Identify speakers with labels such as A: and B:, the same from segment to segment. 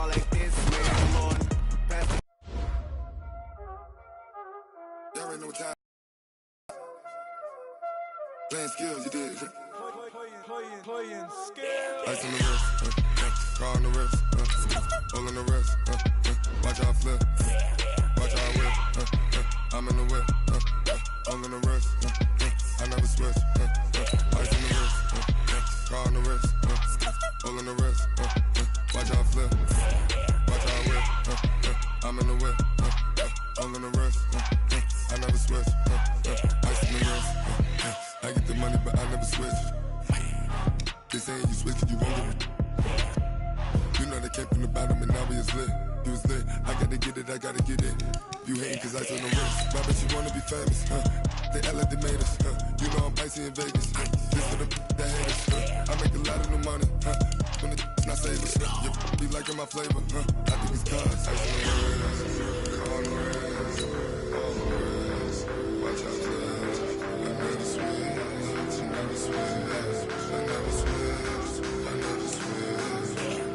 A: ball like this, man, come on.
B: Y'all already know what time. Playing skills, you did.
C: Playing skills.
B: Ice on the wrist, car on the wrist, hole in the wrist, watch how I flip, watch how I whip, I'm in the whip, hole in the wrist, I never switch, ice on the wrist, car on the wrist, hole in the wrist, watch how I flip, watch how I whip, I'm in the whip, hole in the wrist, I never switch, ice on the wrist, I get the money but I never switch. They saying you switch it, you won't get it. You know they came from the bottom and now we is lit. You was lit, I gotta get it, I gotta get it. You hating cause ice on the wrist. Why bet you wanna be famous, They act like they made us, You know I'm icy in Vegas, This for the that hate us, I make a lot of new money, When it's not savers, You be liking my flavor, I think it's cause ice on the wrist, on the wrist, on the wrist. Watch out for this, I never switch, I never switch. I never switch, I never switch.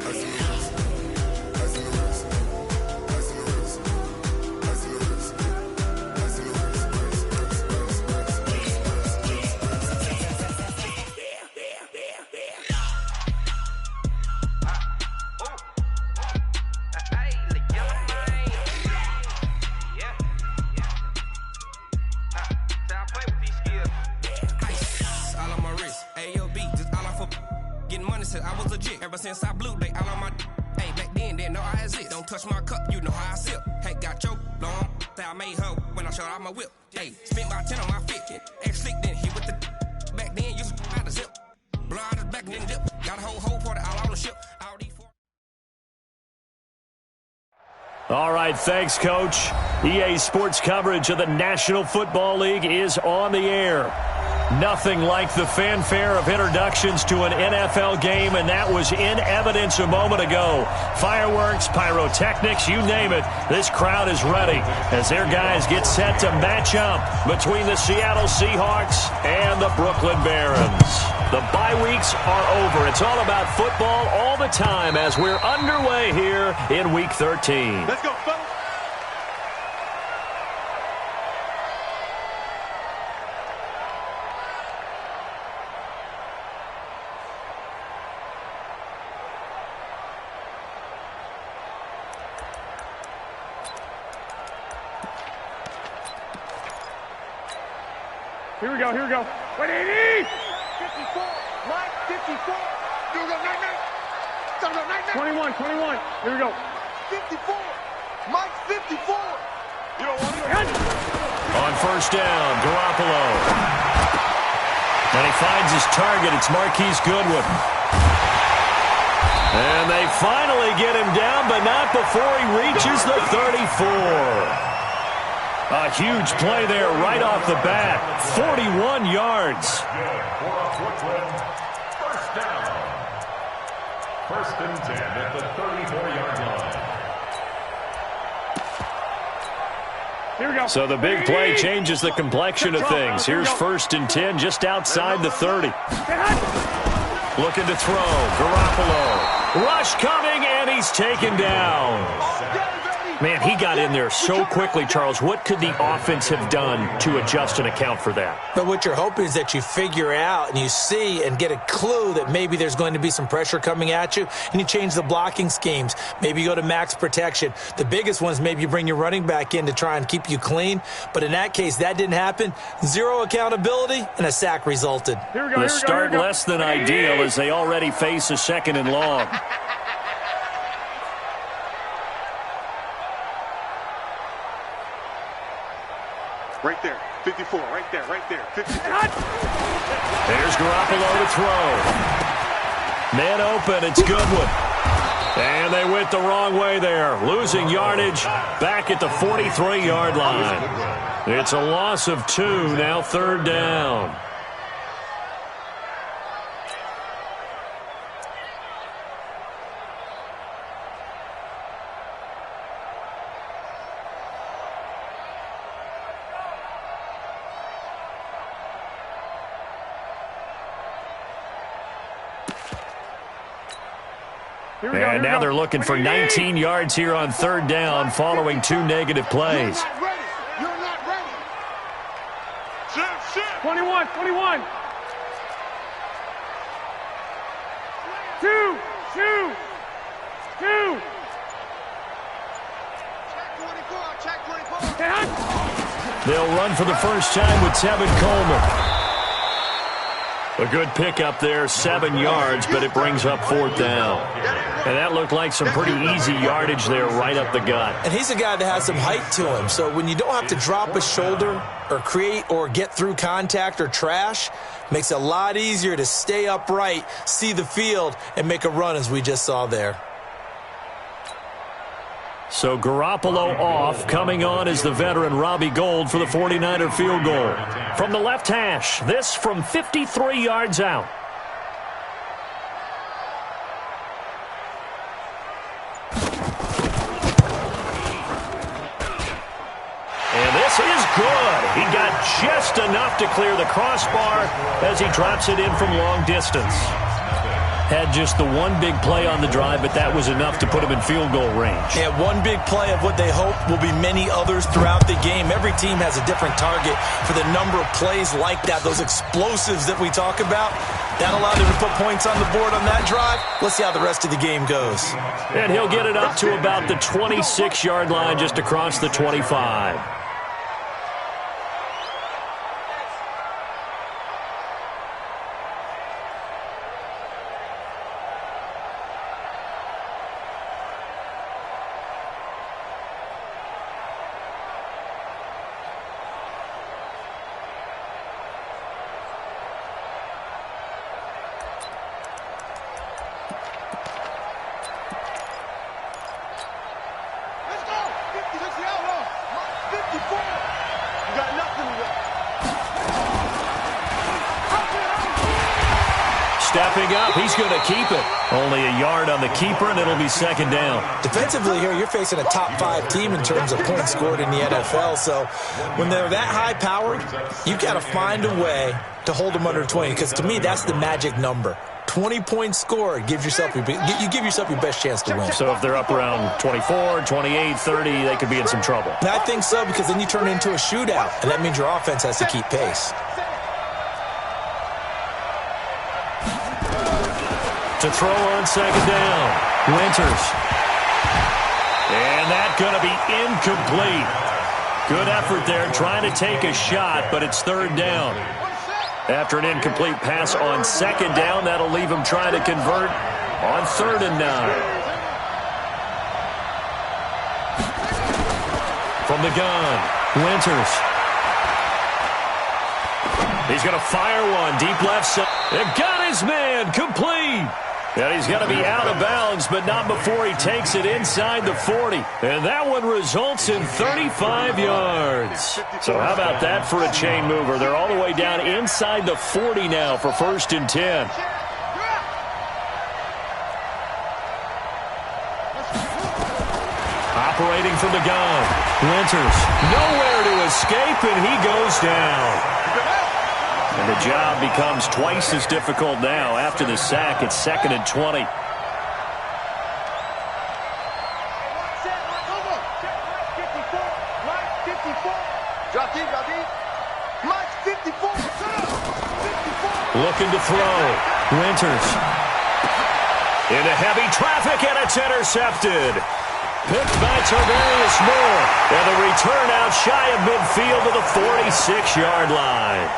B: Ice in the wrist, ice in the wrist, ice in the wrist, ice in the wrist, ice in the wrist,
D: I was legit ever since I blew they all on my hey back then didn't know I exist. Don't touch my cup, you know how I sip. Hey, got your long that I made her when I showed out my whip. Hey, spent about 10 on my fit. Ex slick then hit with the back then used to out the zip. Blow out his back and then dip. Got a whole party all on the ship. All these four.
E: All right, thanks, Coach. EA Sports coverage of the National Football League is on the air. Nothing like the fanfare of introductions to an NFL game, and that was in evidence a moment ago. Fireworks, pyrotechnics, you name it. This crowd is ready as their guys get set to match up between the Seattle Seahawks and the Brooklyn Barons. The bye weeks are over. It's all about football all the time as we're underway here in Week 13.
C: Let's go, fellas.
F: Here we go, here we go. 180!
C: 54, Mike, 54. Here we go,
F: 21, 21. Here we go.
C: 54, Mike, 54. You don't want to
E: On first down, Garoppolo. And he finds his target. It's Marquise Goodwin. And they finally get him down, but not before he reaches the 34. A huge play there right off the bat. 41 yards.
G: First down. First and 10 at the 34-yard line.
F: Here we go.
E: So the big play changes the complexion of things. Here's first and 10 just outside the 30. Looking to throw. Garoppolo. Rush coming, and he's taken down. Man, he got in there so quickly, Charles. What could the offense have done to adjust and account for that?
H: But what you're hoping is that you figure out and you see and get a clue that maybe there's going to be some pressure coming at you, and you change the blocking schemes. Maybe you go to max protection. The biggest one is maybe you bring your running back in to try and keep you clean. But in that case, that didn't happen. Zero accountability, and a sack resulted.
E: The start less than ideal as they already face a second and long.
C: Right there, 54, right there, 54.
E: There's Garoppolo to throw. Man open, it's Goodwin. And they went the wrong way there. Losing yardage back at the 43-yard line. It's a loss of 2, now third down. And now they're looking for 19 yards here on third down following 2 negative plays.
C: You're not ready. You're not ready. Shift.
F: 21. 2.
C: Check 24.
F: Hey, Hunt.
E: They'll run for the first time with Tevin Coleman. A good pickup there, 7 yards, but it brings up fourth down. And that looked like some pretty easy yardage there right up the gut.
H: And he's a guy that has some height to him, so when you don't have to drop a shoulder or create or get through contact or trash, makes it a lot easier to stay upright, see the field, and make a run as we just saw there.
E: So Garoppolo off. Coming on is the veteran Robbie Gould for the 49er field goal. From the left hash, this from 53 yards out. And this is good. He got just enough to clear the crossbar as he drops it in from long distance. Had just the one big play on the drive, but that was enough to put him in field goal range.
H: Yeah, one big play of what they hope will be many others throughout the game. Every team has a different target for the number of plays like that, those explosives that we talk about. That allowed them to put points on the board on that drive. Let's see how the rest of the game goes.
E: And he'll get it up to about the 26-yard line, just across the 25. Stepping up, he's going to keep it. Only a yard on the keeper, and it'll be second down.
H: Defensively here, you're facing a top-5 team in terms of points scored in the NFL. So when they're that high-powered, you've got to find a way to hold them under 20. Because to me, that's the magic number. 20 points scored gives yourself you give yourself your best chance to win.
E: So if they're up around 24, 28, 30, they could be in some trouble.
H: And I think so, because then you turn it into a shootout, and that means your offense has to keep pace.
E: To throw on second down, Winters. And that's going to be incomplete. Good effort there, trying to take a shot, but it's third down. After an incomplete pass on second down, that'll leave him trying to convert on 3rd and 9. From the gun, Winters. He's going to fire one deep left side. And got his man, complete. And he's going to be out of bounds, but not before he takes it inside the 40. And that one results in 35 yards. So how about that for a chain mover? They're all the way down inside the 40 now for 1st and 10. Operating from the gun, Winters. Nowhere to escape, and he goes down. And the job becomes twice as difficult now. After the sack, it's 2nd and 20. Looking to throw. Winters. Into heavy traffic, and it's intercepted. Picked by Tavarius Moore. And the return out shy of midfield to the 46-yard line.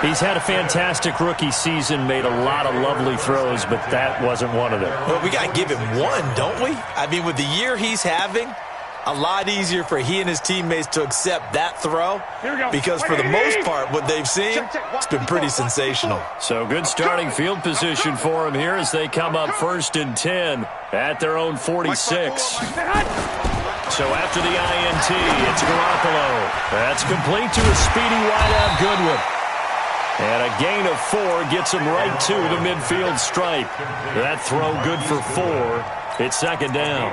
E: He's had a fantastic rookie season, made a lot of lovely throws, but that wasn't one of them.
H: Well, we got to give him one, don't we? I mean, with the year he's having, a lot easier for he and his teammates to accept that throw, because for the most part, what they've seen, it's been pretty sensational.
E: So good starting field position for him here as they come up 1st and 10 at their own 46. So after the INT, it's Garoppolo. That's complete to a speedy wideout Goodwin. And a gain of 4 gets him right to the midfield stripe. That throw good for 4. It's second down.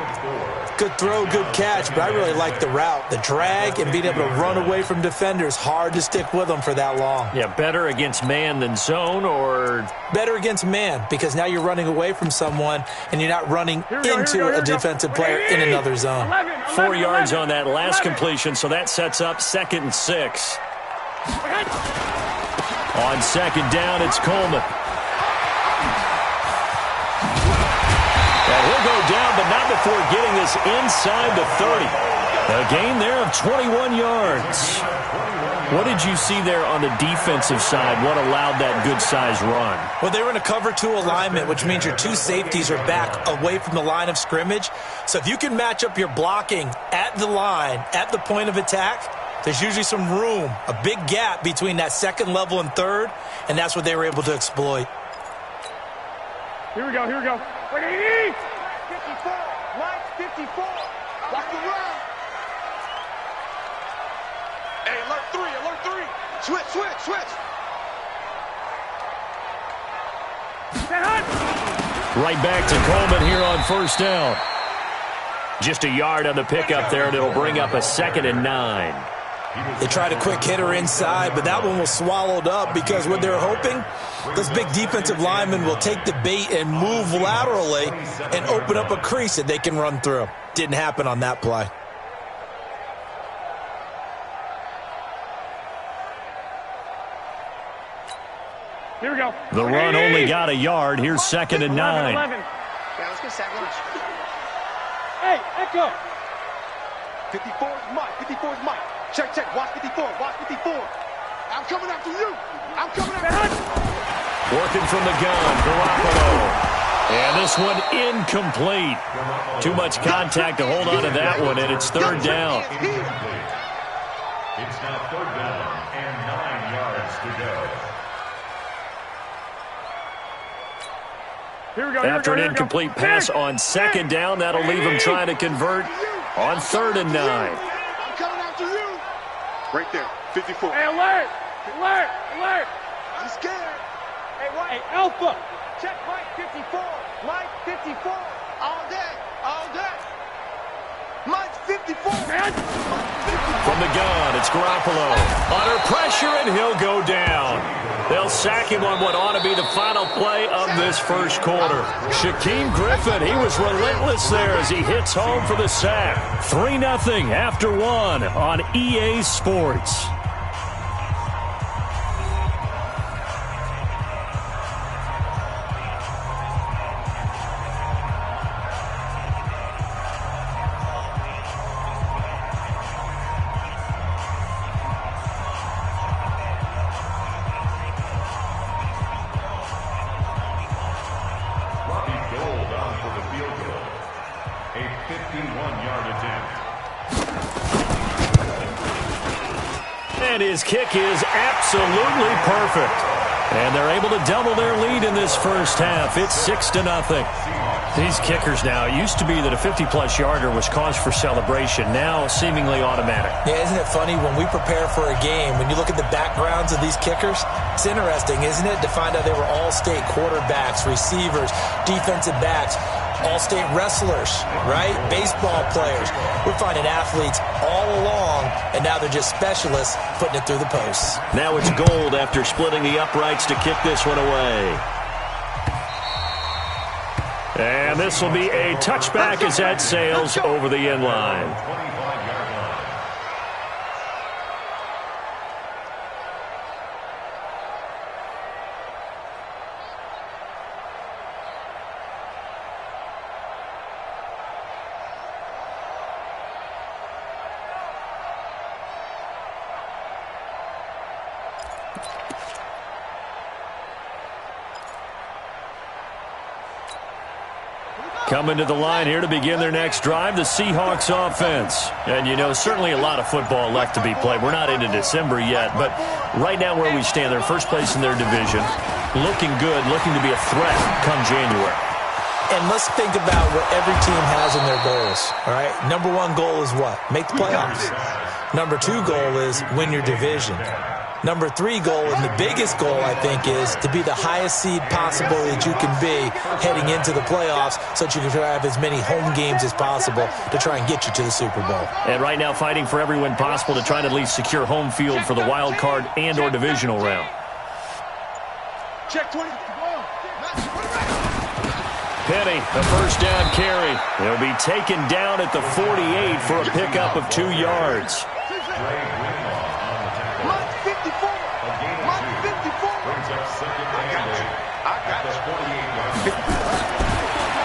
H: Good throw, good catch, but I really like the route. The drag and being able to run away from defenders, hard to stick with them for that long.
E: Yeah, better against man than zone, or?
H: Better against man, because now you're running away from someone and you're not running into a defensive player in another zone.
E: 4 yards on that last completion, so that sets up 2nd and 6. On second down, it's Coleman. And he'll go down, but not before getting this inside the 30. A gain there of 21 yards. What did you see there on the defensive side? What allowed that good-sized run?
H: Well, they were in a cover 2 alignment, which means your 2 safeties are back away from the line of scrimmage. So if you can match up your blocking at the line, at the point of attack, there's usually some room, a big gap between that second level and third, and that's what they were able to exploit.
F: Here we go. Wait, 80!
C: 54. Mike, 54. Watch the run. Hey, alert 3. Switch.
E: Right back to Coleman here on first down. Just a yard on the pickup there, and it'll bring up a 2nd and 9.
H: They tried a quick hitter inside, but that one was swallowed up because what they're hoping, those big defensive linemen will take the bait and move laterally and open up a crease that they can run through. Didn't happen on that play.
F: Here we go.
E: The run only got a yard. Here's 2nd and 9.
F: 11.
C: Yeah, let's get sack lunch.
F: Hey, Echo.
C: 54 is Mike. 54 is Mike. Check. Watch 54. I'm coming after you.
E: Working from the gun, Garoppolo. And this one incomplete. Too much contact to hold on to that one, and it's 3rd down.
G: It's now 3rd down and 9 yards to go.
E: After an incomplete pass on 2nd down, that'll leave him trying to convert on 3rd and 9.
C: I'm coming after you. Right there, 54.
F: Hey, alert.
C: I'm scared.
F: Hey, Alpha.
C: Check Mike 54. Mike 54. All day. Mike 54.
E: From the gun, it's Garoppolo. Under pressure, and he'll go down. They'll sack him on what ought to be the final play of this first quarter. Shaquem Griffin, he was relentless there as he hits home for the sack. 3-0 after 1 on EA Sports. And his kick is absolutely perfect. And they're able to double their lead in this first half. It's 6-0. These kickers now, it used to be that a 50-plus yarder was cause for celebration. Now seemingly automatic.
H: Yeah, isn't it funny when we prepare for a game, when you look at the backgrounds of these kickers, it's interesting, isn't it, to find out they were all-state quarterbacks, receivers, defensive backs, all-state wrestlers, right? Baseball players. We're finding athletes all along, and now they're just specialists putting it through the posts.
E: Now it's Gold after splitting the uprights to kick this one away. And this will be a touchback as that sails over the end line. Coming to the line here to begin their next drive, the Seahawks offense. And, you know, certainly a lot of football left to be played. We're not into December yet, but right now where we stand, they're first place in their division. Looking good, looking to be a threat come January.
H: And let's think about what every team has in their goals, all right? Number one goal is what? Make the playoffs. Number 2 goal is win your division. Number 3 goal, and the biggest goal, I think, is to be the highest seed possible that you can be heading into the playoffs so that you can have as many home games as possible to try and get you to the Super Bowl.
E: And right now fighting for every win possible to try to at least secure home field for the wild card and or divisional round.
C: Check 20.
E: Penny, the first down carry. He'll be taken down at the 48 for a pickup of 2 yards.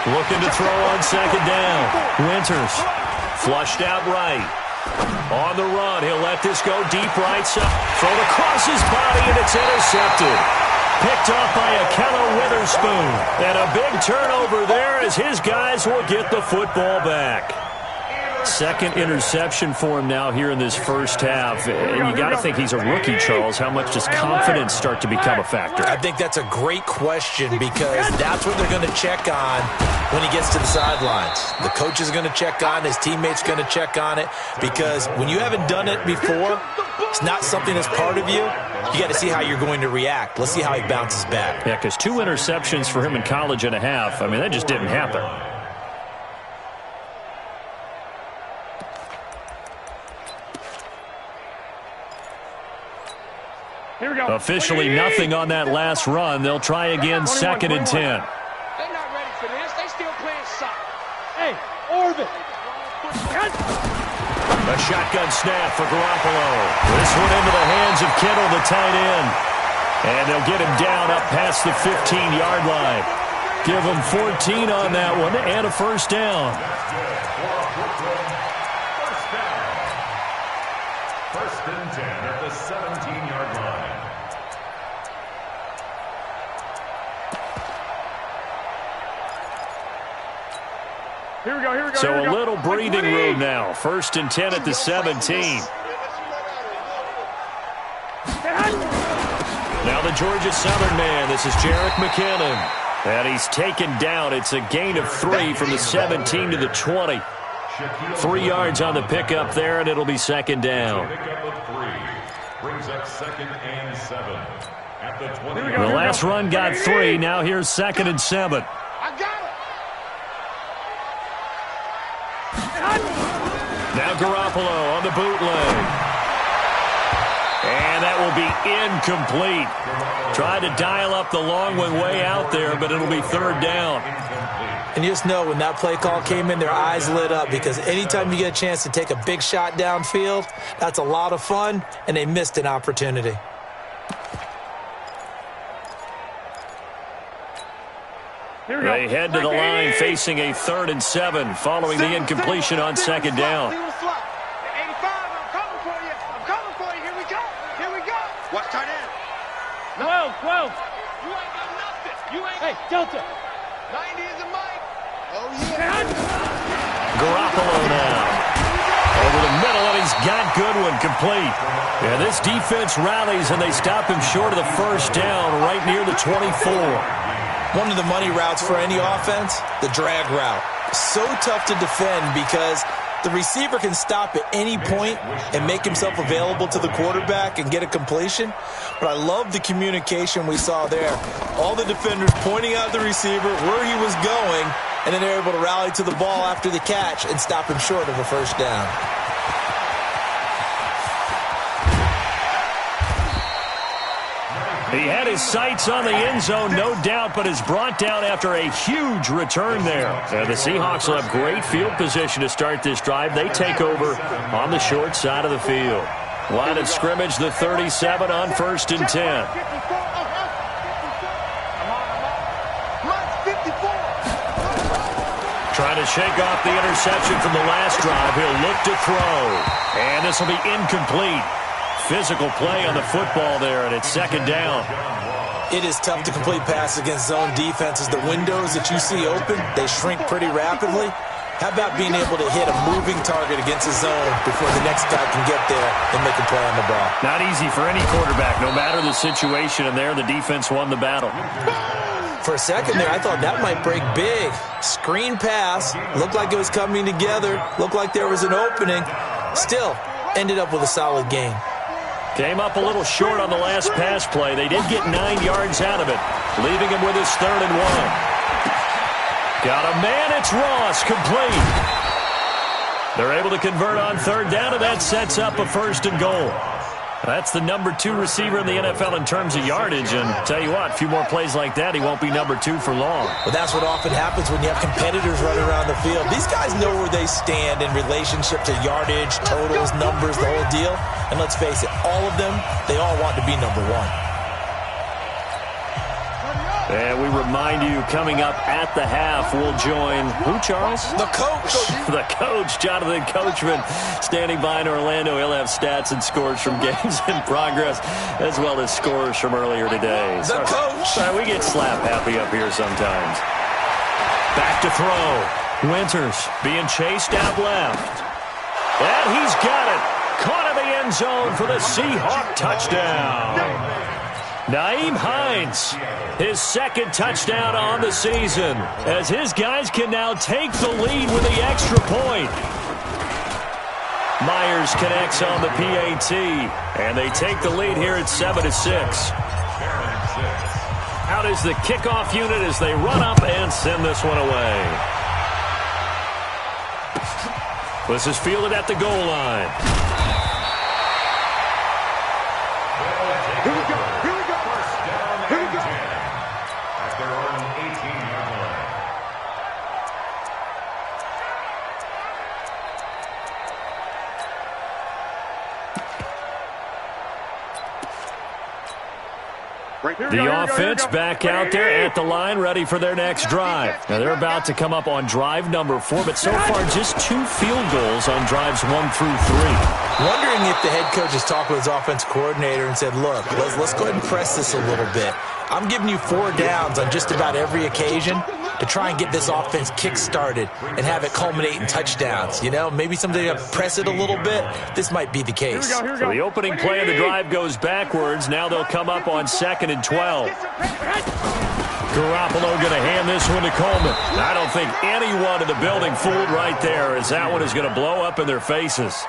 E: Looking to throw on second down. Winters flushed out right. On the run, he'll let this go deep right side. Thrown across his body, and it's intercepted. Picked off by Akello Witherspoon. And a big turnover there as his guys will get the football back. Second interception for him now here in this first half. And you got to think he's a rookie, Charles. How much does confidence start to become a factor?
H: I think that's a great question because that's what they're going to check on when he gets to the sidelines. The coach is going to check on, his teammates going to check on it, because when you haven't done it before, it's not something that's part of you. You got to see how you're going to react. Let's see how he bounces back.
E: Yeah, because 2 interceptions for him in college and a half. I mean, that just didn't happen.
F: Here we go.
E: Officially nothing on that last run. They'll try again, 2nd and 10.
F: They're not ready for this. They still playing soccer. Hey, Orbit.
E: A shotgun snap for Garoppolo. This one into the hands of Kittle, the tight end. And they'll get him down up past the 15-yard line. Give him 14 on that one and a first down.
G: First and 10 at the 17-yard line.
F: Here we go, here we go.
E: So
F: here we
E: a
F: go.
E: little breathing room now. First and 10 at the 17. Now the Georgia Southern man. This is Jerick McKinnon. And he's taken down. It's a gain of 3 from the 17 to the 20. 3 yards on the pickup there, and it'll be 2nd down.
G: Pickup of 3 brings up 2nd and 7 at the 20.
E: The last run got 3. Now here's 2nd and 7.
C: I got it.
E: Now Garoppolo on the bootleg. And that will be incomplete. Tried to dial up the long one way out there, but it'll be 3rd down.
H: And you just know when that play call came in, their eyes lit up, because anytime you get a chance to take a big shot downfield, that's a lot of fun, and they missed an opportunity.
E: They head to the line facing a 3rd and 7 following the incompletion on 2nd down.
C: 85, I'm coming for you. I'm coming for you. Here we go. Here we go. Watch tight end.
F: 12.
C: You ain't got nothing. You ain't.
F: Hey, Delta.
C: 90 is a mic. Oh, yeah.
E: Garoppolo now. Over the middle, and he's got Goodwin complete. Yeah, this defense rallies, and they stop him short of the first down right near the 24.
H: One of the money routes for any offense, the drag route. So tough to defend because the receiver can stop at any point and make himself available to the quarterback and get a completion. But I love the communication we saw there. All the defenders pointing out the receiver, where he was going, and then they're able to rally to the ball after the catch and stop him short of a first down.
E: He had his sights on the end zone, no doubt, but is brought down after a huge return there. The Seahawks will have great field position to start this drive. They take over on the short side of the field. Line of scrimmage, the 37 on 1st and 10. Trying to shake off the interception from the last drive. He'll look to throw. And this will be incomplete. Physical play on the football there, and it's 2nd down.
H: It is tough to complete passes against zone defenses. The windows that you see open, they shrink pretty rapidly. How about being able to hit a moving target against a zone before the next guy can get there and make a play on the ball?
E: Not easy for any quarterback, no matter the situation, and there the defense won the battle.
H: For a second there, I thought that might break big. Screen pass, looked like it was coming together, looked like there was an opening. Still, ended up with a solid game.
E: Came up a little short on the last pass play. They did get 9 yards out of it, leaving him with his 3rd and 1. Got a man, it's Ross, complete. They're able to convert on 3rd down, and that sets up a 1st and goal. That's the number 2 receiver in the NFL in terms of yardage, and tell you what, a few more plays like that, he won't be number 2 for long.
H: Well, that's what often happens when you have competitors running around the field. These guys know where they stand in relationship to yardage, totals, numbers, the whole deal. And let's face it, all of them, they all want to be number 1.
E: And we remind you, coming up at the half, we'll join, who, Charles?
H: The coach.
E: The coach, Jonathan Coachman, standing by in Orlando. He'll have stats and scores from games in progress, as well as scores from earlier today.
H: The coach.
E: Sorry, we get slap happy up here sometimes. Back to throw. Winters being chased out left. And he's got it. Caught in the end zone for the Seahawk touchdown. Nyheim Hines, his 2nd touchdown on the season, as his guys can now take the lead with the extra point. Myers connects on the PAT, and they take the lead here at 7-6. Out is the kickoff unit as they run up and send this one away. This is fielded at the goal line.
C: Here we go. Here we go. Here we go.
G: At their own 18-yard line.
E: The offense back out there at the line, ready for their next drive. Now, they're about to come up on drive number 4, but so far just 2 field goals on drives 1 through 3.
H: Wondering if the head coach has talked with his offense coordinator and said, look, let's go ahead and press this a little bit. I'm giving you 4 downs on just about every occasion to try and get this offense kick-started and have it culminate in touchdowns. You know, maybe something to press it a little bit. This might be the case.
E: So the opening play of the drive goes backwards. Now they'll come up on 2nd and 12. Garoppolo going to hand this one to Coleman. I don't think anyone in the building fooled right there, as that one is going to blow up in their faces.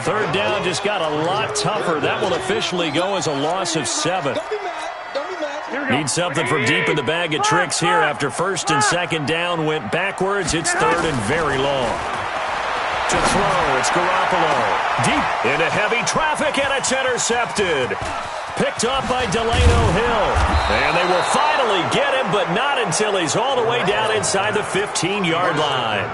E: 3rd down just got a lot tougher. That will officially go as a loss of 7. Need something from deep in the bag of tricks here after 1st and 2nd down went backwards. It's 3rd and very long. To throw, it's Garoppolo. Deep into heavy traffic, and it's intercepted. Picked up by Delano Hill. And they will finally get him, but not until he's all the way down inside the 15-yard line.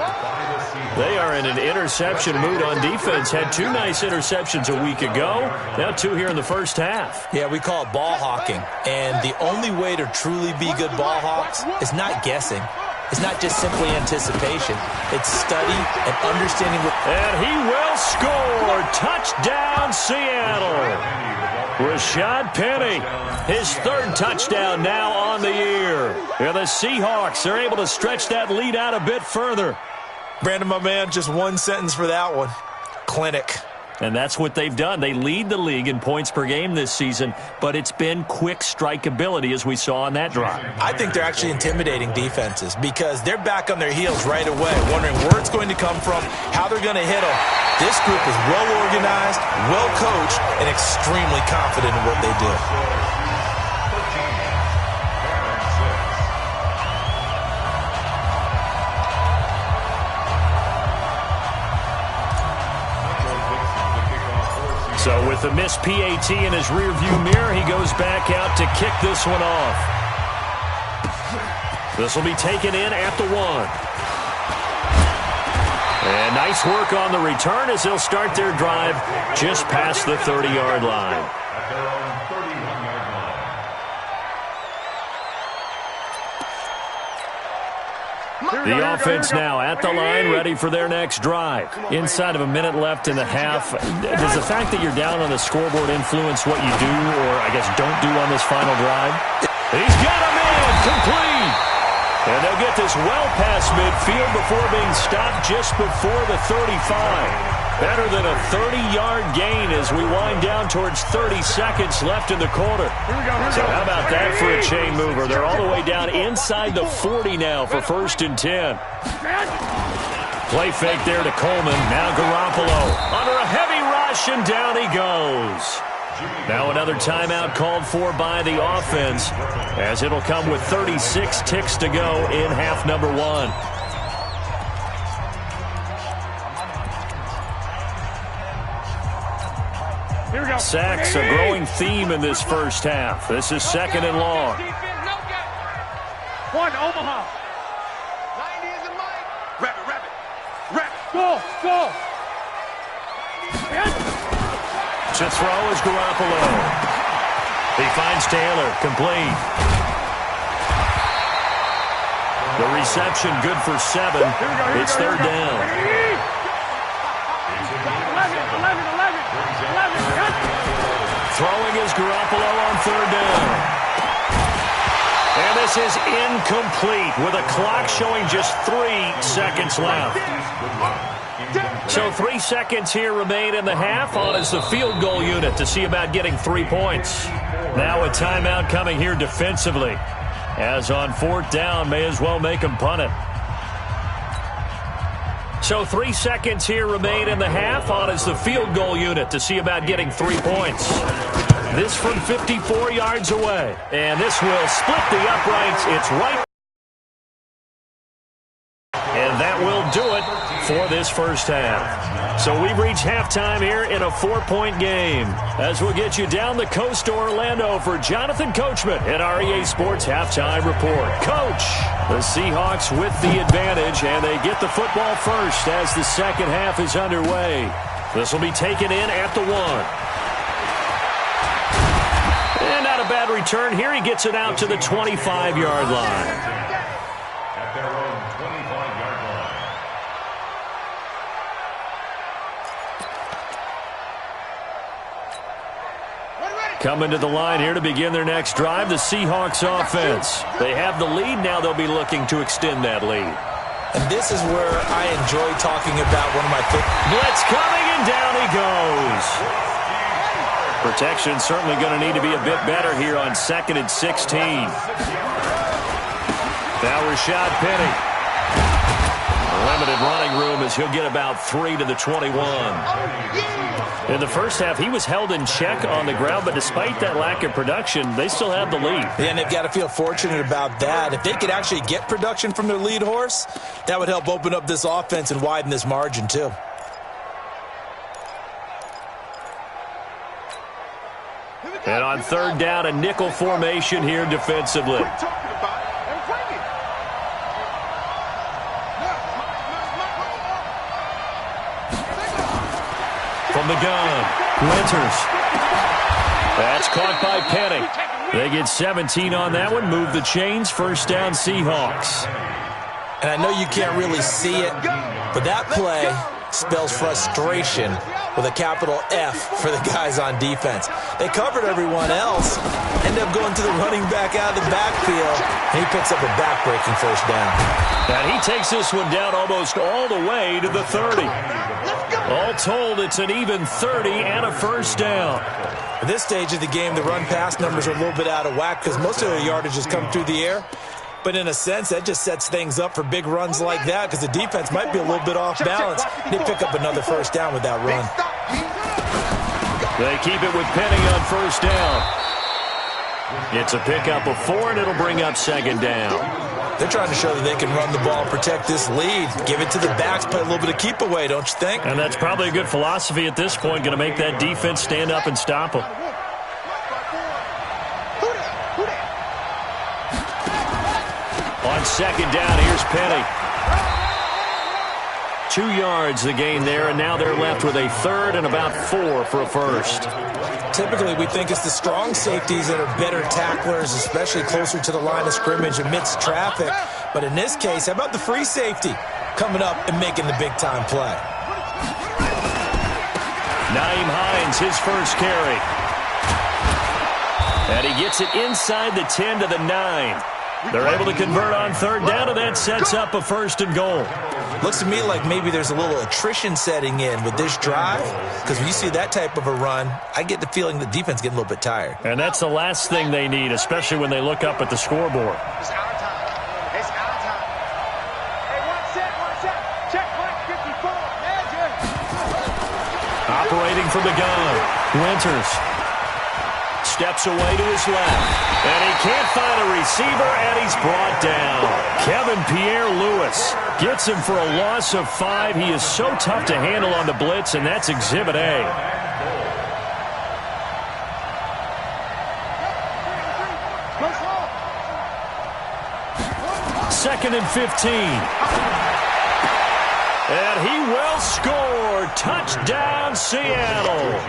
E: They are in an interception mood on defense. Had 2 nice interceptions a week ago. Now 2 here in the first half.
H: Yeah, we call it ball hawking. And the only way to truly be good ball hawks is not guessing. It's not just simply anticipation. It's study and understanding.
E: And he will score. Touchdown, Seattle. Rashad Penny, his 3rd touchdown now on the year. And the Seahawks are able to stretch that lead out a bit further.
H: Brandon, my man, just 1 sentence for that one. Clinic.
E: And that's what they've done. They lead the league in points per game this season, but it's been quick strikeability as we saw on that drive.
H: I think they're actually intimidating defenses because they're back on their heels right away, wondering where it's going to come from, how they're going to hit them. This group is well organized, well coached, and extremely confident in what they do.
E: So with the missed PAT in his rearview mirror, he goes back out to kick this one off. This will be taken in at the 1. And nice work on the return as they'll start their drive just past the 30-yard line. The offense now at the line, ready for their next drive. Inside of a minute left in the half, does the fact that you're down on the scoreboard influence what you do, or I guess don't do on this final drive? He's got him in, complete. And they'll get this well past midfield before being stopped just before the 35. Better than a 30-yard gain as we wind down towards 30 seconds left in the quarter. So how about that for a chain mover? They're all the way down inside the 40 now for 1st and 10. Play fake there to Coleman. Now Garoppolo under a heavy rush, and down he goes. Now another timeout called for by the offense, as it'll come with 36 ticks to go in half number 1.
F: Here we go.
E: Sacks, a growing theme in this first half. This is 2nd and long.
F: One, Omaha.
C: 90 is a mic. Rabbit.
F: Go.
E: To throw is Garoppolo. He finds Taylor, complete. The reception good for 7. It's 3rd down.
F: 11.
E: Throwing is Garoppolo on 3rd down. And this is incomplete with a clock showing just 3 seconds left. So 3 seconds here remain in the half. On is the field goal unit to see about getting 3 points. Now a timeout coming here defensively, as on 4th down, may as well make them punt it. So 3 seconds here remain in the half. On is the field goal unit to see about getting 3 points. This from 54 yards away. And this will split the uprights. It's right. And that will do it for this first half. So we've reached halftime here in a 4-point game, as we'll get you down the coast to Orlando for Jonathan Coachman at our EA Sports Halftime Report. Coach, the Seahawks with the advantage, and they get the football first as the second half is underway. This will be taken in at the 1. And not a bad return here. He gets it out to the 25-yard line.
G: At their own 25-yard line.
E: Coming to the line here to begin their next drive, the Seahawks offense. They have the lead. Now they'll be looking to extend that lead.
H: And this is where I enjoy talking about one of my
E: blitz coming, and down he goes. Protection certainly going to need to be a bit better here on 2nd and 16. Now Rashad Penny. Limited running room as he'll get about 3 to the 21. In the first half, he was held in check on the ground, but despite that lack of production, they still have the lead.
H: Yeah, and they've got to feel fortunate about that. If they could actually get production from their lead horse, that would help open up this offense and widen this margin too.
E: And on 3rd down, a nickel formation here defensively. From the gun, Winters. That's caught by Penny. They get 17 on that one. Move the chains. 1st down, Seahawks.
H: And I know you can't really see it, but that play spells frustration with a capital F for the guys on defense. They covered everyone else, end up going to the running back out of the backfield, and he picks up a back-breaking 1st down.
E: And he takes this one down almost all the way to the 30. All told, it's an even 30 and a 1st down.
H: At this stage of the game, the run-pass numbers are a little bit out of whack because most of their yardage has come through the air. But in a sense, that just sets things up for big runs like that because the defense might be a little bit off balance. They pick up another 1st down with that run.
E: They keep it with Penny on 1st down. It's a pickup of 4, and it'll bring up 2nd down.
H: They're trying to show that they can run the ball, protect this lead, give it to the backs, play a little bit of keep away, don't you think?
E: And that's probably a good philosophy at this point, going to make that defense stand up and stop them. On 2nd down, here's Penny. 2 yards the gain there, and now they're left with a 3rd and about 4 for a 1st.
H: Typically, we think it's the strong safeties that are better tacklers, especially closer to the line of scrimmage amidst traffic. But in this case, how about the free safety coming up and making the big-time play?
E: Nyheim Hines, his 1st carry. And he gets it inside the 10 to the 9. They're able to convert on 3rd down, and that sets up a 1st and goal.
H: Looks to me like maybe there's a little attrition setting in with this drive, because when you see that type of a run, I get the feeling the defense getting a little bit tired.
E: And that's the last thing they need, especially when they look up at the scoreboard.
C: It's our time. It's our time. Hey, one set. Check,
E: Operating from the gun, Winters steps away to his left, and he can't find a receiver, and he's brought down. Kevin Pierre-Louis gets him for a loss of 5. He is so tough to handle on the blitz, and that's Exhibit A. Second and 15. And he will score. Touchdown, Seattle.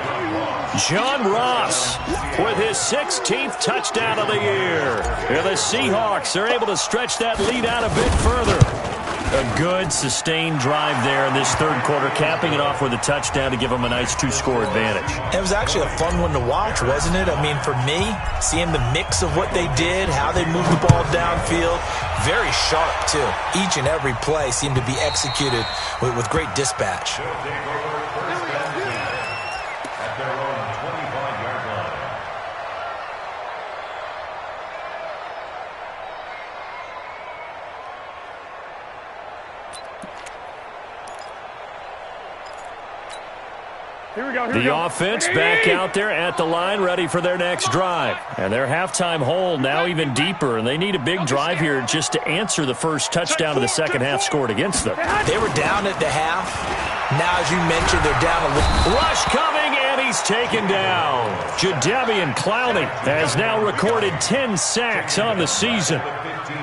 E: John Ross with his 16th touchdown of the year. And the Seahawks are able to stretch that lead out a bit further. A good, sustained drive there in this third quarter, capping it off with a touchdown to give them a nice 2-score advantage.
H: It was actually a fun one to watch, wasn't it? I mean, for me, seeing the mix of what they did, how they moved the ball downfield, very sharp, too. Each and every play seemed to be executed with great dispatch.
G: At their own 25-yard line.
F: Here we go.
E: The offense back out there at the line, ready for their next drive. And their halftime hole now even deeper, and they need a big drive here just to answer the first touchdown of the second half scored against them.
H: They were down at the half. Now, as you mentioned, they're down a little.
E: Rush coming, and he's taken down. Jadeveon Clowney has now recorded 10 sacks on the season.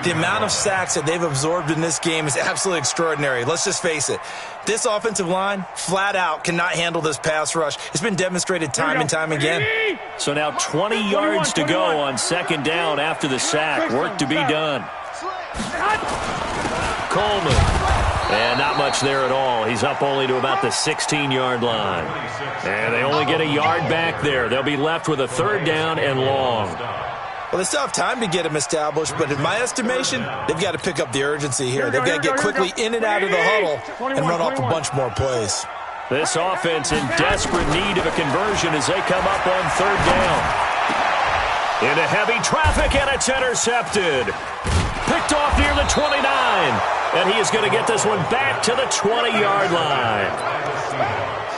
H: The amount of sacks that they've absorbed in this game is absolutely extraordinary. Let's just face it. This offensive line, flat out, cannot handle this pass rush. It's been demonstrated time and time again.
E: So now 20 yards to go on second down after the sack. Work to be done. Coleman. And not much there at all. He's up only to about the 16-yard line. And they only get a yard back there. They'll be left with a third down and long.
H: Well, they still have time to get him established, but in my estimation, they've got to pick up the urgency here. They've got to get quickly in and out of the huddle and run off a bunch more plays.
E: This offense in desperate need of a conversion as they come up on third down. Into heavy traffic, and it's intercepted. Picked off near the 29, and he is going to get this one back to the 20-yard line.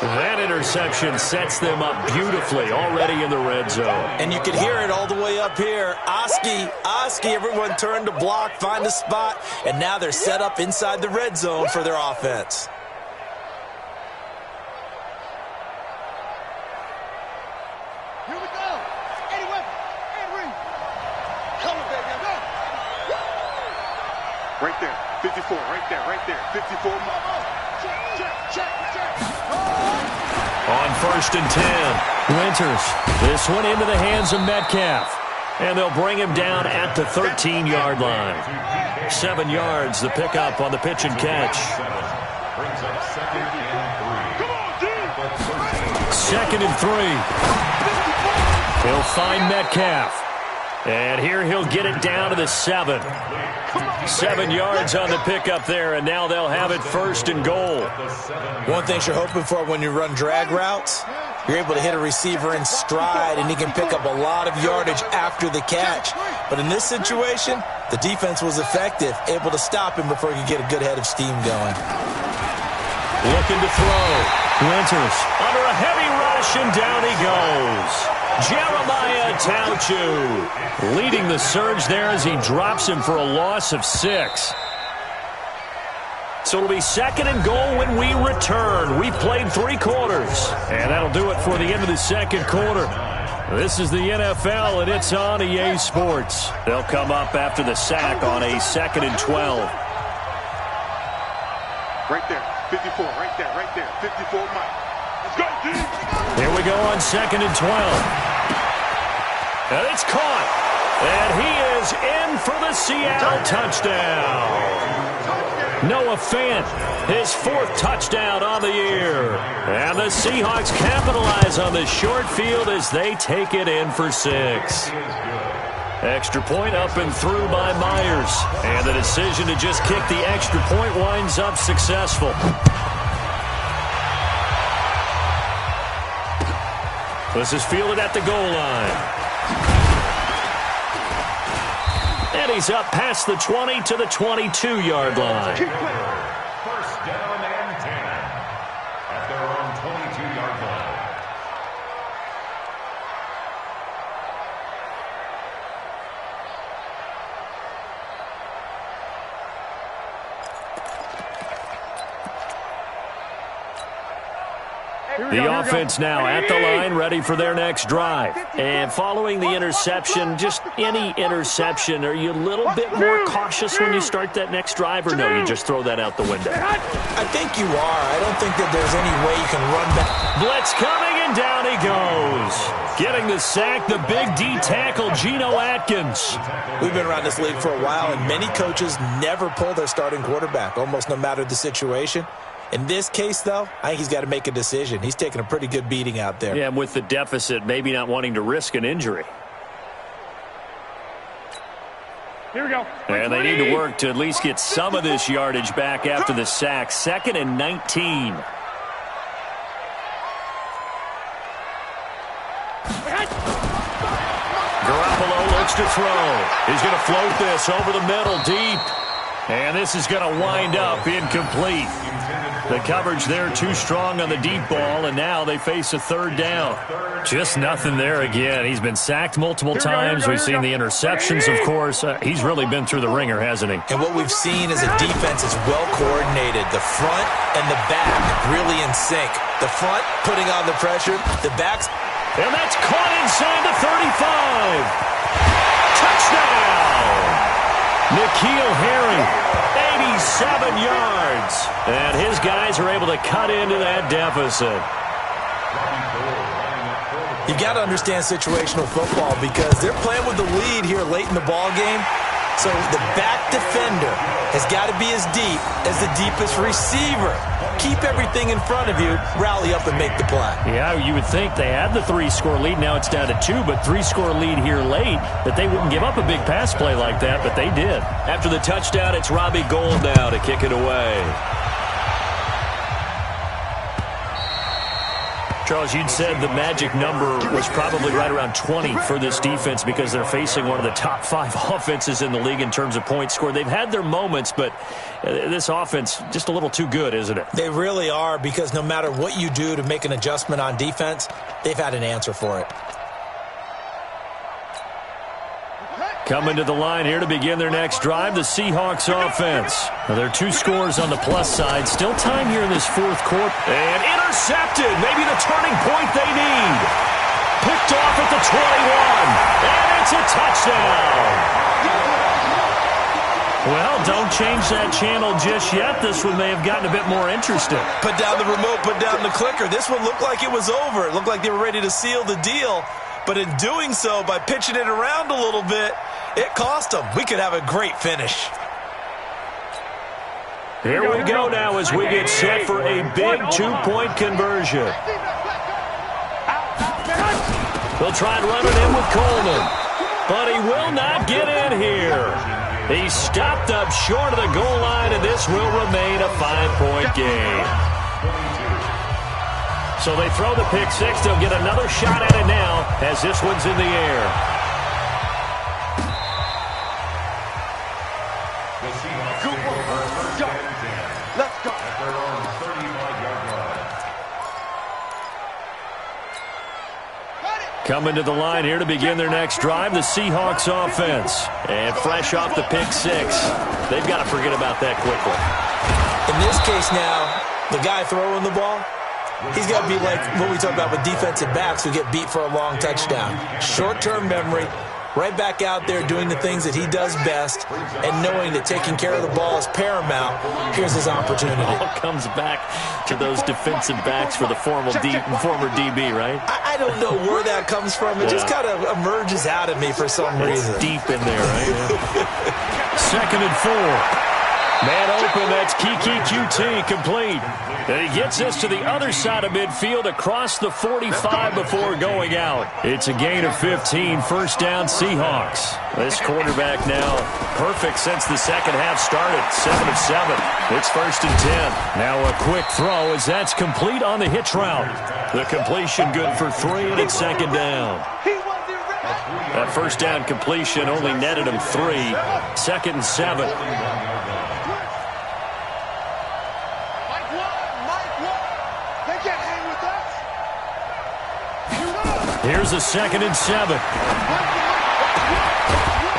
E: That interception sets them up beautifully already in the red zone.
H: And you could hear it all the way up here. Oski, everyone turned to block, find a spot, and now they're set up inside the red zone for their offense.
C: Here we go. Eddie Weber. Henry. Come on, baby. Go. Right there. 54. Right there. 54. Check.
E: On first and 10, Winters. This one into the hands of Metcalf. And they'll bring him down at the 13-yard line. 7 yards, the pickup on the pitch and catch.
G: Brings up second and 3.
E: Second and 3. He'll find Metcalf. And here he'll get it down to the 7. 7 yards on the pickup there, and now they'll have it first and goal.
H: One thing you're hoping for when you run drag routes, you're able to hit a receiver in stride, and he can pick up a lot of yardage after the catch. But in this situation, the defense was effective, able to stop him before he could get a good head of steam going.
E: Looking to throw. Winters under a heavy rush, and down he goes. Jeremiah Tauchu leading the surge there as he drops him for a loss of 6. So it'll be second and goal when we return. We've played 3 quarters, and that'll do it for the end of the second quarter. This is the NFL, and it's on EA Sports. They'll come up after the sack on a second and 12.
C: Right there. 54. Right there. 54 Mike. Let's go, dude.
E: Here we go on second and 12. And it's caught. And he is in for the Seattle touchdown. Noah Fant, his 4th touchdown on the year. And the Seahawks capitalize on the short field as they take it in for 6. Extra point up and through by Myers. And the decision to just kick the extra point winds up successful. This is fielded at the goal line. And he's up past the 20 to the 22-yard line.
G: First down and 10 at their own 22-yard line.
E: The offense now at the line, ready for their next drive. And following the interception, just any interception, are you a little bit more cautious when you start that next drive, or no, you just throw that out the window?
H: I think you are. I don't think that there's any way you can run back.
E: Blitz coming, and down he goes. Getting the sack, the big D tackle, Geno Atkins.
H: We've been around this league for a while, and many coaches never pull their starting quarterback, almost no matter the situation. In this case, though, I think he's got to make a decision. He's taking a pretty good beating out there.
E: Yeah, and with the deficit, maybe not wanting to risk an injury.
F: Here we go.
E: And they need to work to at least get some of this yardage back after the sack. 2nd and 19. Garoppolo looks to throw. He's going to float this over the middle deep. And this is going to wind up incomplete. The coverage there too strong on the deep ball, and now they face a 3rd down. Just nothing there again. He's been sacked multiple times. We've seen the interceptions, of course. He's really been through the ringer, hasn't he?
H: And what we've seen is a defense is well coordinated. The front and the back really in sync. The front putting on the pressure. The back's...
E: And that's caught inside the 35. Touchdown! N'Keal Harry, 87 yards. And his guys are able to cut into that deficit.
H: You've got to understand situational football because they're playing with the lead here late in the ball game. So the back defender has got to be as deep as the deepest receiver. Keep everything in front of you, rally up and make the play.
E: Yeah, you would think they had the 3-score lead. Now it's down to 2, but 3-score lead here late, that they wouldn't give up a big pass play like that, but they did. After the touchdown, it's Robbie Gould now to kick it away. Charles, you'd said the magic number was probably right around 20 for this defense because they're facing one of the top 5 offenses in the league in terms of points scored. They've had their moments, but this offense just a little too good, isn't it?
H: They really are, because no matter what you do to make an adjustment on defense, they've had an answer for it.
E: Coming to the line here to begin their next drive, the Seahawks offense. Now, there are 2 scores on the plus side. Still time here in this 4th quarter. And intercepted. Maybe the turning point they need. Picked off at the 21. And it's a touchdown. Well, don't change that channel just yet. This one may have gotten a bit more interesting.
H: Put down the remote, put down the clicker. This one looked like it was over. It looked like they were ready to seal the deal. But in doing so, by pitching it around a little bit, it cost them. We could have a great finish.
E: Here we go now as we get set for a big 2-point conversion. They'll try and run it in with Coleman, but he will not get in here. He's stopped up short of the goal line, and this will remain a 5-point game. So they throw the pick 6. They'll get another shot at it now as this one's in the air.
C: Let's go.
E: Coming to the line here to begin their next drive, the Seahawks offense. And fresh off the pick 6, they've got to forget about that quickly.
H: In this case now, the guy throwing the ball, he's got to be like what we talk about with defensive backs who get beat for a long touchdown. Short-term memory, right back out there doing the things that he does best, and knowing that taking care of the ball is paramount. Here's his opportunity.
E: It all comes back to those defensive backs for the former DB, right?
H: I don't know where that comes from. It just kind of emerges out of me for some reason.
E: It's deep in there, right? 2nd and 4. Man open, that's Kiki QT, complete. And he gets us to the other side of midfield across the 45 before going out. It's a gain of 15, 1st down Seahawks. This quarterback now perfect since the second half started, 7 of 7. It's 1st and 10. Now a quick throw as that's complete on the hitch route. The completion good for 3, and it's 2nd down. That 1st down completion only netted him 3. 2nd and 7. Here's a 2nd and 7.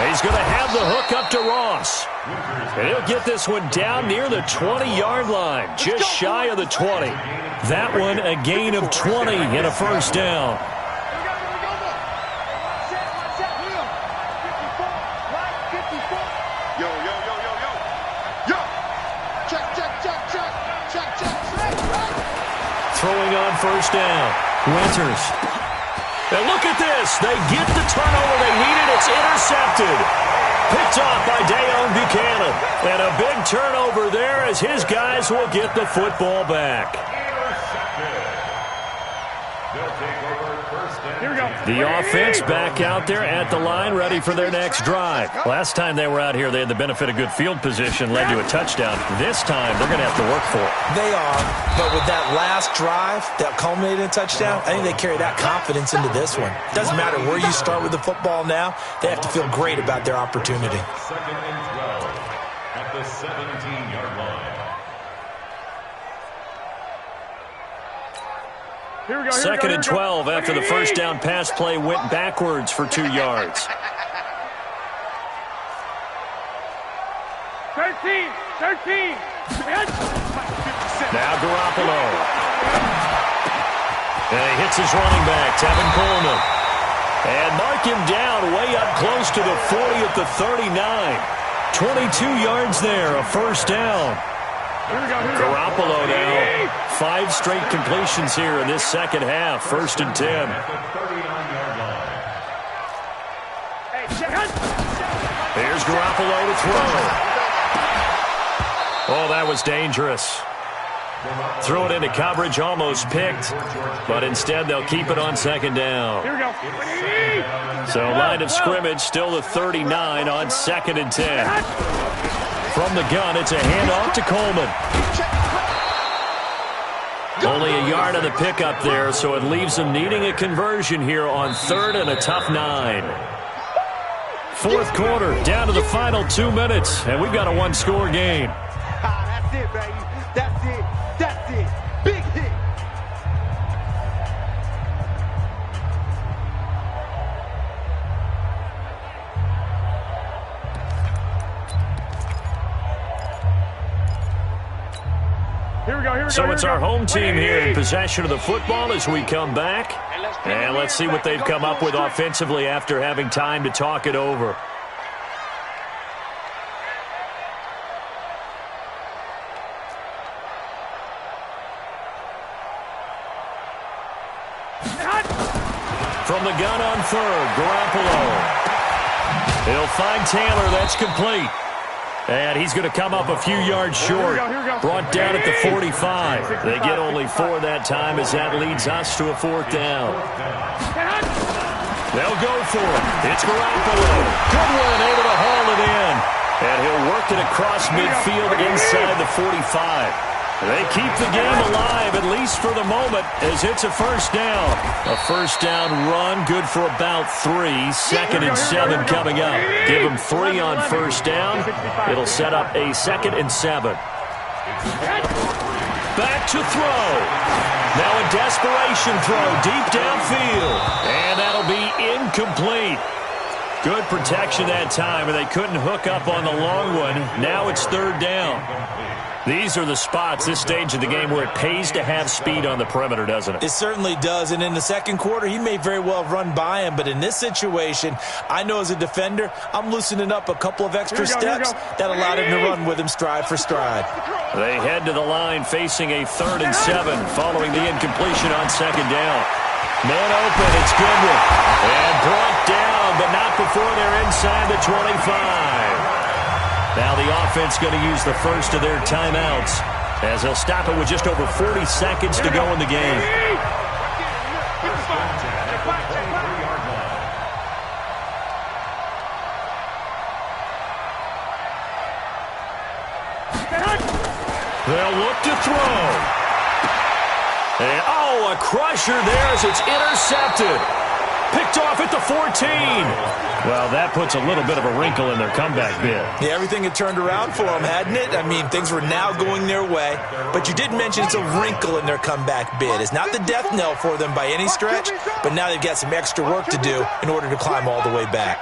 E: He's going to have the hook up to Ross. And he'll get this one down near the 20-yard line, just shy of the 20. That one a gain of 20 and a first down. Throwing on first down. Winters. And look at this. They get the turnover they needed. It's intercepted. Picked off by Dayon Buchanan. And a big turnover there as his guys will get the football back. The offense back out there at the line, ready for their next drive. Last time they were out here, they had the benefit of good field position, led to a touchdown. This time, they're going to have to work for it.
H: They are, but with that last drive that culminated in a touchdown, I think they carry that confidence into this one. Doesn't matter where you start with the football now, they have to feel great about their opportunity.
G: 2nd and 12 at the 17-yard line.
E: Second and 12 after the first down pass play went backwards for 2 yards.
F: 13.
E: Now Garoppolo. And he hits his running back, Tevin Coleman. And mark him down way up close to the 40 at the 39. 22 yards there, a first down. Garoppolo now. 5 straight completions here in this second half. 1st and 10. Here's Garoppolo to throw. Oh, that was dangerous. Throw it into coverage, almost picked. But instead, they'll keep it on 2nd down. So line of scrimmage, still the 39 on 2nd and 10. From the gun, it's a handoff to Coleman. Only a yard on the pickup there, so it leaves them needing a conversion here on 3rd and a tough 9. 4th quarter, down to the final 2 minutes, and we've got a 1-score game.
C: That's it, baby. That's it. That's it. Big hit.
E: So it's our home team here in possession of the football as we come back. And let's see what they've come up with offensively after having time to talk it over. From the gun on 3rd, Garoppolo. He'll find Taylor. That's complete. And he's going to come up a few yards short. Brought down at the 45. They get only 4 that time as that leads us to a 4th down. They'll go for it. It's Garoppolo. Good one, able to haul it in. And he'll work it across midfield inside the 45. They keep the game alive, at least for the moment, as it's a first down. A first down run, good for about 3. 2nd and 7 coming up. Give them 3 on first down. It'll set up a 2nd and 7. Back to throw. Now a desperation throw deep downfield. And that'll be incomplete. Good protection that time, and they couldn't hook up on the long one. Now it's 3rd down. These are the spots, this stage of the game, where it pays to have speed on the perimeter, doesn't it?
H: It certainly does, and in the 2nd quarter, he may very well have run by him, but in this situation, I know as a defender, I'm loosening up a couple of extra steps that allowed him to run with him stride for stride.
E: They head to the line facing a 3rd and 7 following the incompletion on 2nd down. Man open, it's Goodwin. And brought down, but not before they're inside the 25. Now the offense going to use the first of their timeouts as they'll stop it with just over 40 seconds to go in the game. They'll look to throw. And, a crusher there as it's intercepted. Picked off at the 14. Well, that puts a little bit of a wrinkle in their comeback bid.
H: Yeah, everything had turned around for them, hadn't it? I mean, things were now going their way. But you did mention it's a wrinkle in their comeback bid. It's not the death knell for them by any stretch, but now they've got some extra work to do in order to climb all the way back.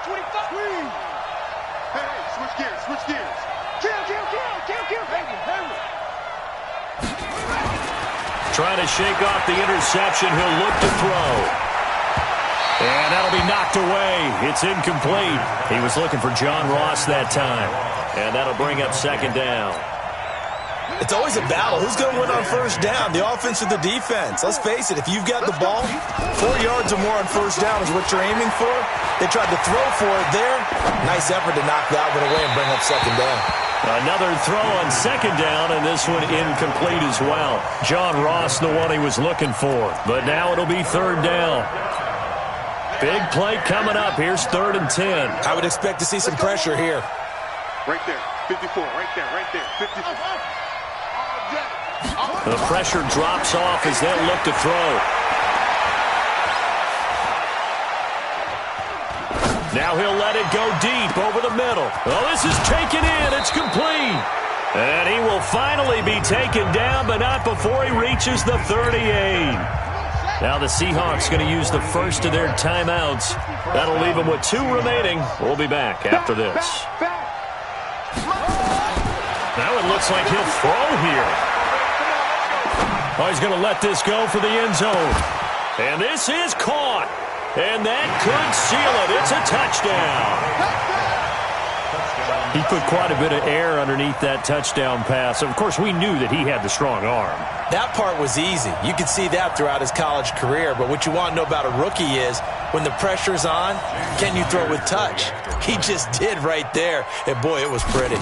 E: trying to shake off the interception. He'll look to throw. And that'll be knocked away. It's incomplete. He was looking for John Ross that time. And that'll bring up second down.
H: It's always a battle. Who's going to win on first down, the offense or the defense? Let's face it, if you've got the ball, 4 yards or more on first down is what you're aiming for. They tried to throw for it there. Nice effort to knock that one away and bring up second down.
E: Another throw on second down, and this one incomplete as well. John Ross, the one he was looking for. But now it'll be third down. Big play coming up. Here's 3rd and 10.
H: I would expect to see some pressure here.
C: Right there, 54, right there, 54.
E: The pressure drops off as they'll look to throw. Now he'll let it go deep over the middle. Oh, this is taken in. It's complete. And he will finally be taken down, but not before he reaches the 38. Now the Seahawks going to use the first of their timeouts. That'll leave them with 2 remaining. We'll be back after this. Now it looks like he'll throw here. Oh, he's going to let this go for the end zone. And this is caught. And that could seal it. It's a touchdown. He put quite a bit of air underneath that touchdown pass. Of course, we knew that he had the strong arm.
H: That part was easy. You could see that throughout his college career. But what you want to know about a rookie is when the pressure's on, can you throw with touch? He just did right there. And, boy, it was pretty.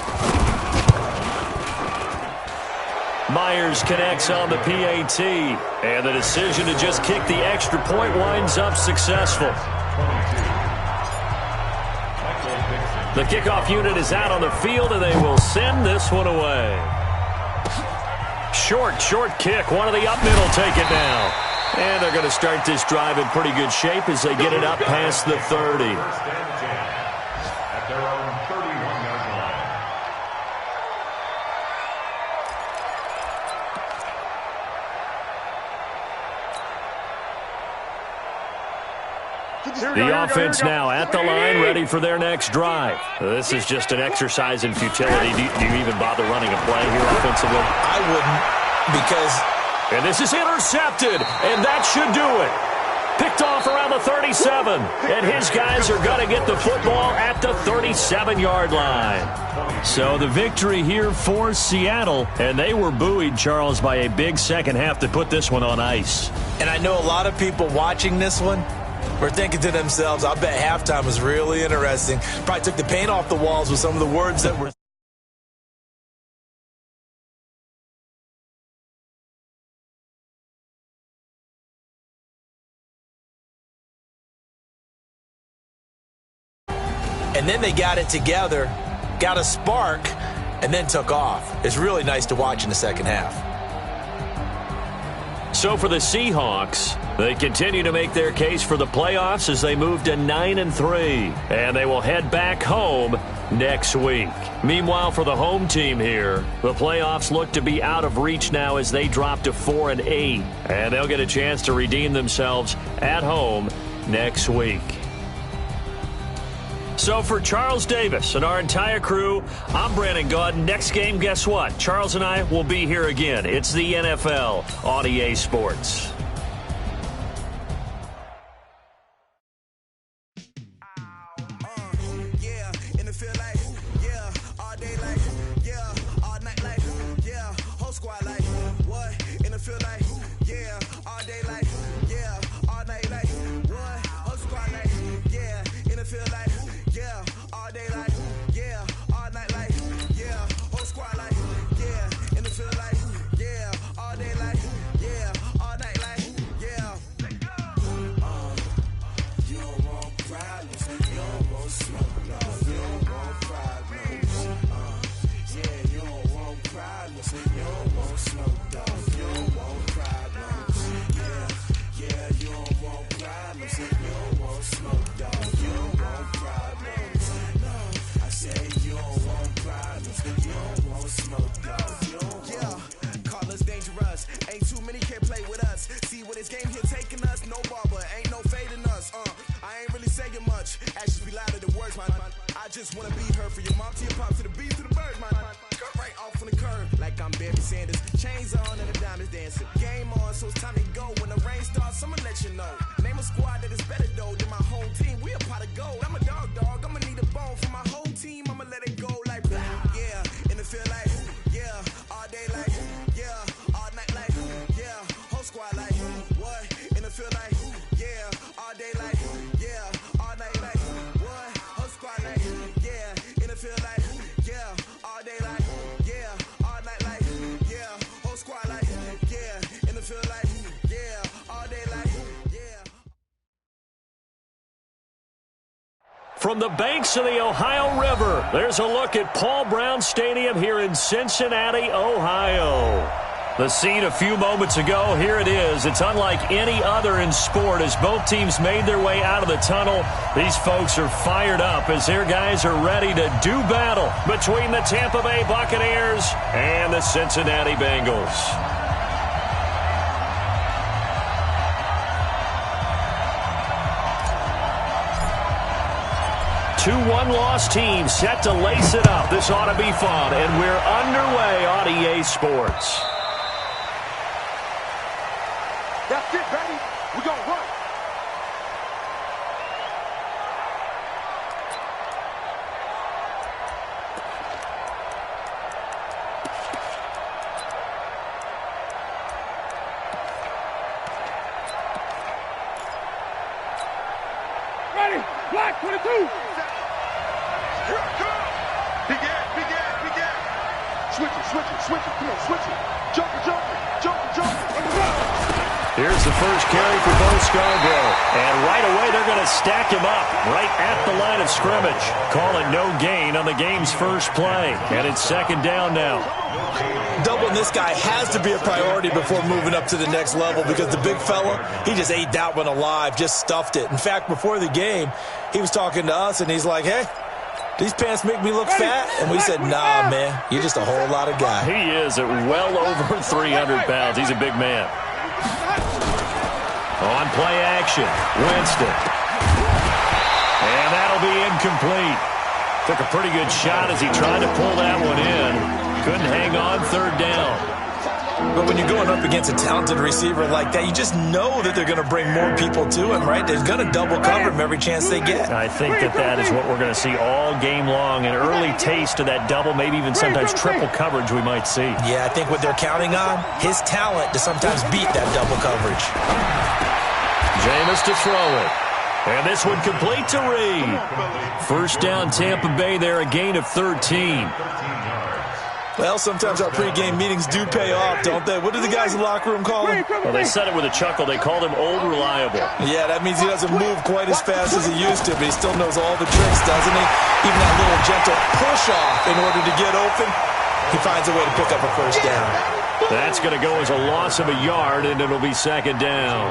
E: Myers connects on the PAT, and the decision to just kick the extra point winds up successful. The kickoff unit is out on the field, and they will send this one away. Short kick. One of the up middle take it now. And they're going to start this drive in pretty good shape as they get it up past the 30.
G: At their own 31-yard line.
E: The offense now at the line, ready for their next drive. This is just an exercise in futility. Do you even bother running a play here offensively?
H: I wouldn't, because...
E: And this is intercepted, and that should do it. Picked off around the 37, and his guys are going to get the football at the 37-yard line. So the victory here for Seattle, and they were buoyed, Charles, by a big second half to put this one on ice.
H: And I know a lot of people watching this one were thinking to themselves, I bet halftime was really interesting. Probably took the paint off the walls with some of the words that were... And then they got it together, got a spark, and then took off. It's really nice to watch in the second half.
E: So for the Seahawks, they continue to make their case for the playoffs as they move to 9-3. And they will head back home next week. Meanwhile, for the home team here, the playoffs look to be out of reach now as they drop to 4-8. And they'll get a chance to redeem themselves at home next week. So for Charles Davis and our entire crew, I'm Brandon Gaudin. Next game, guess what? Charles and I will be here again. It's the NFL on EA Sports.
A: Chains on and the diamonds dancing. Game on. so it's time to go. When the rain starts, I'ma let you know. Name a squad that is better though than my whole team. We a pot of gold. I'm a dog. I'ma need a bone for my whole team. I'ma let it go like yeah. And it feel like yeah. All day like yeah. All night like yeah. Whole squad like what? And it feel like yeah. All day like yeah. All night like what? Whole squad like yeah. And it feel like yeah. All day like yeah. All night like yeah. Whole squad like yeah. And it feel like yeah. All day like yeah.
E: From the banks of the Ohio River, there's a look at Paul Brown Stadium here in Cincinnati, Ohio. The scene a few moments ago, here it is. It's unlike any other in sport as both teams made their way out of the tunnel. These folks are fired up as their guys are ready to do battle between the Tampa Bay Buccaneers and the Cincinnati Bengals. 2 1-loss teams set to lace it up. This ought to be fun, and we're underway on EA Sports.
C: That's it, baby. We're going to run.
F: Ready? Black 22.
C: Here I come. Big ass. Switch it. Come on, switch it. Junkie.
E: Here's the first carry for Bo Scarborough. And right away, they're going to stack him up right at the line of scrimmage. Call it no gain on the game's first play. And it's second down now.
H: Doubling this guy has to be a priority before moving up to the next level because the big fella, he just ate that one alive, just stuffed it. In fact, before the game, he was talking to us, and he's like, hey, these pants make me look fat? And we said, nah, man, you're just a whole lot of guy.
E: He is at well over 300 pounds. He's a big man. On play action, Winston. And that'll be incomplete. Took a pretty good shot as he tried to pull that one in. Couldn't hang on third down.
H: But when you're going up against a talented receiver like that, you just know that they're going to bring more people to him, right? They're going to double cover him every chance they get.
E: I think that is what we're going to see all game long. An early taste of that double, maybe even sometimes triple coverage we might see.
H: Yeah, I think what they're counting on, his talent to sometimes beat that double coverage.
E: Jameis to throw it. And this one complete to Reed. First down Tampa Bay there, a gain of 13.
H: Well, sometimes our pregame meetings do pay off, don't they? What do the guys in the locker room call him?
E: Well, they said it with a chuckle. They called him Old Reliable.
H: Yeah, that means he doesn't move quite as fast as he used to, but he still knows all the tricks, doesn't he? Even that little gentle push-off in order to get open, he finds a way to pick up a first down.
E: That's going to go as a loss of a yard, and it'll be second down.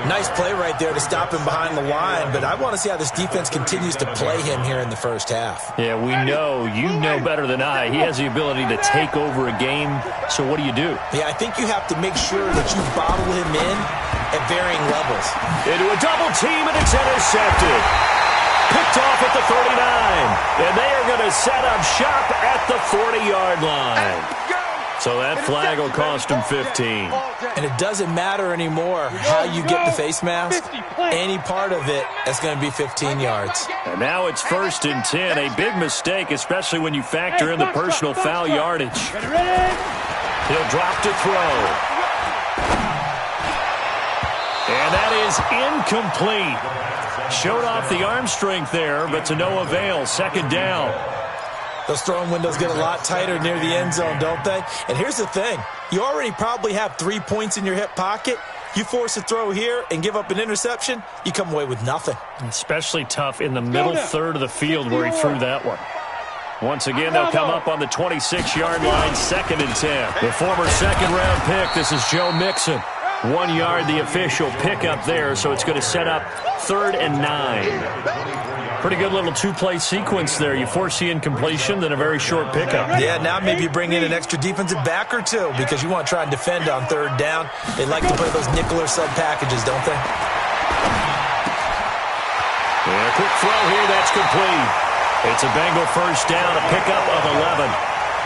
H: Nice play right there to stop him behind the line, but I want to see how this defense continues to play him here in the first half.
E: Yeah, we know. You know better than I. He has the ability to take over a game, so what do you do?
H: Yeah, I think you have to make sure that you bottle him in at varying levels.
E: Into a double team, and it's intercepted. Picked off at the 39, and they are going to set up shop at the 40-yard line. So that flag will cost him 15.
H: And it doesn't matter anymore how you get the face mask. Any part of it is going to be 15 yards.
E: And now it's 1st and 10. A big mistake, especially when you factor in the personal foul yardage. He'll drop to throw. And that is incomplete. Showed off the arm strength there, but to no avail. Second down.
H: Those throwing windows get a lot tighter near the end zone, don't they? And here's the thing. You already probably have 3 points in your hip pocket. You force a throw here and give up an interception, you come away with nothing.
E: Especially tough in the middle third of the field where he threw that one. Once again, they'll come up on the 26-yard line, 2nd and 10. The former second-round pick, this is Joe Mixon. 1 yard, the official pickup there, so it's going to set up 3rd and 9. Pretty good little 2-play sequence there. You force the incompletion, then a very short pickup.
H: Yeah, now maybe you bring in an extra defensive back or two because you want to try and defend on 3rd down. They like to play those nickel or sub packages, don't they?
E: And a quick throw here, that's complete. It's a Bengal first down, a pickup of 11.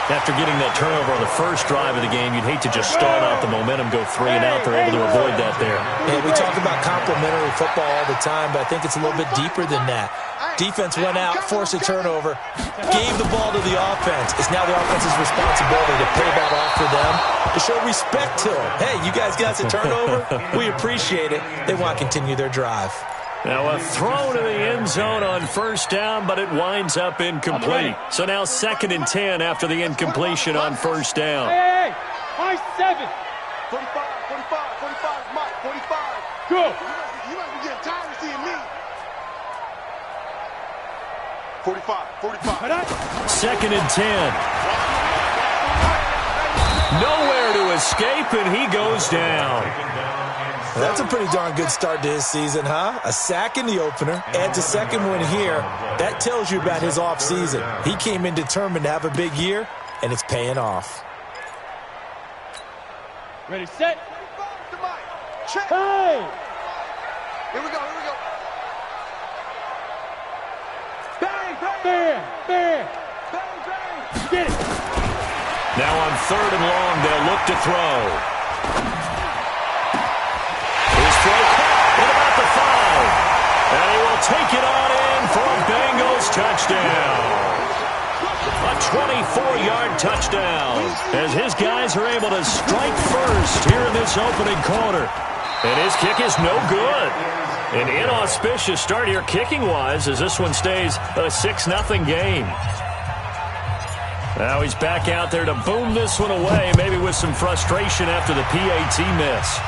E: After getting that turnover on the first drive of the game, you'd hate to just stall out the momentum, go 3 and out. They're able to avoid that there.
H: Yeah, we talk about complementary football all the time, but I think it's a little bit deeper than that. Defense went out, forced a turnover, gave the ball to the offense. It's now the offense's responsibility to pay that off for them, to show respect to them. Hey, you guys got a turnover? We appreciate it. They want to continue their drive.
E: Now a throw to the end zone on first down, but it winds up incomplete. So now 2nd and 10 after the incompletion on first down.
F: Hey, my 7.
C: 45, 45, Mike, 45.
F: Go.
C: You might be getting tired of seeing me. 45, 45.
E: 2nd and 10. Nowhere to escape, and he goes down.
H: That's a pretty darn good start to his season, huh? A sack in the opener, adds a second one here. That tells you about his offseason. He came in determined to have a big year, and it's paying off.
F: Ready, set.
C: Check.
F: Hey!
C: Here we go.
F: Bang, bang! Bam, bam!
C: Bang, bang!
F: Get it!
E: Now on 3rd and long, they'll look to throw. Throw caught at about the 5. And he will take it on in for a Bengals touchdown. A 24-yard touchdown as his guys are able to strike first here in this opening quarter. And his kick is no good. An inauspicious start here kicking-wise as this one stays a 6-0 game. Now he's back out there to boom this one away, maybe with some frustration after the PAT miss.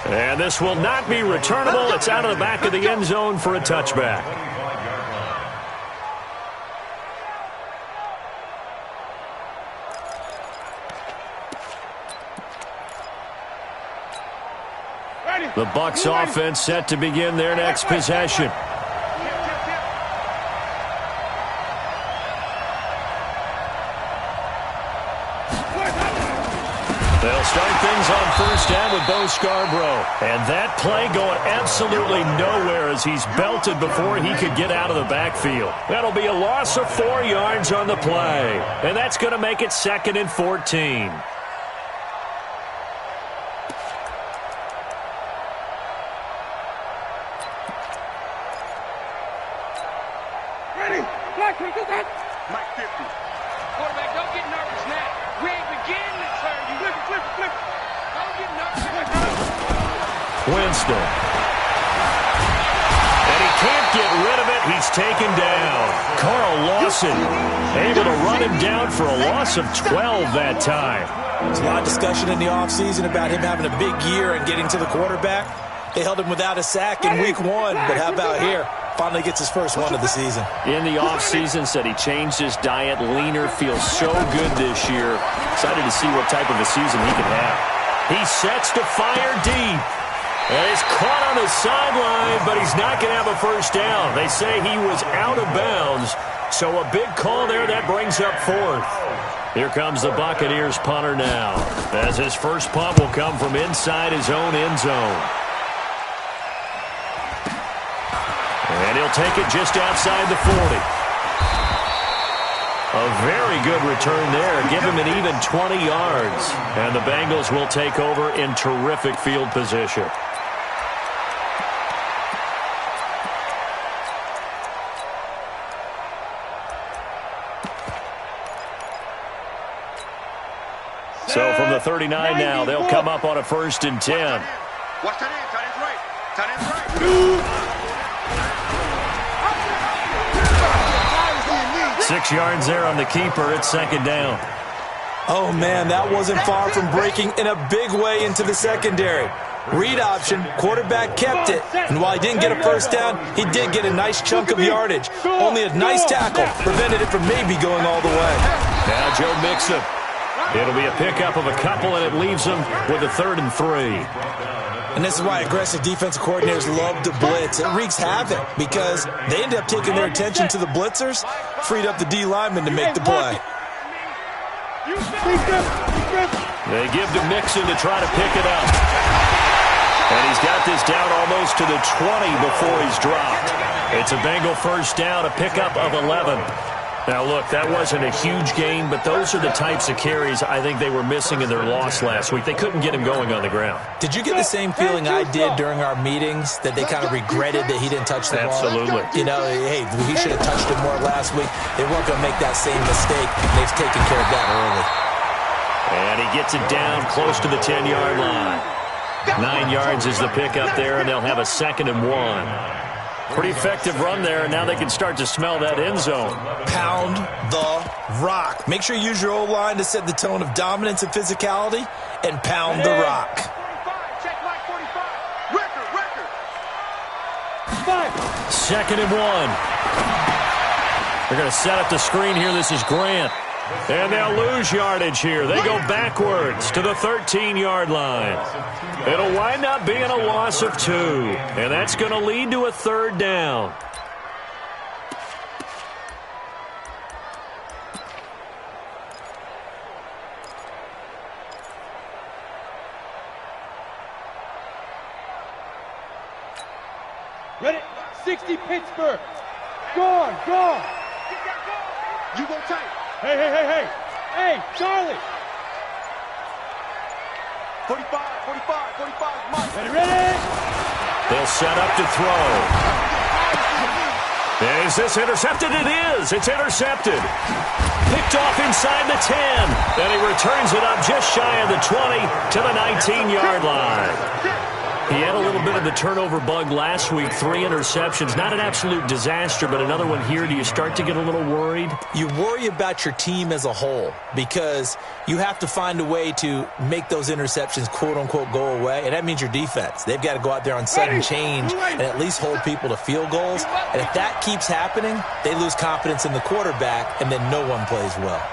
E: And this will not be returnable. It's out of the back of the end zone for a touchback. The Bucs offense set to begin their next possession. They'll start things on first down with Bo Scarborough. And that play going absolutely nowhere as he's belted before he could get out of the backfield. That'll be a loss of 4 yards on the play. And that's going to make it 2nd and 14.
F: Ready? Black, get that.
C: Mike 50.
F: Quarterback, don't get nervous now. We ain't beginning to turn you. Flip it. Don't get nervous.
E: Winston. And he can't get rid of it. He's taken down. Carl Lawson able to run him down for a loss of 12 that time.
H: There's a lot of discussion in the offseason about him having a big year and getting to the quarterback. They held him without a sack in week 1, but how about here? Finally gets his first one of the season.
E: In the offseason, said he changed his diet, leaner, feels so good this year. Excited to see what type of a season he can have. He sets to fire deep. And he's caught on the sideline, but he's not going to have a first down. They say he was out of bounds, so a big call there that brings up 4th. Here comes the Buccaneers punter now, as his first punt will come from inside his own end zone. And he'll take it just outside the 40. A very good return there. Give him an even 20 yards. And the Bengals will take over in terrific field position. So from the 39 now, they'll come up on a 1st and 10.
C: Watch that in. Tight end's right.
E: 6 yards there on the keeper. It's 2nd down.
H: Oh, man, that wasn't far from breaking in a big way into the secondary. Read option, quarterback kept it. And while he didn't get a first down, he did get a nice chunk of yardage. Only a nice tackle prevented it from maybe going all the way.
E: Now Joe Mixon. It'll be a pickup of a couple, and it leaves him with a 3rd and 3.
H: And this is why aggressive defensive coordinators love to blitz. It wreaks havoc because they end up taking their attention to the blitzers, freed up the D lineman to make the play.
E: They give to Mixon to try to pick it up. And he's got this down almost to the 20 before he's dropped. It's a Bengal first down, a pickup of 11. Now, look, that wasn't a huge gain, but those are the types of carries I think they were missing in their loss last week. They couldn't get him going on the ground.
H: Did you get the same feeling I did during our meetings, that they kind of regretted that he didn't touch the ball?
E: Absolutely.
H: You know, hey, he should have touched it more last week. They weren't going to make that same mistake. They've taken care of that early.
E: And he gets it down close to the 10-yard line. 9 yards is the pickup there, and they'll have a 2nd and 1. Pretty effective run there, and now they can start to smell that end zone.
H: Pound the rock. Make sure you use your O-line to set the tone of dominance and physicality, and pound the rock.
C: 45, check line 45. Record.
E: 2nd and 1. They're going to set up the screen here. This is Grant. And they'll lose yardage here. They go backwards to the 13-yard line. It'll wind up being a loss of 2. And that's going to lead to a 3rd down.
C: Ready? 60 Pittsburgh. Gone. You go tight. Hey, Charlie. 45, Mike. Ready?
E: They'll set up to throw. Is this intercepted? It is. It's intercepted. Picked off inside the 10. And he returns it up just shy of the 20 to the 19-yard line. He had a little bit of the turnover bug last week, 3 interceptions. Not an absolute disaster, but another one here. Do you start to get a little worried?
H: You worry about your team as a whole because you have to find a way to make those interceptions, quote-unquote, go away, and that means your defense. They've got to go out there on sudden change and at least hold people to field goals. And if that keeps happening, they lose confidence in the quarterback, and then no one plays well.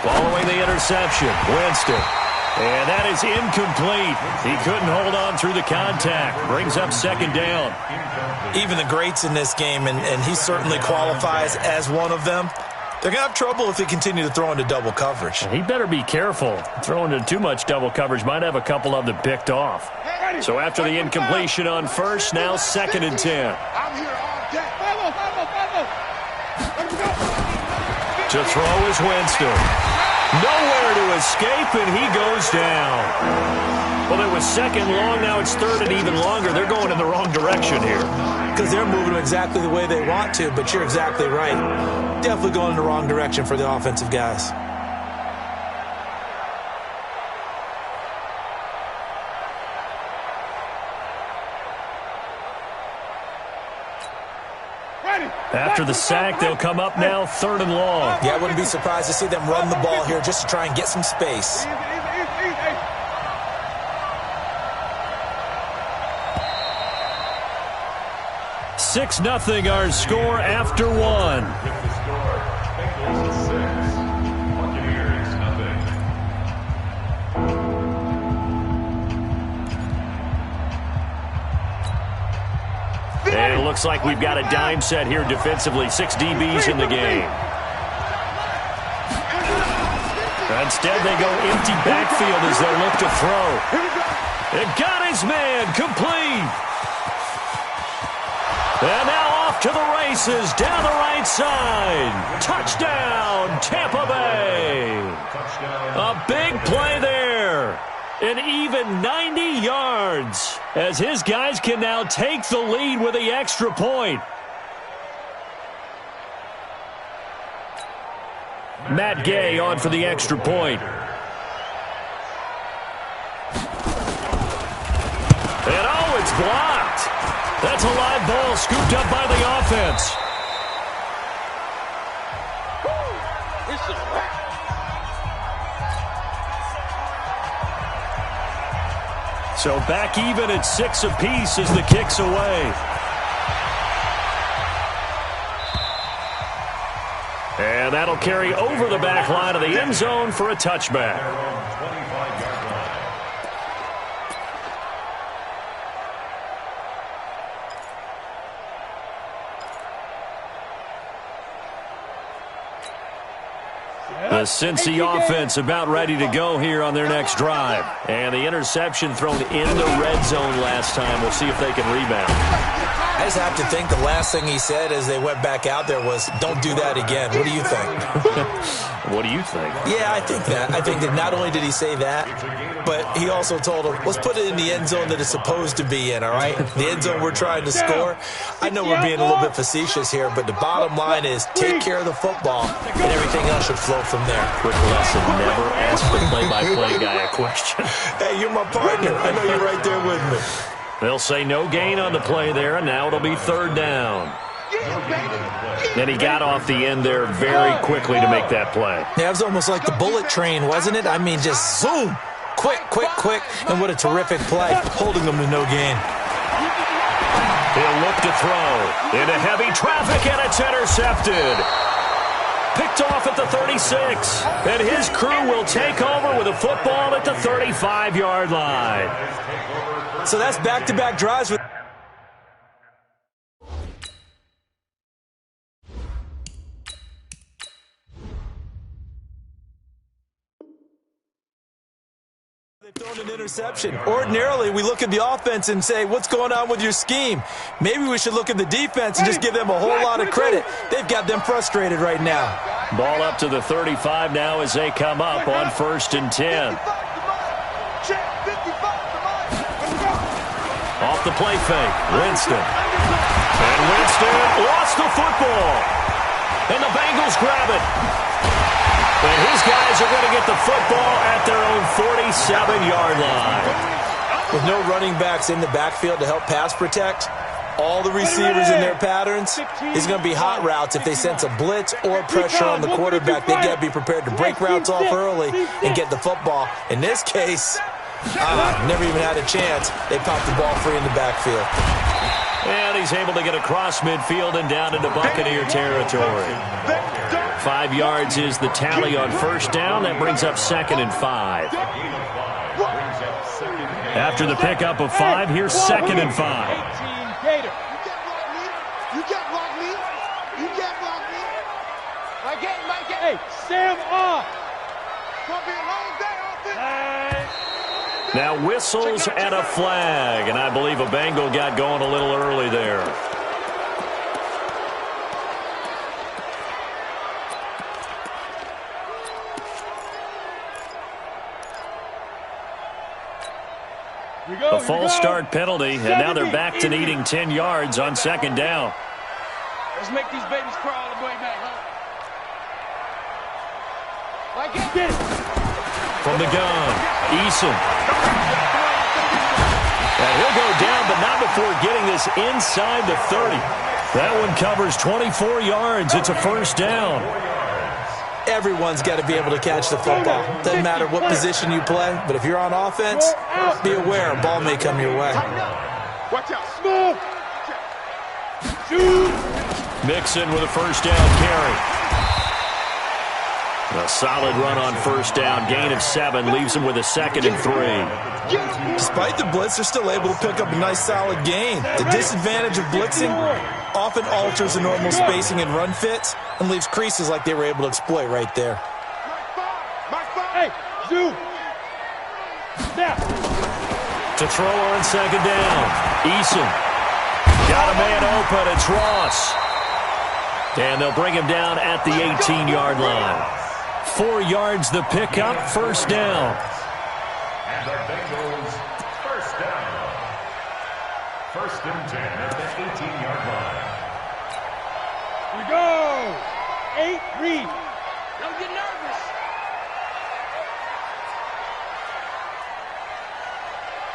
E: Following the interception, Winston. And that is incomplete. He couldn't hold on through the contact. Brings up 2nd down.
H: Even the greats in this game, and he certainly qualifies as one of them, they're going to have trouble if they continue to throw into double coverage.
E: He better be careful. Throwing into too much double coverage might have a couple of them picked off. So after the incompletion on 1st, now 2nd and 10.
C: I'm here all day.
E: To throw is Winston. Nowhere to escape, and he goes down. Well, it was 2nd long. Now it's 3rd and even longer. They're going in the wrong direction here.
H: Because they're moving exactly the way they want to, but you're exactly right. Definitely going in the wrong direction for the offensive guys.
E: After the sack, they'll come up now 3rd and long.
H: Yeah, I wouldn't be surprised to see them run the ball here just to try and get some space.
E: Six 0 our score after 1. And it looks like we've got a dime set here defensively. 6 DBs in the game. Instead, they go empty backfield as they look to throw. And got his man complete. And now off to the races down the right side. Touchdown, Tampa Bay. A big play there. An even 90 yards as his guys can now take the lead with the extra point. Matt Gay on for the extra point. And oh, it's blocked. That's a live ball scooped up by the offense. So back even at 6 apiece as the kick's away. And that'll carry over the back line of the end zone for a touchback. The Cincy offense about ready to go here on their next drive. And the interception thrown in the red zone last time. We'll see if they can rebound.
H: I just have to think the last thing he said as they went back out there was, don't do that again. What do you think?
E: What do you think?
H: Yeah, I think that. I think that not only did he say that, but he also told him, let's put it in the end zone that it's supposed to be in, all right? The end zone we're trying to score. I know we're being a little bit facetious here, but the bottom line is take care of the football, and everything else should flow from there.
E: Quick lesson, never ask the play-by-play guy a question.
H: Hey, you're my partner. I know you're right there with me.
E: They'll say no gain on the play there, and now it'll be third down. Then he got off the end there very quickly to make that play.
H: Yeah, it was almost like the bullet train, wasn't it? I mean, just zoom. Quick, quick, quick. And what a terrific play, holding them to no gain.
E: He'll look to throw into heavy traffic, and it's intercepted. Picked off at the 36, and his crew will take over with a football at the 35-yard line.
H: So that's back-to-back drives with... They've thrown an interception. Ordinarily, we look at the offense and say, what's going on with your scheme? Maybe we should look at the defense and just give them a whole lot of credit. They've got them frustrated right now.
E: Ball up to the 35 now as they come up on 1st and 10. Off the play fake, Winston. And Winston lost the football. And the Bengals grab it. And his guys are going to get the football at their own 47-yard line.
H: With no running backs in the backfield to help pass protect, all the receivers in their patterns, it's going to be hot routes if they sense a blitz or pressure on the quarterback. They got to be prepared to break routes off early and get the football. In this case, never even had a chance. They popped the ball free in the backfield.
E: And he's able to get across midfield and down into Buccaneer territory. 5 yards is the tally on 1st down. That brings up 2nd and 5. After the pickup of 5, here's 2nd and 5.
F: You can't block me. You can't block me. Mike it. Hey, Sam off. Gonna be a long day, offense.
E: Now whistles and a flag, and I believe a Bengal got going a little early there. A false start penalty, and now they're back to needing 10 yards on 2nd down.
F: Let's make these babies crawl all the way back home. Like it.
E: From the gun, Eason. And he'll go down, but not before getting this inside the 30. That one covers 24 yards. It's a 1st down.
H: Everyone's got to be able to catch the football. Doesn't matter what position you play, but if you're on offense, be aware a ball may come your way.
C: Watch out. Small.
E: Mixon with a 1st down carry. A solid run on 1st down. Gain of 7 leaves him with a 2nd and 3.
H: Despite the blitz, they're still able to pick up a nice solid gain. The disadvantage of blitzing often alters the normal spacing and run fits and leaves creases like they were able to exploit right there.
F: Hey, Zoo. Snap.
E: To throw on 2nd down. Eason. Got a man open. It's Ross. And they'll bring him down at the 18-yard line. 4 yards the pickup, 1st down.
G: And the Bengals 1st down. 1st and 10 at the 18-yard line.
F: We go. 8 read. Don't get nervous.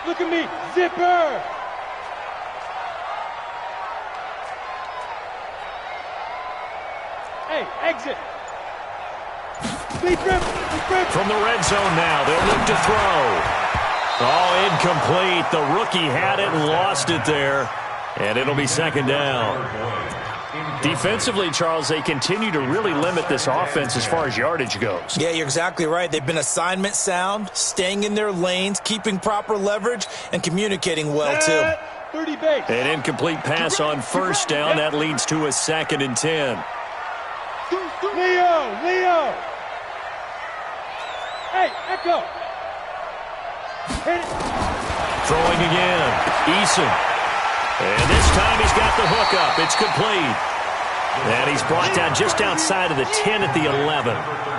F: Look at me. Zipper. Hey, exit.
E: From the red zone now, they'll look to throw. Oh, incomplete. The rookie had it and lost it there. And it'll be 2nd down. Defensively, Charles, they continue to really limit this offense as far as yardage goes.
H: Yeah, you're exactly right. They've been assignment sound, staying in their lanes, keeping proper leverage, and communicating well, too.
F: 30 base.
E: An incomplete pass on 1st down. That leads to a 2nd and 10.
F: Leo. Hey, Echo. Hit it.
E: Throwing again. Eason. And this time he's got the hook up. It's complete. And he's brought down just outside of the 10 at the 11.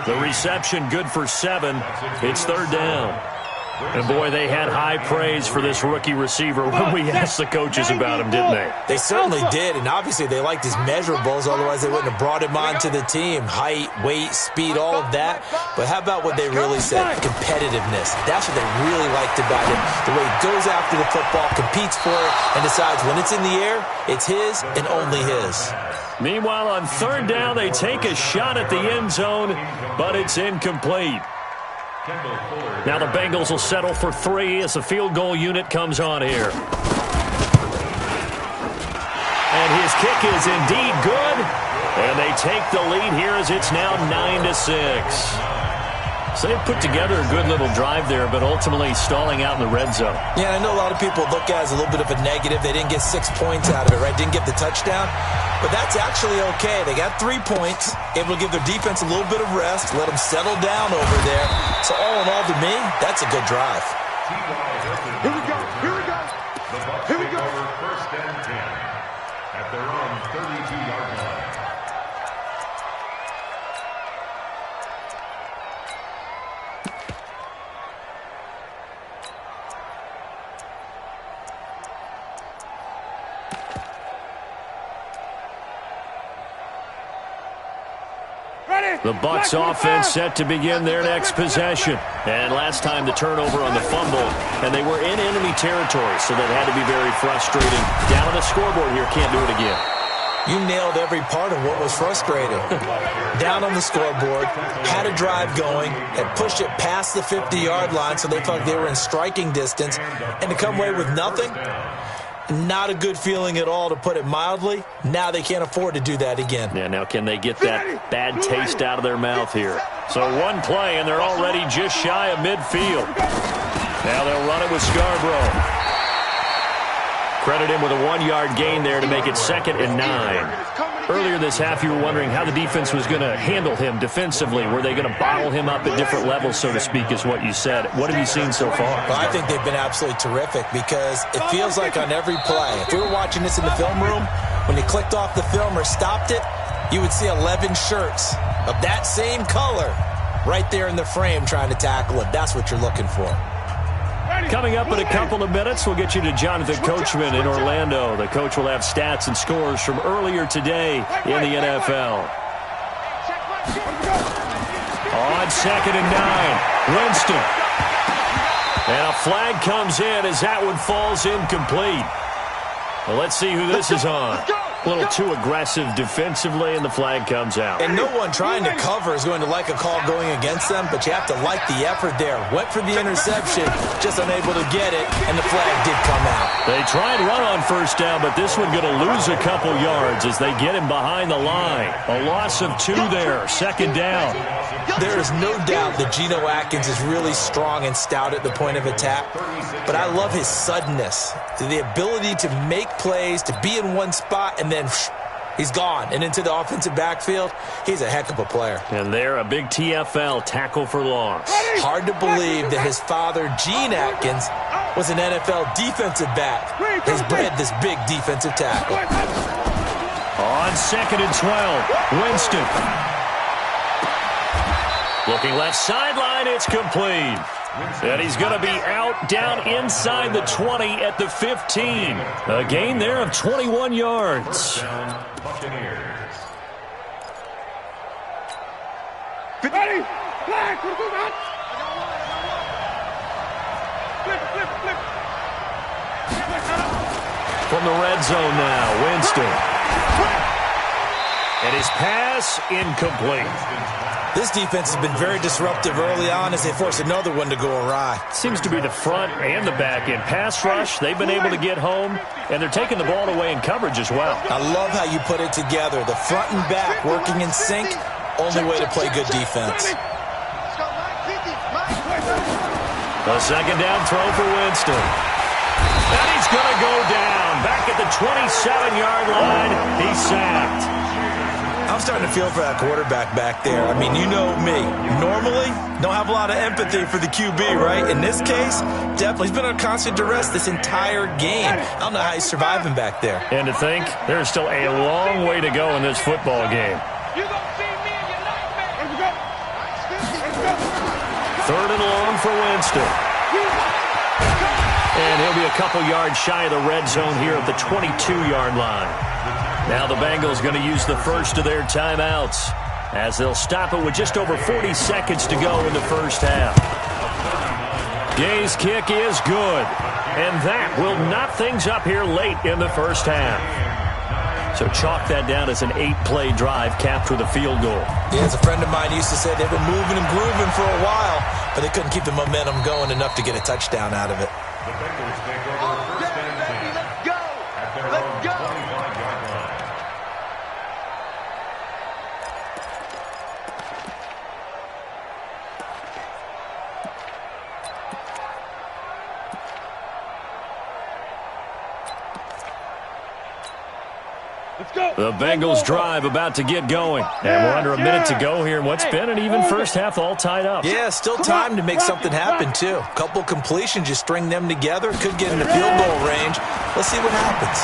E: The reception good for 7. It's third down. And, boy, they had high praise for this rookie receiver when we asked the coaches about him, didn't they?
H: They certainly did, and obviously they liked his measurables. Otherwise, they wouldn't have brought him onto the team. Height, weight, speed, all of that. But how about what they really said? Competitiveness. That's what they really liked about him. The way he goes after the football, competes for it, and decides when it's in the air, it's his and only his.
E: Meanwhile, on third down, they take a shot at the end zone, but it's incomplete. Now the Bengals will settle for 3 as the field goal unit comes on here. And his kick is indeed good. And they take the lead here as it's now 9-6. So they put together a good little drive there, but ultimately stalling out in the red zone.
H: Yeah, I know a lot of people look at it as a little bit of a negative. They didn't get 6 points out of it, right? Didn't get the touchdown. But that's actually okay. They got 3 points, able to give their defense a little bit of rest, let them settle down over there. So all in all, to me, that's a good drive.
C: Here we go. Here we go. Here we go.
G: First and 10 at their own 32-yard line.
E: The Bucs offense set to begin their next possession. And last time the turnover on the fumble, and they were in enemy territory, so that had to be very frustrating. Down on the scoreboard here, can't do it again.
H: You nailed every part of what was frustrating. Down on the scoreboard, had a drive going, had pushed it past the 50-yard line, so they thought they were in striking distance, and to come away with nothing, not a good feeling at all, to put it mildly. Now they can't afford to do that again.
E: Yeah, now can they get that bad taste out of their mouth here? So one play, and they're already just shy of midfield. Now they'll run it with Scarborough. Credit him with a 1-yard gain there to make it 2nd and 9. Earlier this half, you were wondering how the defense was going to handle him defensively. Were they going to bottle him up at different levels, so to speak, is what you said. What have you seen so far?
H: Well, I think they've been absolutely terrific because it feels like on every play, if we were watching this in the film room, when you clicked off the film or stopped it, you would see 11 shirts of that same color right there in the frame trying to tackle it. That's what you're looking for.
E: Coming up in a couple of minutes, we'll get you to Jonathan Coachman in Orlando. The coach will have stats and scores from earlier today in the NFL. On 2nd and 9, Winston. And a flag comes in as that one falls incomplete. Well, let's see who this is on. A little too aggressive defensively, and the flag comes out.
H: And no one trying to cover is going to like a call going against them, but you have to like the effort there. Went for the interception, just unable to get it, and the flag did come out.
E: They try and run on first down, but this one going to lose a couple yards as they get him behind the line. A loss of 2 there, 2nd down.
H: There is no doubt that Geno Atkins is really strong and stout at the point of attack, but I love his suddenness, the ability to make plays, to be in one spot, and then he's gone and into the offensive backfield. He's a heck of a player.
E: And there, a big TFL, tackle for loss.
H: Hard to believe that his father, Gene Atkins, was an NFL defensive back. Has bred this big defensive tackle.
E: On 2nd and 12, Winston. Looking left sideline, it's complete. And he's going to be out down inside the 20 at the 15. A gain there of 21 yards.
C: Ready? Flag!
E: From the red zone now, Winston. And his pass incomplete.
H: This defense has been very disruptive early on as they force another one to go awry.
E: Seems to be the front and the back end. Pass rush, they've been able to get home, and they're taking the ball away in coverage as well.
H: I love how you put it together. The front and back working in sync, only way to play good defense.
E: A 2nd down throw for Winston. And he's going to go down. Back at the 27-yard line, he's sacked.
H: How I'm starting to feel for that quarterback back there. I mean, you know me. Normally, don't have a lot of empathy for the QB, right? In this case, definitely. He's been on constant duress this entire game. I don't know how he's surviving back there.
E: And to think, there's still a long way to go in this football game. Third and long for Winston. And he'll be a couple yards shy of the red zone here at the 22-yard line. Now the Bengals going to use the first of their timeouts as they'll stop it with just over 40 seconds to go in the first half. Gay's kick is good, and that will knot things up here late in the first half. So chalk that down as an 8-play drive capped with a field goal.
H: Yeah, as a friend of mine used to say, they were moving and grooving for a while, but they couldn't keep the momentum going enough to get a touchdown out of it.
G: The Bengals take over first and 10 at their own 25-yard line.
E: The Bengals drive about to get going. And we're under a minute to go here in what's been an even first half, all tied up.
H: Yeah, still time to make something happen, too. A couple completions, just string them together. Could get into field goal range. Let's see what happens.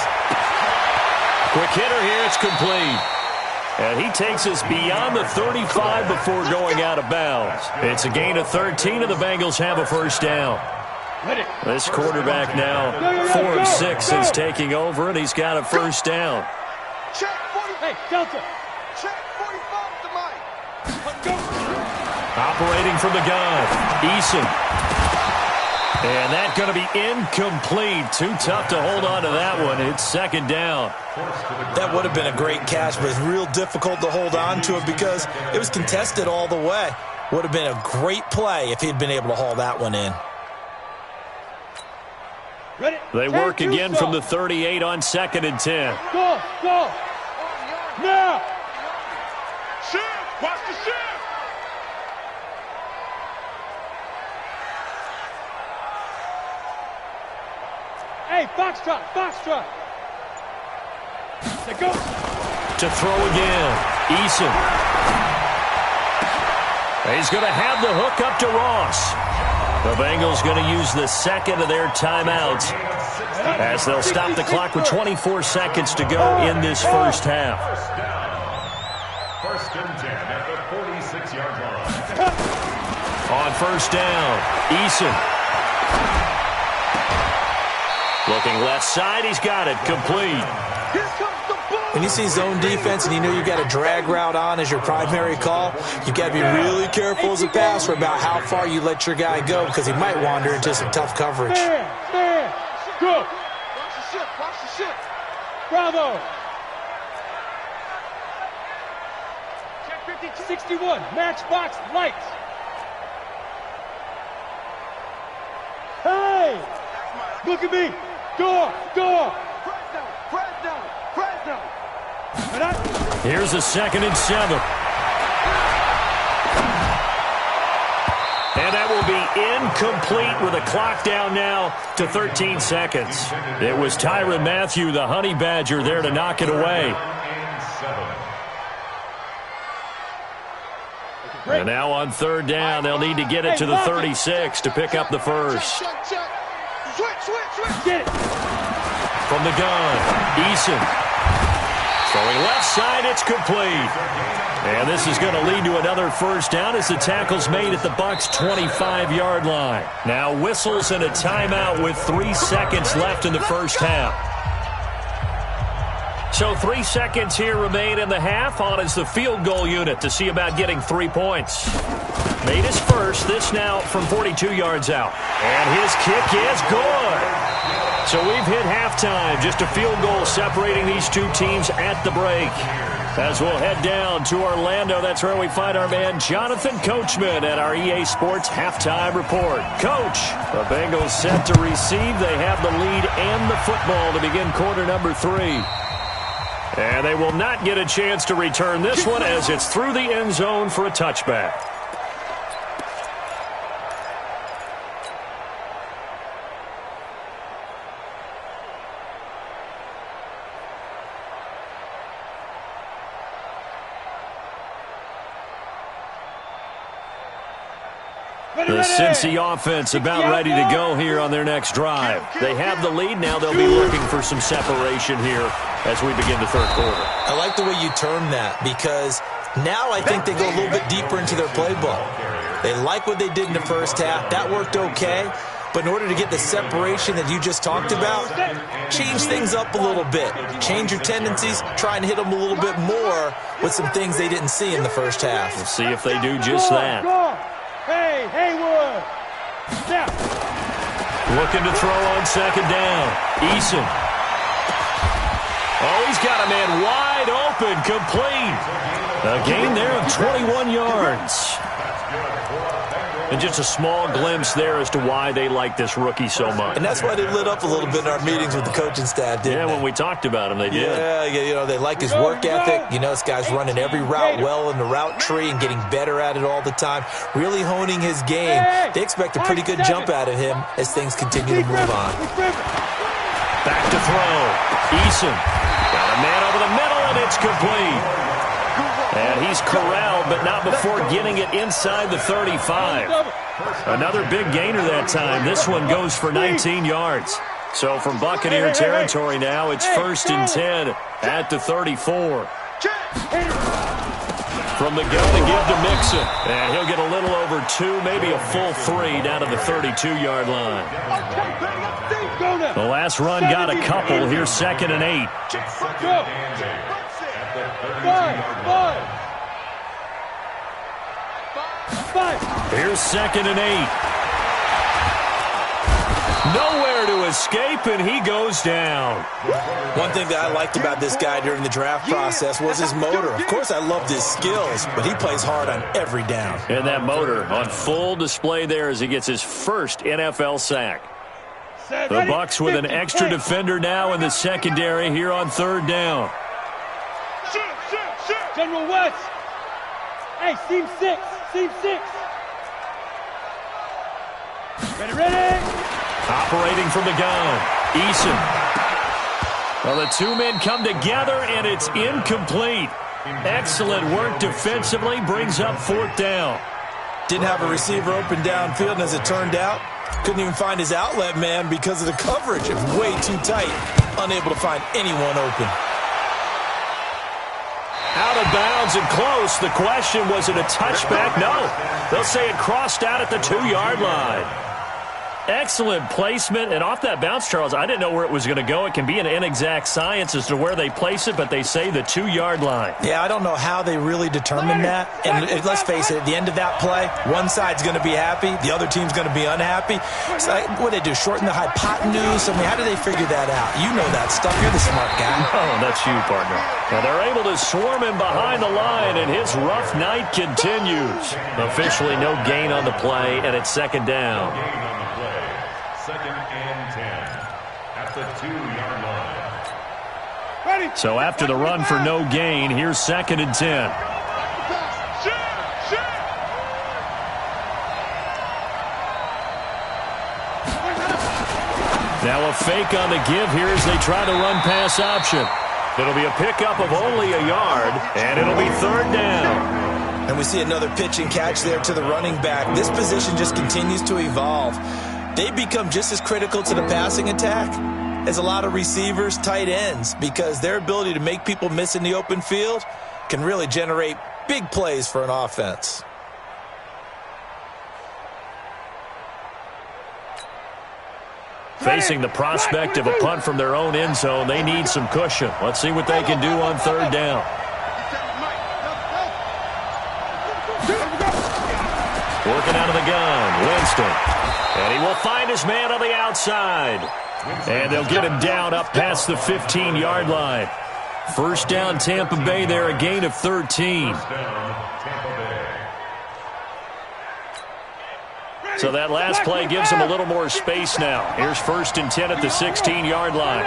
E: Quick hitter here, it's complete. And he takes us beyond the 35 before going out of bounds. It's a gain of 13, and the Bengals have a first down. This quarterback now 4 of 6 since taking over, and he's got a first down.
F: Check 40. Hey, Delta. Check 45 to Mike. Let's go.
E: Operating from the gun, Eason. And that's going to be incomplete. Too tough to hold on to that one. It's second down.
H: That would have been a great catch, but it's real difficult to hold on to it because it was contested all the way. Would have been a great play if he'd been able to haul that one in.
E: Ready? They work again from the 38 on 2nd and 10.
F: Go, go. Now. Shift. Watch the shift. Hey, Foxtrot, Foxtrot. There goes.
E: To throw again, Eason. He's going to have the hook up to Ross. The Bengals going to use the second of their timeouts as they'll stop the clock with 24 seconds to go in this first half.
G: First and 10 at the 46-yard line.
E: On first down, Eason. Looking left side, he's got it, complete.
H: When you see zone defense and you know you've got a drag route on as your primary call, you've got to be really careful as a passer about how far you let your guy go because he might wander into some tough coverage.
F: Stand. Good. Watch the ship. Watch the ship. Bravo. Check 60-61. Matchbox lights. Hey. Look at me. Door. Fresno.
E: Here's a 2nd and 7. And that will be incomplete with a clock down now to 13 seconds. It was Tyrann Mathieu, the Honey Badger, there to knock it away. And now on third down, they'll need to get it to the 36 to pick up the first.
F: Get it.
E: From the gun, Eason. Throwing left side, it's complete. And this is going to lead to another first down as the tackle's made at the Bucs' 25-yard line. Now whistles and a timeout with 3 seconds left in the first half. So 3 seconds here remain in the half. On is the field goal unit to see about getting 3 points. Made his first, this now from 42 yards out. And his kick is good. So we've hit halftime, just a field goal separating these two teams at the break. As we'll head down to Orlando, that's where we find our man Jonathan Coachman at our EA Sports Halftime Report. Coach, the Bengals set to receive. They have the lead and the football to begin quarter number 3. And they will not get a chance to return this one as it's through the end zone for a touchback. The Cincy offense about ready to go here on their next drive. They have the lead. Now they'll be looking for some separation here as we begin the third quarter.
H: I like the way you term that because now I think they go a little bit deeper into their playbook. They like what they did in the first half. That worked okay. But in order to get the separation that you just talked about, change things up a little bit. Change your tendencies. Try and hit them a little bit more with some things they didn't see in the first half.
E: We'll see if they do just that.
F: Hey, Haywood. Now.
E: Looking to throw on second down. Eason. Oh, he's got a man wide open, complete. A gain there of 21 yards. And just a small glimpse there as to why they like this rookie so much.
H: And that's why they lit up a little bit in our meetings with the coaching staff, didn't they?
E: When we talked about him, they did.
H: Yeah, they like his work ethic. This guy's running every route well in the route tree and getting better at it all the time, really honing his game. They expect a pretty good jump out of him as things continue to move on.
E: Back to throw. Eason. Got a man over the middle, and it's complete. And he's corralled, but not before getting it inside the 35. Another big gainer that time. This one goes for 19 yards. So from Buccaneer territory now, it's 1st and 10 at the 34. From the gun to give to Mixon. And he'll get a little over 2, maybe a full 3 down to the 32-yard line. The last run got a couple. Here's 2nd and 8. Here's 2nd and 8. Nowhere to escape, and he goes down.
H: One thing that I liked about this guy during the draft process was his motor. Of course, I loved his skills, but he plays hard on every down.
E: And that motor on full display there as he gets his first NFL sack. The Bucs with an extra defender now in the secondary here on 3rd down.
F: General West. Hey, seam 6. Seam 6. Ready.
E: Operating from the gun. Eason. Well, the two men come together, and it's incomplete. Excellent work defensively. Brings up 4th down.
H: Didn't have a receiver open downfield, and as it turned out, couldn't even find his outlet man because of the coverage. It was way too tight. Unable to find anyone open.
E: Out of bounds and close. The question, was it a touchback? No. They'll say it crossed out at the 2-yard line. Excellent placement, and off that bounce, Charles, I didn't know where it was going to go. It can be an inexact science as to where they place it, but they say the 2-yard line.
H: Yeah, I don't know how they really determine that. And let's face it, at the end of that play, one side's going to be happy, the other team's going to be unhappy. It's like, what do they do, shorten the hypotenuse? I mean, how do they figure that out? You know that stuff. You're the smart guy.
E: Oh, that's you, partner. Now they're able to swarm him behind the line, and his rough night continues. Officially no gain on the play, and it's 2nd down.
G: 2nd and 10 at the 2-yard line.
E: So after the run for no gain, here's 2nd and 10. Now a fake on the give here as they try to run pass option. It'll be a pickup of only a yard, and it'll be 3rd down.
H: And we see another pitch and catch there to the running back. This position just continues to evolve. They become just as critical to the passing attack as a lot of receivers, tight ends, because their ability to make people miss in the open field can really generate big plays for an offense.
E: Facing the prospect of a punt from their own end zone, they need some cushion. Let's see what they can do on 3rd down. Working out of the gun, Winston. And he will find his man on the outside. And they'll get him down up past the 15-yard line. 1st down, Tampa Bay there, a gain of 13. So that last play gives them a little more space now. Here's 1st and 10 at the 16-yard line.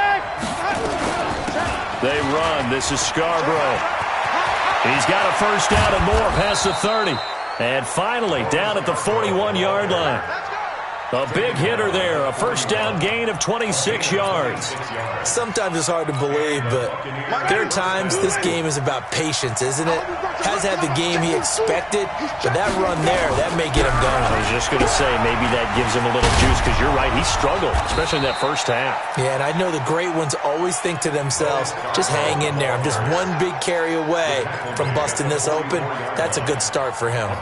E: They run. This is Scarborough. He's got a 1st down and more past the 30. And finally, down at the 41-yard line. A big hitter there, a first down gain of 26 yards.
H: Sometimes it's hard to believe, but there are times this game is about patience, isn't it? Has had the game he expected, but that run there, that may get him going.
E: I was just going to say, maybe that gives him a little juice, because you're right, he struggled, especially in that first half.
H: Yeah, and I know the great ones always think to themselves, just hang in there. I'm just one big carry away from busting this open. That's a good start for him.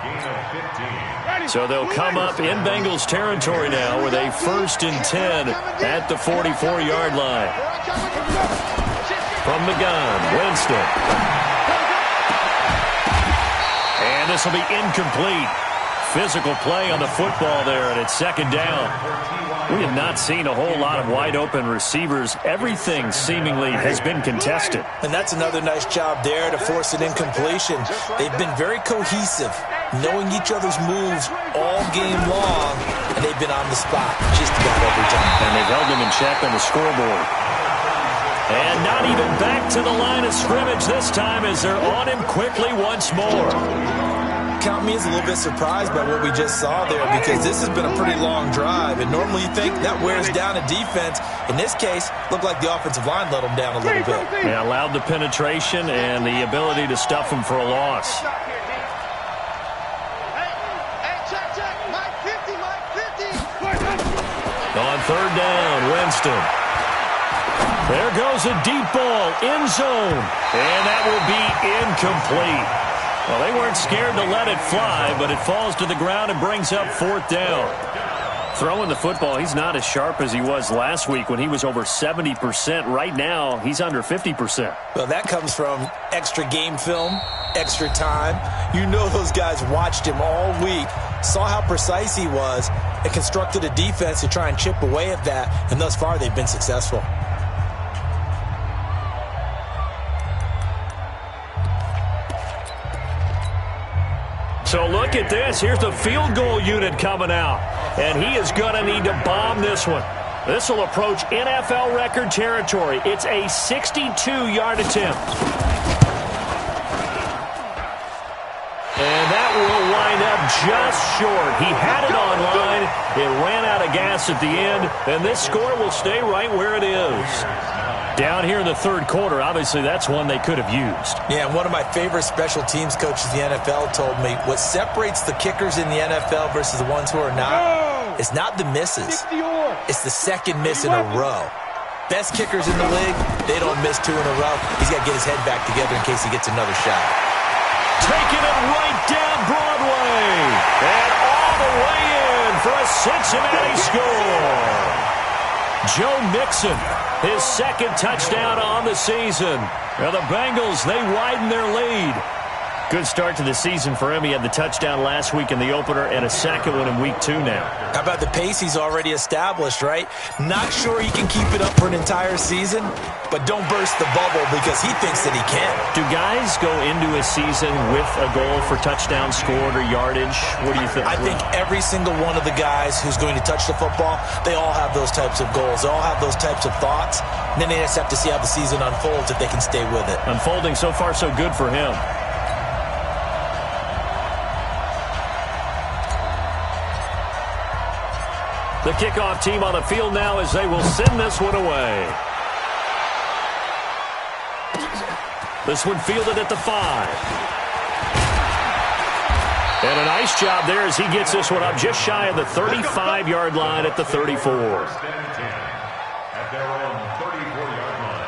E: So they'll come up in Bengals territory now with a 1st and 10 at the 44-yard line. From the gun, Winston. And this will be incomplete. Physical play on the football there, and it's 2nd down. We have not seen a whole lot of wide-open receivers. Everything seemingly has been contested.
H: And that's another nice job there to force an incompletion. They've been very cohesive, knowing each other's moves all game long, and they've been on the spot just about every time.
E: And they've held them in check on the scoreboard. And not even back to the line of scrimmage this time as they're on him quickly once more.
H: Count me as a little bit surprised by what we just saw there, because this has been a pretty long drive, and normally you think that wears down a defense. In this case, looked like the offensive line let them down a little bit.
E: Yeah, allowed the penetration and the ability to stuff them for a loss. On 3rd down, Winston. There goes a deep ball, end zone, and that will be incomplete. Well, they weren't scared to let it fly, but it falls to the ground and brings up 4th down. Throwing the football, he's not as sharp as he was last week when he was over 70%. Right now, he's under 50%.
H: Well, that comes from extra game film, extra time. You know those guys watched him all week, saw how precise he was, and constructed a defense to try and chip away at that, and thus far they've been successful.
E: So look at this. Here's the field goal unit coming out. And he is going to need to bomb this one. This will approach NFL record territory. It's a 62-yard attempt. And that will wind up just short. He had it on line. It ran out of gas at the end. And this score will stay right where it is. Down here in the 3rd quarter, obviously that's one they could have used.
H: Yeah, and one of my favorite special teams coaches in the NFL told me what separates the kickers in the NFL versus the ones who are not is not the misses. It's the second miss in a row. Best kickers in the league, they don't miss 2 in a row. He's got to get his head back together in case he gets another shot.
E: Taking it right down Broadway. And all the way in for a Cincinnati score. Joe Mixon, his 2nd touchdown on the season. Now the Bengals, they widen their lead. Good start to the season for him. He had the touchdown last week in the opener and a 2nd one in week 2 now.
H: How about the pace he's already established, right? Not sure he can keep it up for an entire season, but don't burst the bubble because he thinks that he can.
E: Do guys go into a season with a goal for touchdown scored or yardage? What do you think?
H: I think every single one of the guys who's going to touch the football, they all have those types of goals. They all have those types of thoughts. And then they just have to see how the season unfolds if they can stay with it.
E: Unfolding so far so good for him. The kickoff team on the field now as they will send this one away. This one fielded at the 5. And a nice job there as he gets this one up just shy of the 35-yard line at the 34.
G: At their own 34-yard line.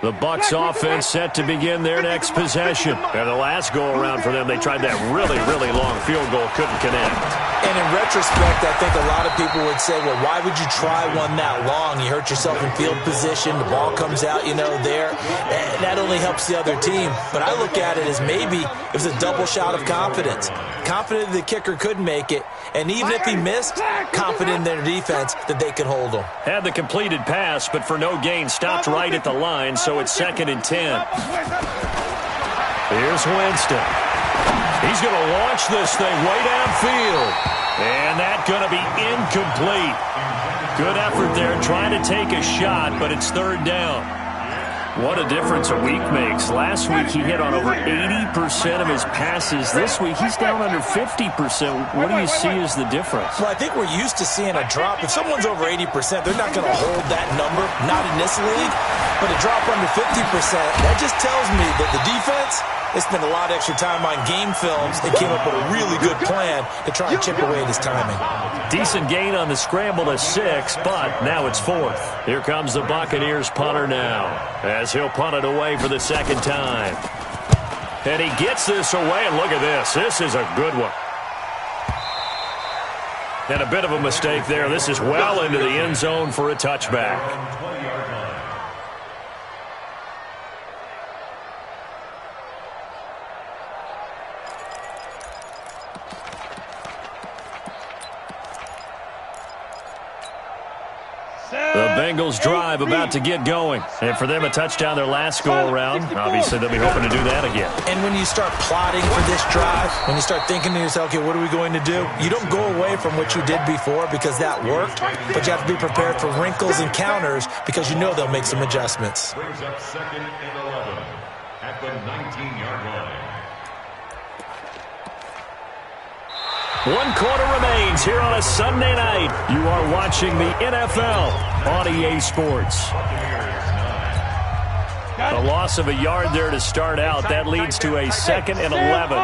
E: The Bucs offense set to begin their next possession. And the last go-around for them, they tried that really, really long field goal, couldn't connect.
H: And in retrospect, I think a lot of people would say, well, why would you try one that long? You hurt yourself in field position. The ball comes out, there. And that only helps the other team. But I look at it as maybe it was a double shot of confidence. Confident the kicker could make it. And even if he missed, confident in their defense that they could hold him.
E: Had the completed pass, but for no gain, stopped right at the line, so it's 2nd and 10. Here's Winston. He's going to launch this thing way downfield. And that's going to be incomplete. Good effort there trying to take a shot, but it's 3rd down. What a difference a week makes. Last week he hit on over 80% of his passes. This week he's down under 50%. What do you see as the difference?
H: Well, I think we're used to seeing a drop. If someone's over 80%, they're not going to hold that number, not in this league. But a drop under 50%, that just tells me that the defense, they spent a lot of extra time on game films and came up with a really good plan to try and chip away at his timing.
E: Decent gain on the scramble to 6, but now it's 4th. Here comes the Buccaneers punter now, as he'll punt it away for the second time. And he gets this away, and look at this. This is a good one. And a bit of a mistake there. This is well into the end zone for a touchback. The Bengals drive about to get going. And for them, a touchdown their last go-around. Obviously, they'll be hoping to do that again.
H: And when you start plotting for this drive, when you start thinking to yourself, okay, what are we going to do? You don't go away from what you did before because that worked, but you have to be prepared for wrinkles and counters because you know they'll make some adjustments.
G: Brings up 2nd and 11 at the 19-yard line.
E: 1 quarter remains here on a Sunday night. You are watching the NFL on EA Sports. A loss of a yard there to start out. That leads to a 2nd and 11.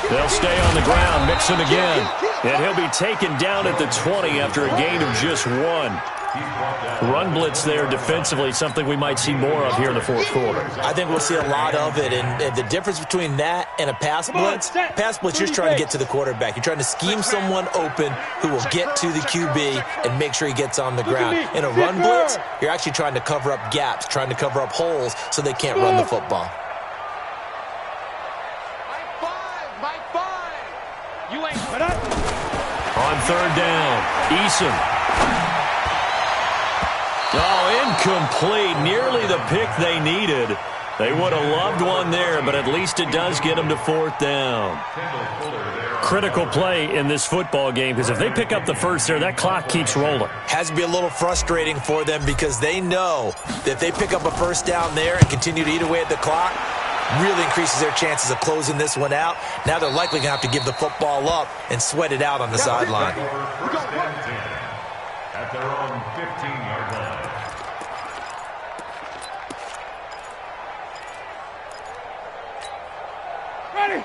E: They'll stay on the ground, mix him again. And he'll be taken down at the 20 after a gain of just 1. Run blitz there defensively, something we might see more of here in the 4th quarter.
H: I think we'll see a lot of it, and the difference between that and a pass blitz, you're trying to get to the quarterback. You're trying to scheme someone open who will get to the QB and make sure he gets on the ground. In a run blitz, you're actually trying to cover up gaps, trying to cover up holes so they can't run the football.
E: On 3rd down, Eason. Oh, incomplete. Nearly the pick they needed. They would have loved one there, but at least it does get them to 4th down. Critical play in this football game, because if they pick up the first there, that clock keeps rolling.
H: Has to be a little frustrating for them because they know that if they pick up a first down there and continue to eat away at the clock, really increases their chances of closing this one out. Now they're likely going to have to give the football up and sweat it out on the sideline.
G: At their own 15-yard line.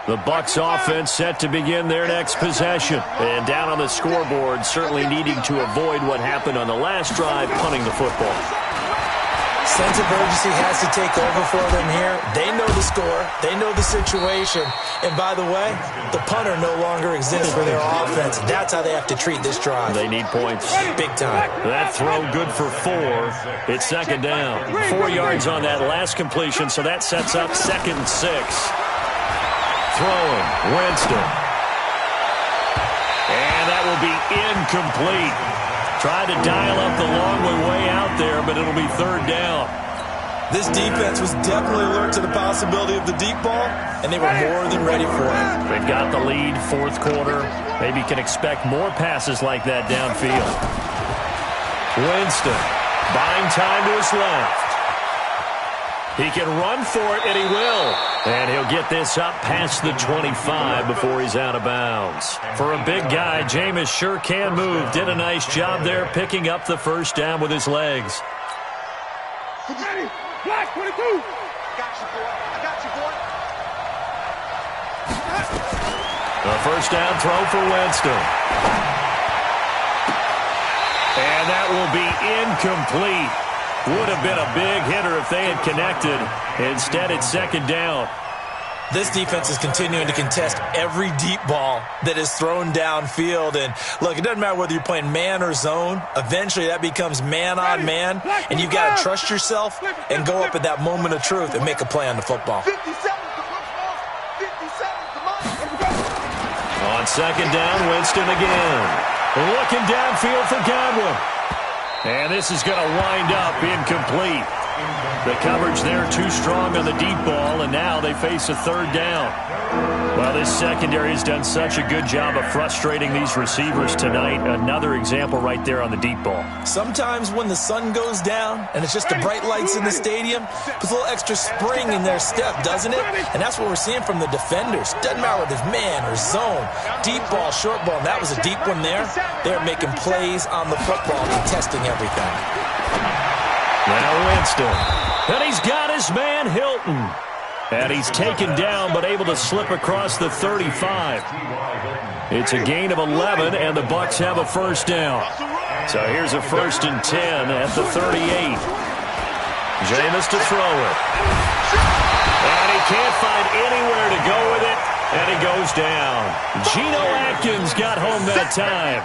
E: The Bucs offense set to begin their next possession. And down on the scoreboard, certainly needing to avoid what happened on the last drive, punting the football.
H: Sense of urgency has to take over for them here. They know the score. They know the situation. And by the way, the punter no longer exists for their offense. That's how they have to treat this drive.
E: They need points.
H: Big time.
E: That throw good for 4. It's 2nd down. 4 yards on that last completion, so that sets up 2nd and 6. Throwing, Winston. And that will be incomplete. Tried to dial up the long way out there, but it'll be 3rd down.
H: This defense was definitely alert to the possibility of the deep ball, and they were more than ready for it.
E: They've got the lead, 4th quarter. Maybe can expect more passes like that downfield. Winston, buying time to his left. He can run for it, and he will. And he'll get this up past the 25 before he's out of bounds. For a big guy, Jameis sure can move. Did a nice job there picking up the first down with his legs.
F: Black 22. I got you, boy. I got you, boy.
E: The first down throw for Winston. And that will be incomplete. Would have been a big hitter if they had connected. Instead, it's 2nd down.
H: This defense is continuing to contest every deep ball that is thrown downfield. And, look, it doesn't matter whether you're playing man or zone. Eventually, that becomes man on man. And you've got to trust yourself and go up at that moment of truth and make a play on the football.
F: 57, come on.
E: On 2nd down, Winston again. Looking downfield for Godwin. And this is going to wind up incomplete. The coverage there too strong on the deep ball, and now they face a third down. Well, this secondary has done such a good job of frustrating these receivers tonight. Another example right there on the deep ball.
H: Sometimes when the sun goes down and it's just the bright lights in the stadium, puts a little extra spring in their step, doesn't it? And that's what we're seeing from the defenders. Doesn't matter whether it's man or zone, deep ball, short ball, and that was a deep one there. They're making plays on the football, contesting everything.
E: Now Winston. And he's got his man Hilton. And he's taken down but able to slip across the 35. It's a gain of 11, and the Bucs have a first down. So here's a 1st and 10 at the 38. Jameis to throw it. And he can't find anywhere to go with it, and he goes down. Geno Atkins got home that time.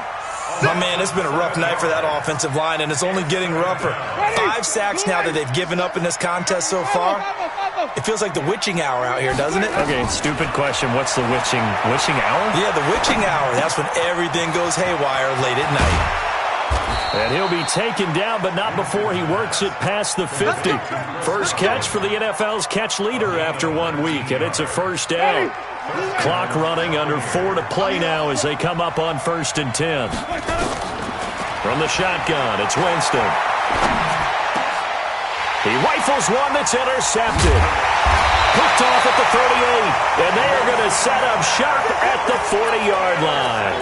H: My man, it's been a rough night for that offensive line, and it's only getting rougher. 5 sacks now that they've given up in this contest so far. It feels like the witching hour out here, doesn't it?
E: Okay, stupid question. What's the witching hour?
H: Yeah, the witching hour. That's when everything goes haywire late at night.
E: And he'll be taken down, but not before he works it past the 50. First catch for the NFL's catch leader after 1 week, and it's a first down. Clock running, under 4 to play now as they come up on 1st and 10. From the shotgun, it's Winston. He rifles one that's intercepted. Picked off at the 38, and they are going to set up shop at the 40-yard line.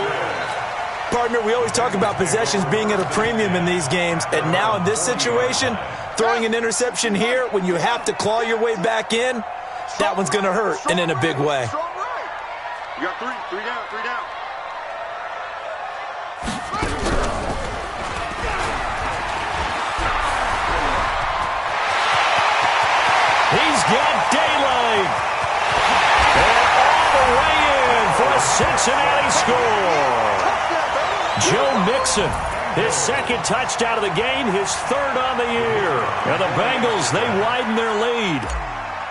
H: Partner, we always talk about possessions being at a premium in these games, and now in this situation, throwing an interception here when you have to claw your way back in, that one's going to hurt, and in a big way.
C: You got three down.
E: He's got daylight. And all the way in for a Cincinnati score. Joe Mixon, his 2nd touchdown of the game, his 3rd on the year. And the Bengals, they widen their lead.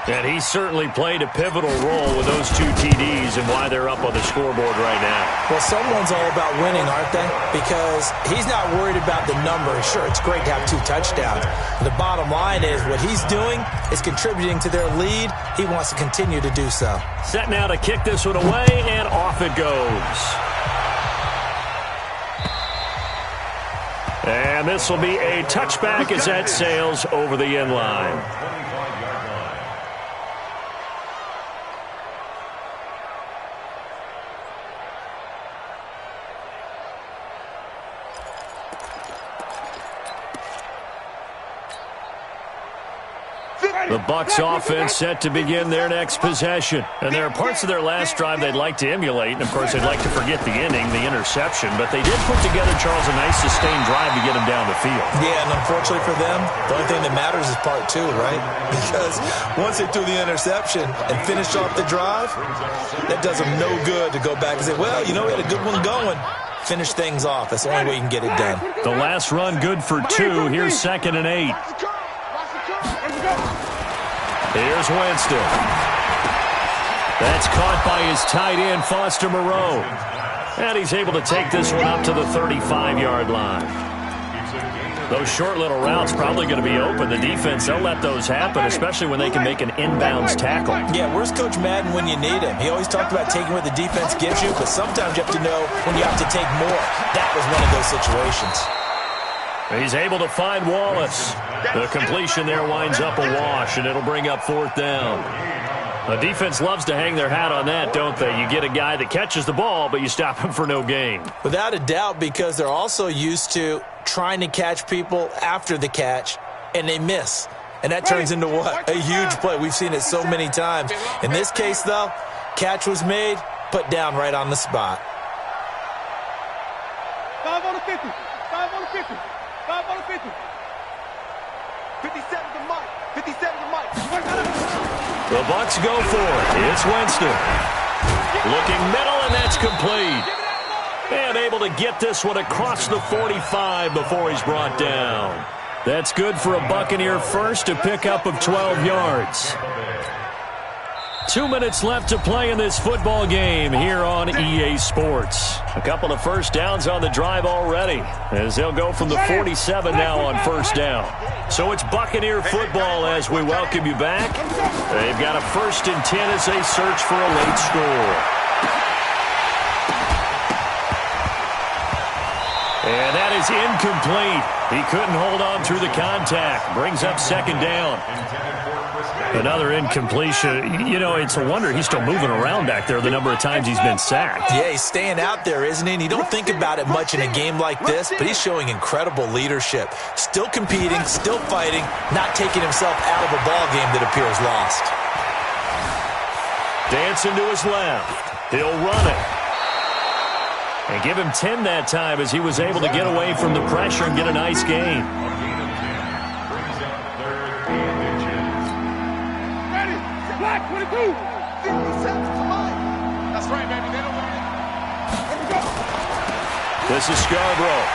E: And he certainly played a pivotal role with those 2 TDs and why they're up on the scoreboard right now.
H: Well, someone's all about winning, aren't they? Because he's not worried about the number. Sure, it's great to have 2 touchdowns. But the bottom line is what he's doing is contributing to their lead. He wants to continue to do so.
E: Set now to kick this one away, and off it goes. And this will be a touchback as that sails over the end line. The Bucs offense set to begin their next possession. And there are parts of their last drive they'd like to emulate. And, of course, they'd like to forget the inning, the interception. But they did put together, Charles, a nice sustained drive to get them down the field.
H: Yeah, and unfortunately for them, the only thing that matters is part 2, right? Because once they threw the interception and finished off the drive, that does them no good to go back and say, well, you know, we had a good one going. Finish things off. That's the only way you can get it done.
E: The last run good for 2. Here's 2nd and 8. Here's Winston. That's caught by his tight end, Foster Moreau. And he's able to take this one up to the 35-yard line. Those short little routes probably going to be open. The defense, they'll let those happen, especially when they can make an inbounds tackle.
H: Yeah, where's Coach Madden when you need him? He always talked about taking what the defense gives you, but sometimes you have to know when you have to take more. That was one of those situations.
E: He's able to find Wallace. The completion there winds up a wash, and it'll bring up 4th down. The defense loves to hang their hat on that, don't they? You get a guy that catches the ball, but you stop him for no gain.
H: Without a doubt, because they're also used to trying to catch people after the catch, and they miss. And that turns into what? A huge play. We've seen it so many times. In this case, though, catch was made, put down right on the spot.
F: 5 on the 50. 5 on the 50. 5 on the 50. 57 to Mike. 57 to Mike.
E: The Bucs go for it. It's Winston. Looking middle, and that's complete. And able to get this one across the 45 before he's brought down. That's good for a Buccaneer first, a pickup of 12 yards. 2 minutes left to play in this football game here on EA Sports. A couple of first downs on the drive already, as they'll go from the 47 now on first down. So it's Buccaneer football as we welcome you back. They've got a 1st and 10 as they search for a late score. And that is incomplete. He couldn't hold on through the contact. Brings up 2nd down. Another incompletion. You know, it's a wonder he's still moving around back there the number of times he's been sacked.
H: Yeah, he's staying out there, isn't he? And you don't think about it much in a game like this, but he's showing incredible leadership. Still competing, still fighting, not taking himself out of a ball game that appears lost.
E: Dancing to his left. He'll run it. And give him 10 that time as he was able to get away from the pressure and get a nice gain.
F: Ready, black, 22. 50 cents to mine. That's right, baby. They don't want it. Here we go.
E: This is Scarborough.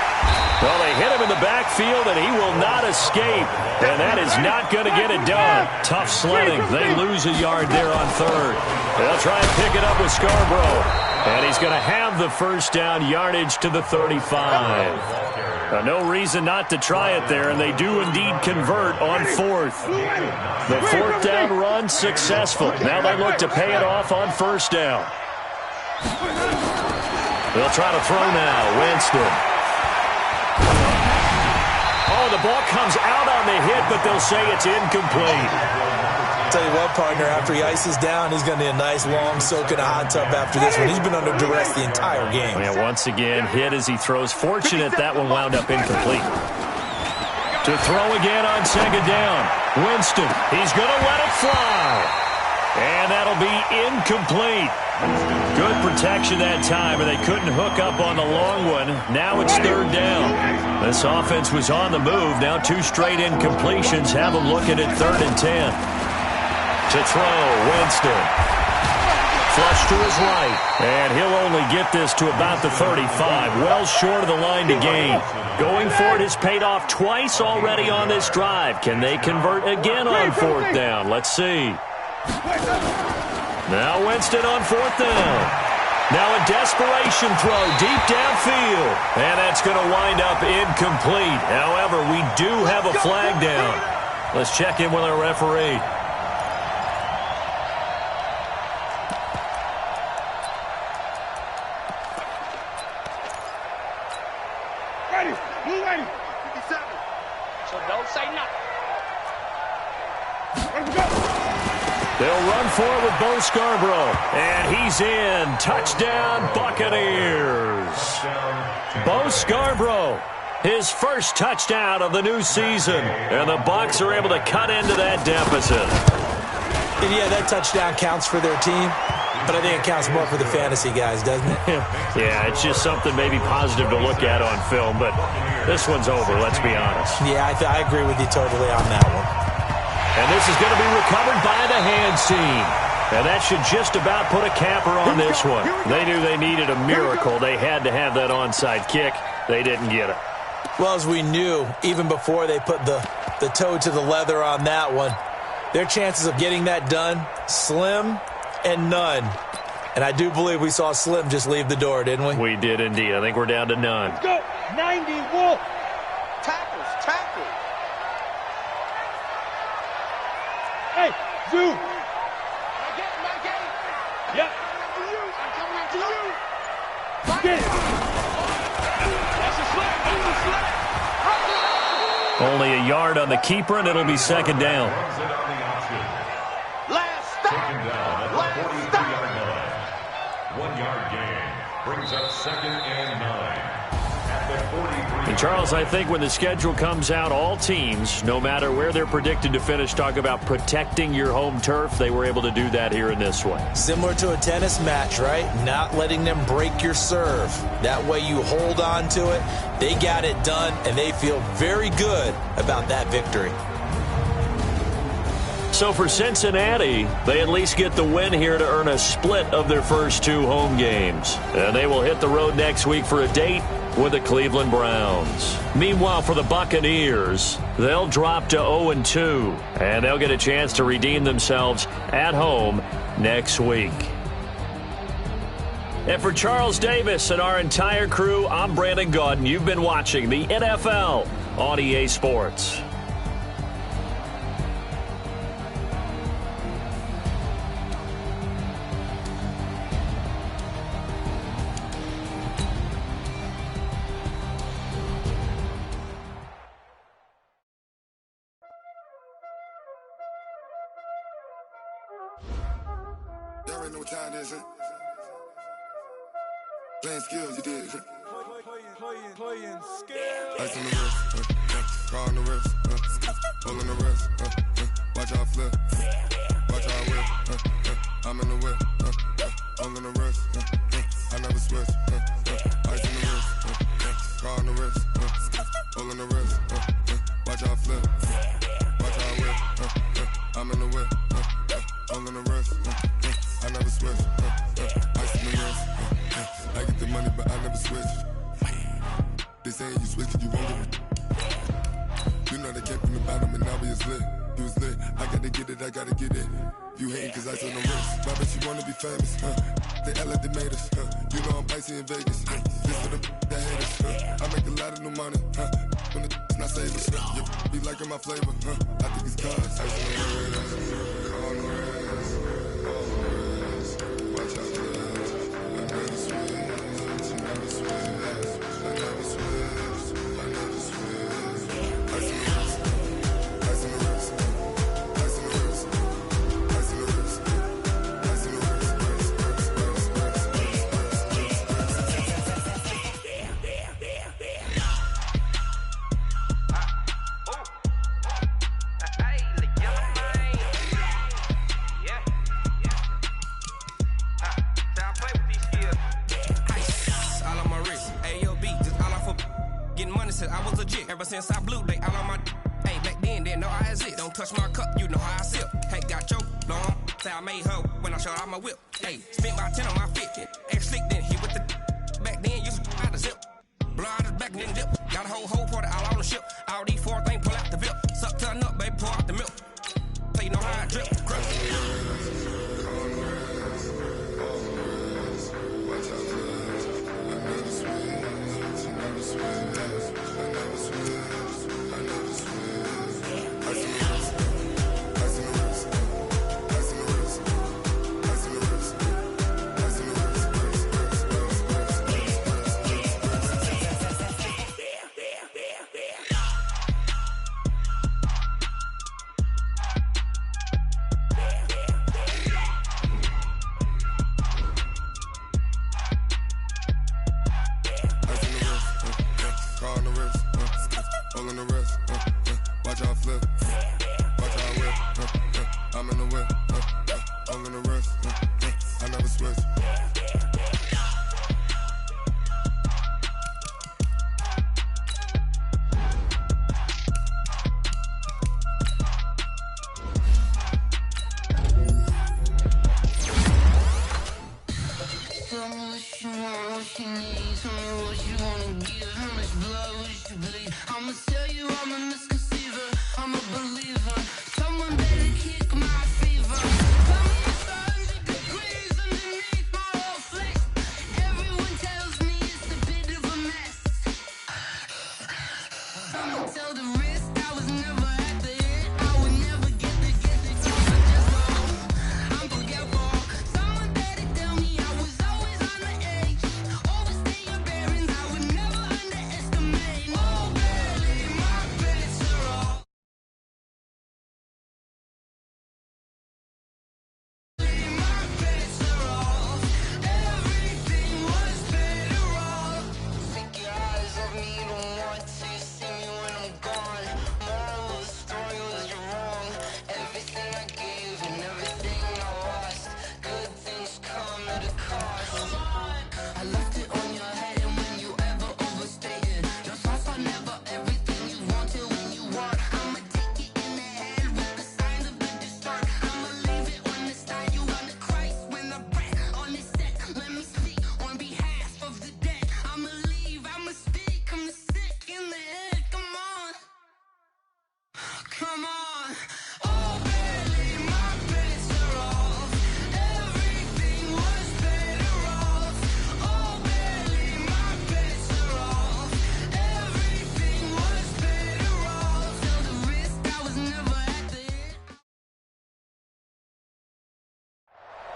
E: Well, they hit him in the backfield, and he will not escape. And that is not going to get it done. Tough sledding. They lose a yard there on 3rd. They'll try and pick it up with Scarborough. And he's going to have the first down, yardage to the 35. No reason not to try it there, and they do indeed convert on 4th. The 4th down run successful. Now they look to pay it off on 1st down. They'll try to throw now. Winston. Oh, the ball comes out on the hit, but they'll say it's incomplete.
H: Tell you what, partner, after he ices down, he's going to need a nice long soak in a hot tub after this one. He's been under duress the entire game.
E: Yeah, once again, hit as he throws. Fortunate that one wound up incomplete. To throw again on 2nd down. Winston, he's going to let it fly. And that'll be incomplete. Good protection that time, and they couldn't hook up on the long one. Now it's 3rd down. This offense was on the move. Now 2 straight incompletions have them looking at 3rd and 10. To throw, Winston. Flush to his right. And he'll only get this to about the 35. Well short of the line to gain. Going for it has paid off twice already on this drive. Can they convert again on 4th down? Let's see. Now Winston on 4th down. Now a desperation throw deep downfield. And that's going to wind up incomplete. However, we do have a flag down. Let's check in with our referee.
F: Blue lady, 57. So don't say nothing. Let's go.
E: They'll run for it with Bo Scarborough. And he's in. Touchdown, Buccaneers. Bo Scarborough, his first touchdown of the new season. And the Bucs are able to cut into that deficit.
H: And yeah, that touchdown counts for their team. But I think it counts more for the fantasy guys, doesn't it?
E: Yeah, it's just something maybe positive to look at on film, but this one's over, let's be honest.
H: Yeah, I agree with you totally on that one.
E: And this is going to be recovered by the hand seam. And that should just about put a capper on this one. They knew they needed a miracle. They had to have that onside kick. They didn't get it.
H: Well, as we knew, even before they put the toe to the leather on that one, their chances of getting that done, slim and none. And I do believe we saw Slim just leave the door, didn't we?
E: We did indeed. I think we're down to none.
F: Let's go. 90 Wolf. Tackles. Hey, Zoo. My game. Yep. I'm coming after you. Get it. That's a slip.
E: Only a yard on the keeper, and it'll be 2nd down.
F: Last stop.
G: 1 yard gain brings up 2nd and 9 at the 43.
E: And Charles, I think when the schedule comes out, all teams, no matter where they're predicted to finish, talk about protecting your home turf. They were able to do that here in this one.
H: Similar to a tennis match, right? Not letting them break your serve. That way you hold on to it. They got it done, and they feel very good about that victory.
E: So for Cincinnati, they at least get the win here to earn a split of their first 2 home games. And they will hit the road next week for a date with the Cleveland Browns. Meanwhile, for the Buccaneers, they'll drop to 0-2, and they'll get a chance to redeem themselves at home next week. And for Charles Davis and our entire crew, I'm Brandon Gaudin. You've been watching the NFL on EA Sports.
B: Y'all already know what time it is, huh? Playing skills, you did.
F: Playing skills.
B: Ice on the wrist, car on the wrist, hole in the wrist, watch how I flip, watch how I whip, I'm in the whip, hole in the wrist, I never switch, ice on the wrist, car on the wrist, hole in the wrist, watch how I flip, watch how I whip, I'm in the whip, hole in the wrist, I never switch, ice on the wrist, I get the money but I never switch. They saying you switch it, you won't get it. You know they came from the bottom and now we is lit. You was lit, I gotta get it, I gotta get it. You hating cause I on the wrist. I bet you wanna be famous, They act like they made us, You know I'm icy in Vegas, Just for the that hate us, I make a lot of new money, When the not save us, You be liking my flavor, I think it's cause. Ice on the wrist, on the wrist, on the wrist. Watch out for this, I never switch, I never switch.
D: I was legit ever since I blew they all on my hey back then didn't know I had it. Don't touch my cup, you know how I sip. Hey, got your long say I made her when I showed out my whip. Hey, spent my 10 on my fit. Ex slick then he with the back then used to out the zip. Blow out his back and then dip. Got a whole party all on the ship. All these four things pull out the VIP. Suck turn up, baby, pour out the milk. So you know how I drip.
I: I'ma tell you I'm a misconceiver, I'm a believer.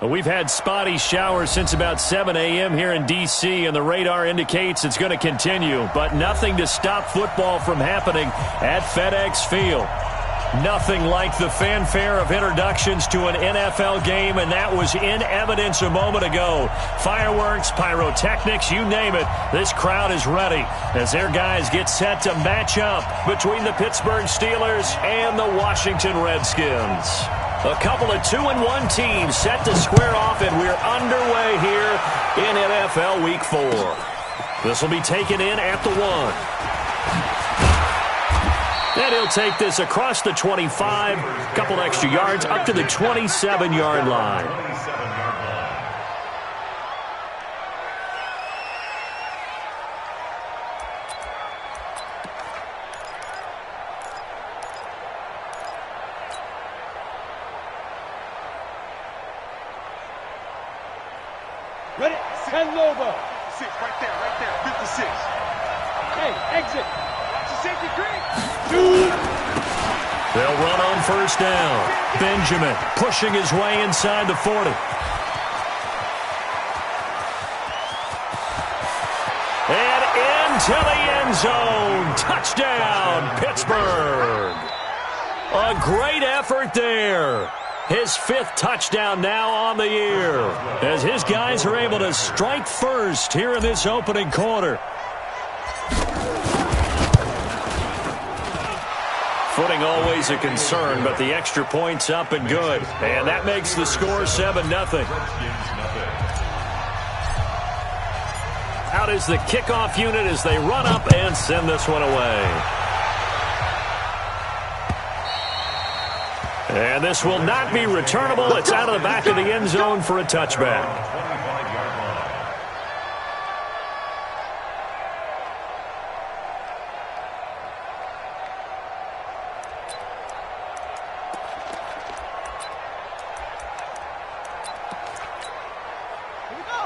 E: We've had spotty showers since about 7 a.m. here in D.C., and the radar indicates it's going to continue, but nothing to stop football from happening at FedEx Field. Nothing like the fanfare of introductions to an NFL game, and that was in evidence a moment ago. Fireworks, pyrotechnics, you name it. This crowd is ready as their guys get set to match up between the Pittsburgh Steelers and the Washington Redskins. A couple of 2-1 teams set to square off, and we're underway here in NFL Week 4. This will be taken in at the 1. And he'll take this across the 25, a couple extra yards, up to the 27-yard line.
F: Ready? Send over.
C: 6, right there, 56.
F: Hey, exit.
C: Watch the safety green.
E: They'll run on first down. Benjamin pushing his way inside the 40. And into the end zone. Touchdown, Pittsburgh. A great effort there. His 5th touchdown now on the year, as his guys are able to strike first here in this opening quarter. Footing always a concern, but the extra point's up and good. And that makes the score 7-0. Out is the kickoff unit as they run up and send this one away. And this will not be returnable. It's out of the back of the end zone for a touchback.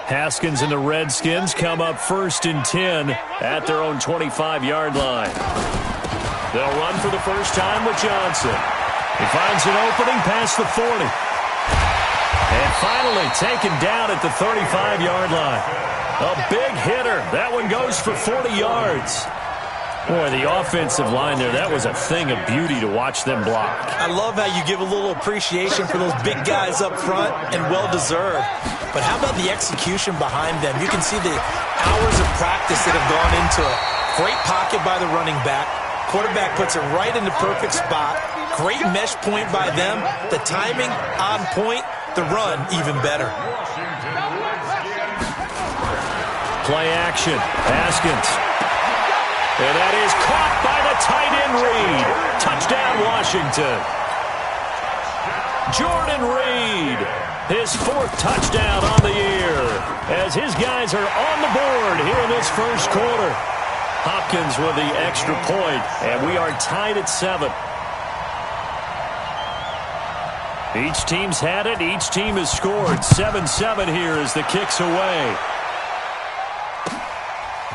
E: Haskins and the Redskins come up 1st and 10 at their own 25-yard line. They'll run for the first time with Johnson. He finds an opening past the 40. And finally taken down at the 35-yard line. A big hitter. That one goes for 40 yards. Boy, the offensive line there, that was a thing of beauty to watch them block.
H: I love how you give a little appreciation for those big guys up front, and well-deserved. But how about the execution behind them? You can see the hours of practice that have gone into it. Great pocket by the running back. Quarterback puts it right in the perfect spot. Great mesh point by them. The timing on point. The run even better.
E: Play action. Haskins. And that is caught by the tight end Reed. Touchdown, Washington. Jordan Reed. His 4th touchdown on the year. As his guys are on the board here in this first quarter. Hopkins with the extra point, and we are tied at 7. Each team's had it. Each team has scored. 7-7 here as the kick's away.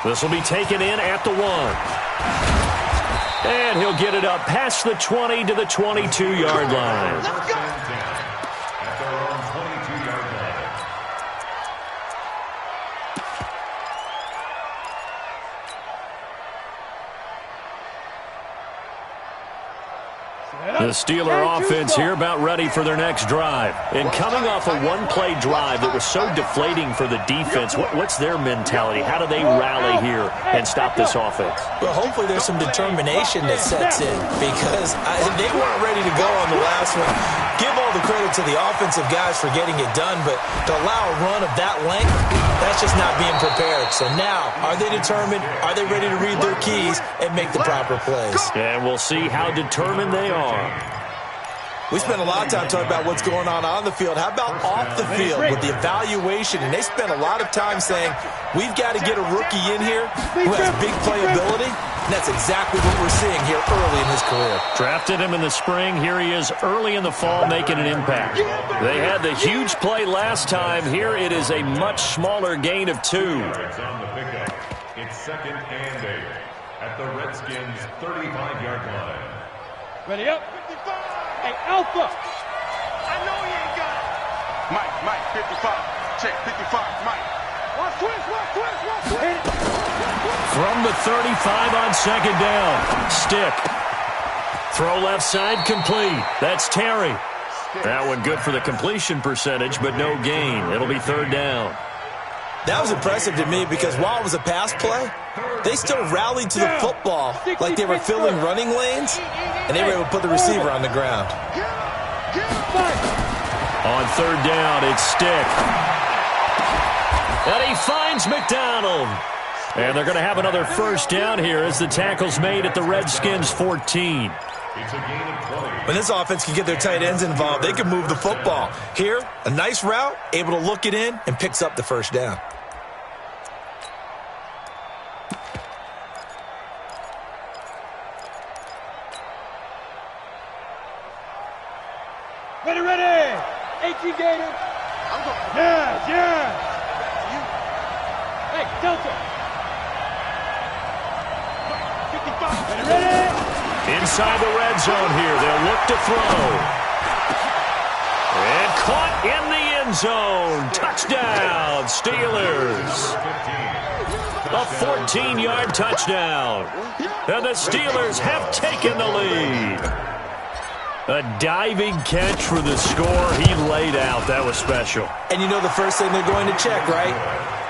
E: This will be taken in at the 1. And he'll get it up past the 20 to the 22-yard line.
G: At their own 22-yard line.
E: The Steeler offense here about ready for their next drive. And coming off a one-play drive that was so deflating for the defense, what's their mentality? How do they rally here and stop this offense?
H: Well, hopefully there's some determination that sets in, because they weren't ready to go on the last one. Give all the credit to the offensive guys for getting it done, but to allow a run of that length, that's just not being prepared. So now, are they determined? Are they ready to read their keys and make the proper plays?
E: And we'll see how determined they are.
H: We spent a lot of time talking about what's going on the field. How about off the field with the evaluation? And they spent a lot of time saying, we've got to get a rookie in here who has big playability. And that's exactly what we're seeing here early in his career.
E: Drafted him in the spring. Here he is early in the fall making an impact. They had the huge play last time. Here it is a much smaller gain of 2.
G: It's 2nd and 8 at the Redskins' 35-yard line.
F: Ready up. 55. Hey, Alpha.
C: I know he ain't got it. Mike, 55. Check, 55, Mike.
F: Watch twist.
E: From the 35 on second down. Stick. Throw left side complete. That's Terry. That one good for the completion percentage, but no gain. It'll be third down.
H: That was impressive to me because while it was a pass play, they still rallied to the football like they were filling running lanes, and they were able to put the receiver on the ground.
E: On third down, it's Stick. And he finds McDonald. And they're going to have another first down here as the tackle's made at the Redskins' 14.
H: When this offense can get their tight ends involved, they can move the football. Here, a nice route, able to look it in, and picks up the first down.
F: Ready. 18 Gator. Yeah. Hey, Delta. 55. Ready.
E: Inside the red zone here. They'll look to throw. And caught in the end zone. Touchdown, Steelers. A 14-yard touchdown. And the Steelers have taken the lead. A diving catch for the score. He laid out. That was special.
H: And you know the first thing they're going to check, right?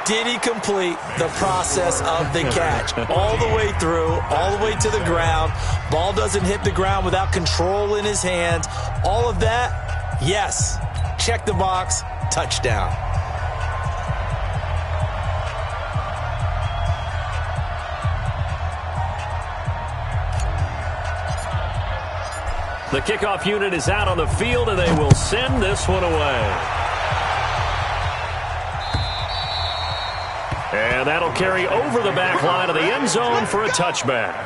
H: Did he complete the process of the catch? All the way through, all the way to the ground. Ball doesn't hit the ground without control in his hands. All of that, yes. Check the box. Touchdown.
E: The kickoff unit is out on the field, and they will send this one away. And that'll carry over the back line of the end zone for a touchback.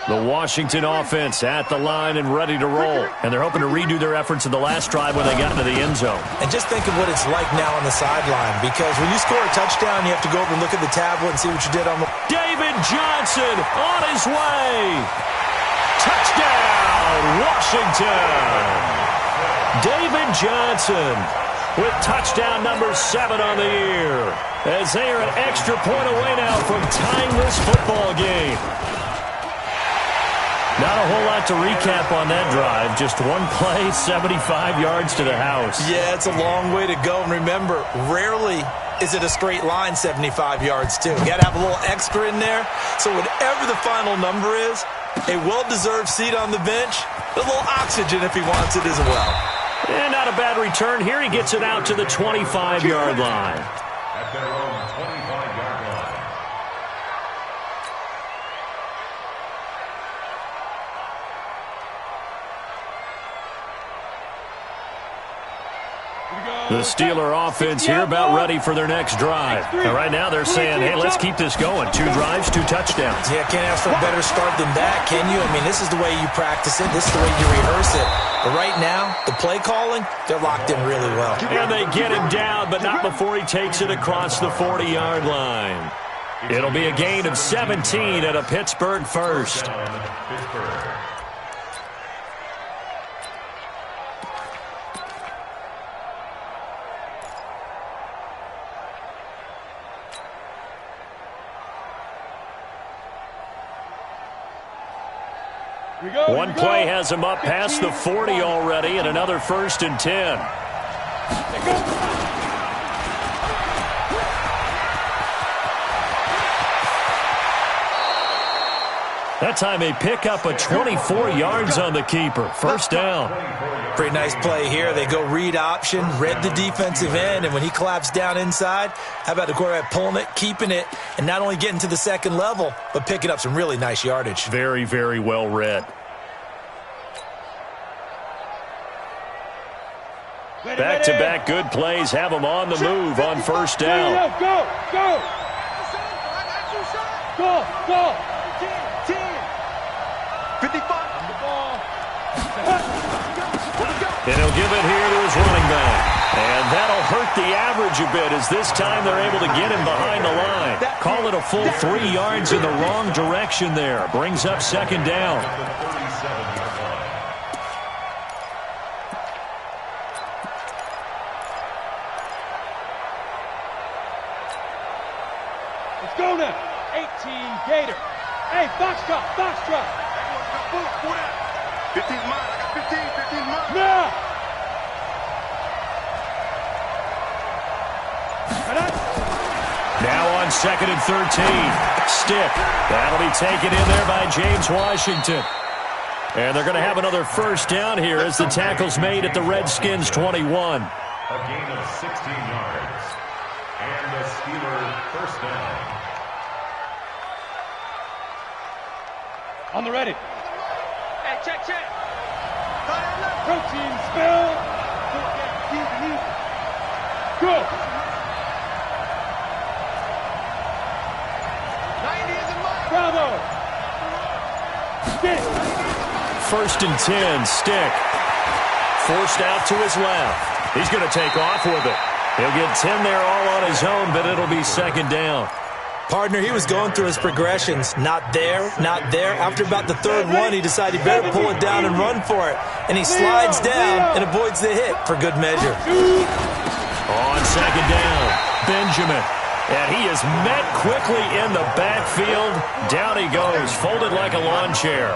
E: The Washington offense at the line and ready to roll. And they're hoping to redo their efforts in the last drive when they got into the end zone.
H: And just think of what it's like now on the sideline, because when you score a touchdown, you have to go over and look at the tablet and see what you did on the...
E: David Johnson on his way. Touchdown, Washington. David Johnson with touchdown number 7 on the year, as they are an extra point away now from tying this football game. Not a whole lot to recap on that drive. Just one play, 75 yards to the house.
H: Yeah, it's a long way to go. And remember, rarely is it a straight line 75 yards, too. You got to have a little extra in there. So whatever the final number is, a well-deserved seat on the bench, a little oxygen if he wants it as well.
E: And not a bad return. Here he gets it out to the 25-yard line.
G: At their own 25-yard line.
E: The Steeler offense here about ready for their next drive. And right now they're saying, hey, let's keep this going. 2 drives, 2 touchdowns.
H: Yeah, can't ask for a better start than that, can you? I mean, this is the way you practice it. This is the way you rehearse it. But right now, the play calling, they're locked in really well.
E: And they get him down, but not before he takes it across the 40-yard line. It'll be a gain of 17 at a Pittsburgh first. One play has him up past the 40 already, and another 1st and 10. That time they pick up a 24 yards on the keeper. First down.
H: Pretty nice play here. They go read option, read the defensive end, and when he claps down inside, how about the quarterback pulling it, keeping it, and not only getting to the second level, but picking up some really nice yardage.
E: Very, very well read. Back-to-back good plays have them on the move on first down.
F: Go. 55 on the ball.
E: And he'll give it here to his running back. And that'll hurt the average a bit, as this time they're able to get him behind the line. Call it a full 3 yards in the wrong direction there. Brings up second down.
F: Let's go now. 18 Gator. Hey, box truck, box truck.
C: 15's mine. I got 15's mine.
F: Now.
E: Now on 2nd and 13. Stick. That'll be taken in there by James Washington. And they're going to have another first down here as the tackle's made at the Redskins 21.
G: A gain of 16 yards. And the Steelers first down.
F: On the ready. Hey, check. Protein spill. Good. 90 is a mile. Bravo. Stick.
E: 1st and 10, Stick. Forced out to his left. He's going to take off with it. He'll get 10 there all on his own, but it'll be second down.
H: Partner, he was going through his progressions. Not there, not there. After about the 3rd one, he decided he better pull it down and run for it. And he slides down and avoids the hit for good measure.
E: On second down, Benjamin. And he is met quickly in the backfield. Down he goes, folded like a lawn chair.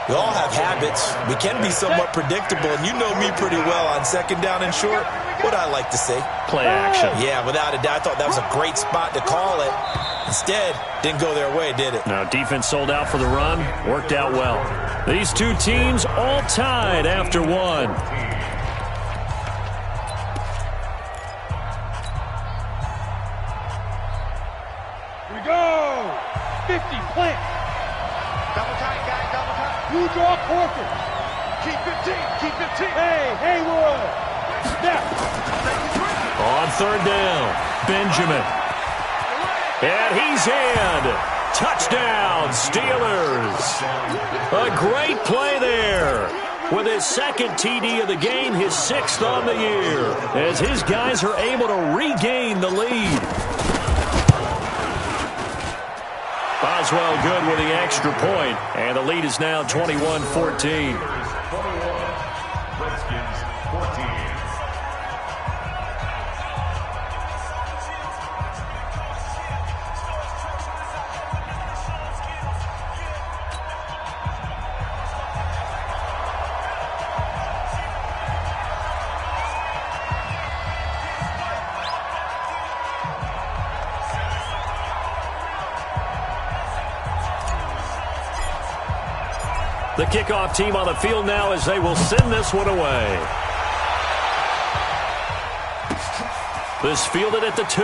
H: We all have habits. We can be somewhat predictable, and you know me pretty well on 2nd down and short. What I like to say.
E: Play action.
H: Yeah, without a doubt. I thought that was a great spot to call it. Instead, didn't go their way, did it?
E: Now, defense sold out for the run. Worked out well. These two teams all tied after one.
F: Here we go. 50, plant.
C: Double tight, guys, double tight.
F: You draw Corker.
C: Keep 15, keep 15.
F: Hey, Haywood. Step.
E: On 3rd down, Benjamin. And he's in. Touchdown, Steelers. A great play there. With his 2nd TD of the game, his 6th on the year, as his guys are able to regain the lead. Boswell good with the extra point, and the lead is now 21-14.
G: Redskins 14.
E: The kickoff team on the field now as they will send this one away. This fielded at the 2.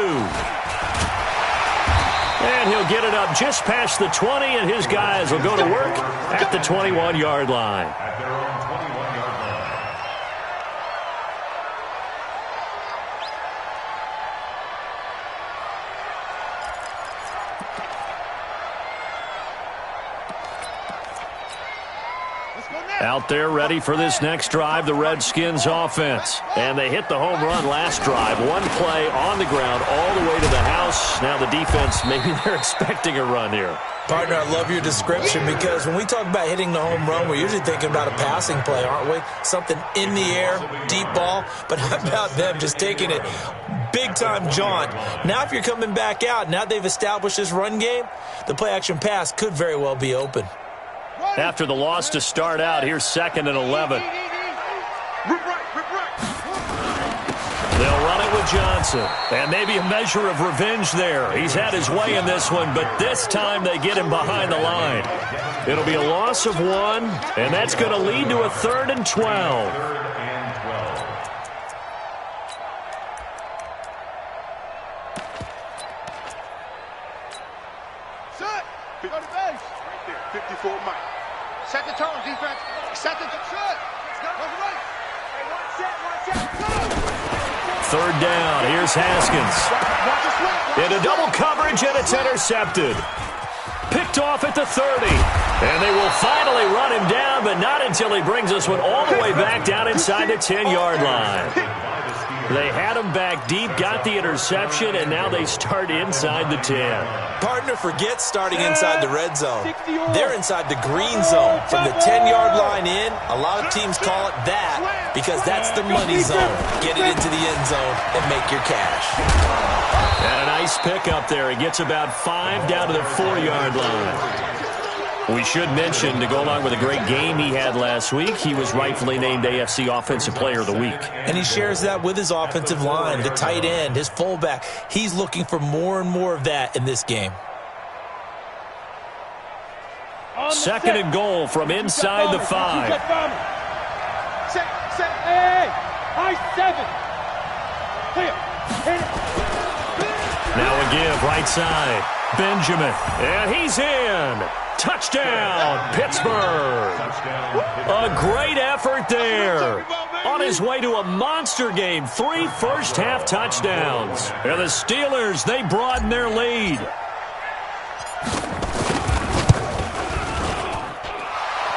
E: And he'll get it up just past the 20, and his guys will go to work at the 21-yard line.
G: At their own 21-yard line.
E: Out there ready for this next drive, the Redskins offense. And they hit the home run last drive. One play on the ground all the way to the house. Now the defense, maybe they're expecting a run here.
H: Partner, I love your description, because when we talk about hitting the home run, we're usually thinking about a passing play, aren't we? Something in the air, deep ball. But how about them just taking it big-time jaunt? Now if you're coming back out, now they've established this run game, the play-action pass could very well be open.
E: After the loss to start out, here's 2nd and 11.
C: Rip right.
E: They'll run it with Johnson. And maybe a measure of revenge there. He's had his way in this one, but this time they get him behind the line. It'll be a loss of 1, and that's going to lead to a 3rd and 12.
C: Set. Go to base. Right there. 54 Mike. Set the tone, defense. Set the shot. Go to right. Hey, one set, go.
E: 3rd down. Here's Haskins. Into double coverage, and it's intercepted. Picked off at the 30. And they will finally run him down, but not until he brings this one all the way back down inside the 10-yard line. They had him back deep, got the interception, and now they start inside the 10.
H: Partner, forget starting inside the red zone. They're inside the green zone. From the 10-yard line in, a lot of teams call it that because that's the money zone. Get it into the end zone and make your cash.
E: And a nice pickup there. He gets about 5 down to the 4-yard line. We should mention, to go along with a great game he had last week, he was rightfully named AFC Offensive Player of the Week.
H: And he shares that with his offensive line, the tight end, his fullback. He's looking for more and more of that in this game.
E: Second and goal from inside the 5.
F: Set, hey, high 7. Clear.
E: Now a give, right side. Benjamin, and he's in. Touchdown, Pittsburgh. A great effort there. On his way to a monster game, 3 first-half touchdowns. And the Steelers, they broaden their lead.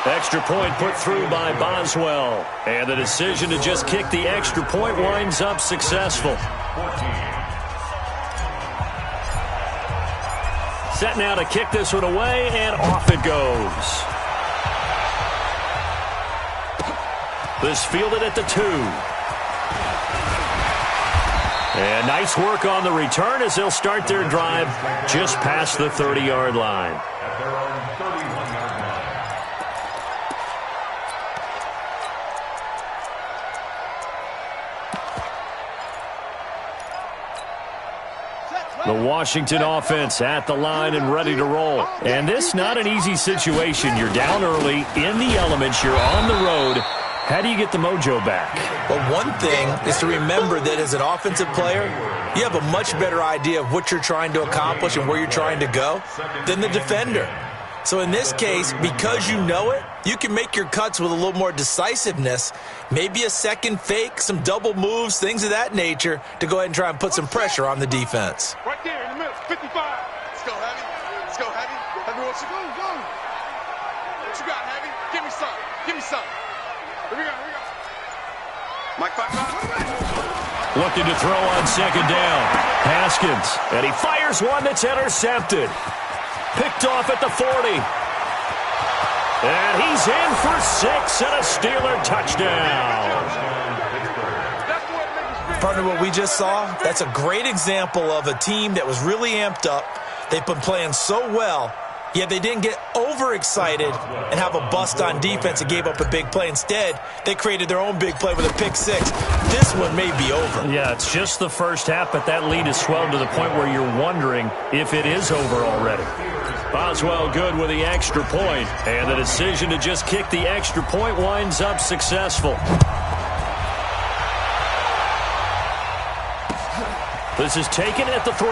E: Extra point put through by Boswell. And the decision to just kick the extra point winds up successful. Set now to kick this one away, and off it goes. This fielded at the 2. And nice work on the return as they'll start their drive just past the 30-yard line.
G: At their own 31-yard line.
E: The Washington offense at the line and ready to roll. And this not an easy situation. You're down early, in the elements, you're on the road. How do you get the mojo back?
H: Well, one thing is to remember that as an offensive player, you have a much better idea of what you're trying to accomplish and where you're trying to go than the defender. So in this case, because you know it, you can make your cuts with a little more decisiveness, maybe a second fake, some double moves, things of that nature, to go ahead and try and put some pressure on the defense.
F: Right there in the middle, 55. Let's go, Heavy. Let's go, Heavy. Heavy, what you go? What you got, Heavy? Give me some. Give me some. Here we go. Mike, 5.
E: Looking to throw on second down. Haskins, and he fires one that's intercepted. Picked off at the 40. And he's in for 6 and a Steeler touchdown.
H: Partner, what we just saw, that's a great example of a team that was really amped up. They've been playing so well, yet they didn't get overexcited and have a bust on defense and gave up a big play. Instead, they created their own big play with a pick 6. This one may be over.
E: Yeah, it's just the first half, but that lead has swelled to the point where you're wondering if it is over already. Boswell good with the extra point, and the decision to just kick the extra point winds up successful. This is taken at the 3.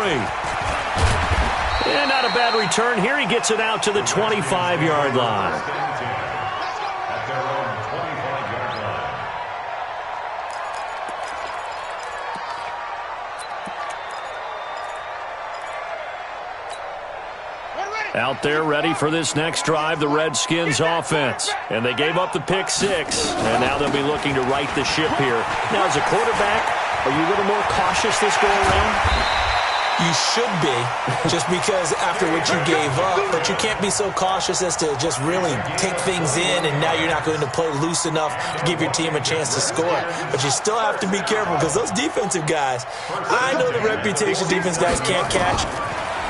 E: And not a bad return here. He gets it out to the 25-yard line.
G: At their own 25-yard line.
E: Out there ready for this next drive, the Redskins offense. And they gave up the pick 6, and now they'll be looking to right the ship here. Now, as a quarterback, are you a little more cautious this go around?
H: You should be, just because after what you gave up, but you can't be so cautious as to just really take things in, and now you're not going to play loose enough to give your team a chance to score. But you still have to be careful, because those defensive guys, I know the reputation defense guys can't catch.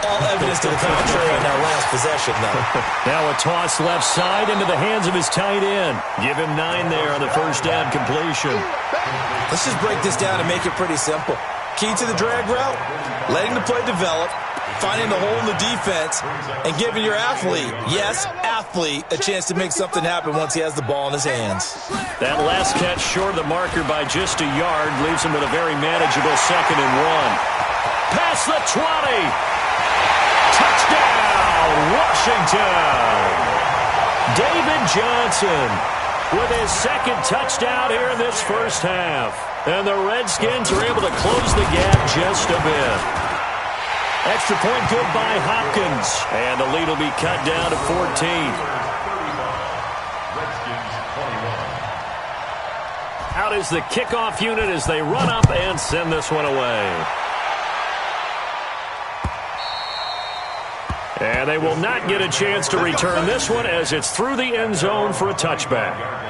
H: All evidence to the contrary in that last possession, though.
E: Now a toss left side into the hands of his tight end. Give him 9 there on the first down completion.
H: Let's just break this down and make it pretty simple. Key to the drag route, letting the play develop, finding the hole in the defense, and giving your athlete, yes, athlete, a chance to make something happen once he has the ball in his hands.
E: That last catch short of the marker by just a yard leaves him with a very manageable 2nd and 1. Past the 20. Touchdown, Washington! David Johnson with his 2nd touchdown here in this first half. And the Redskins are able to close the gap just a bit. Extra point good by Hopkins. And the lead will be cut down to 14.
G: Redskins 21.
E: Out is the kickoff unit as they run up and send this one away. And they will not get a chance to return this one as it's through the end zone for a touchback.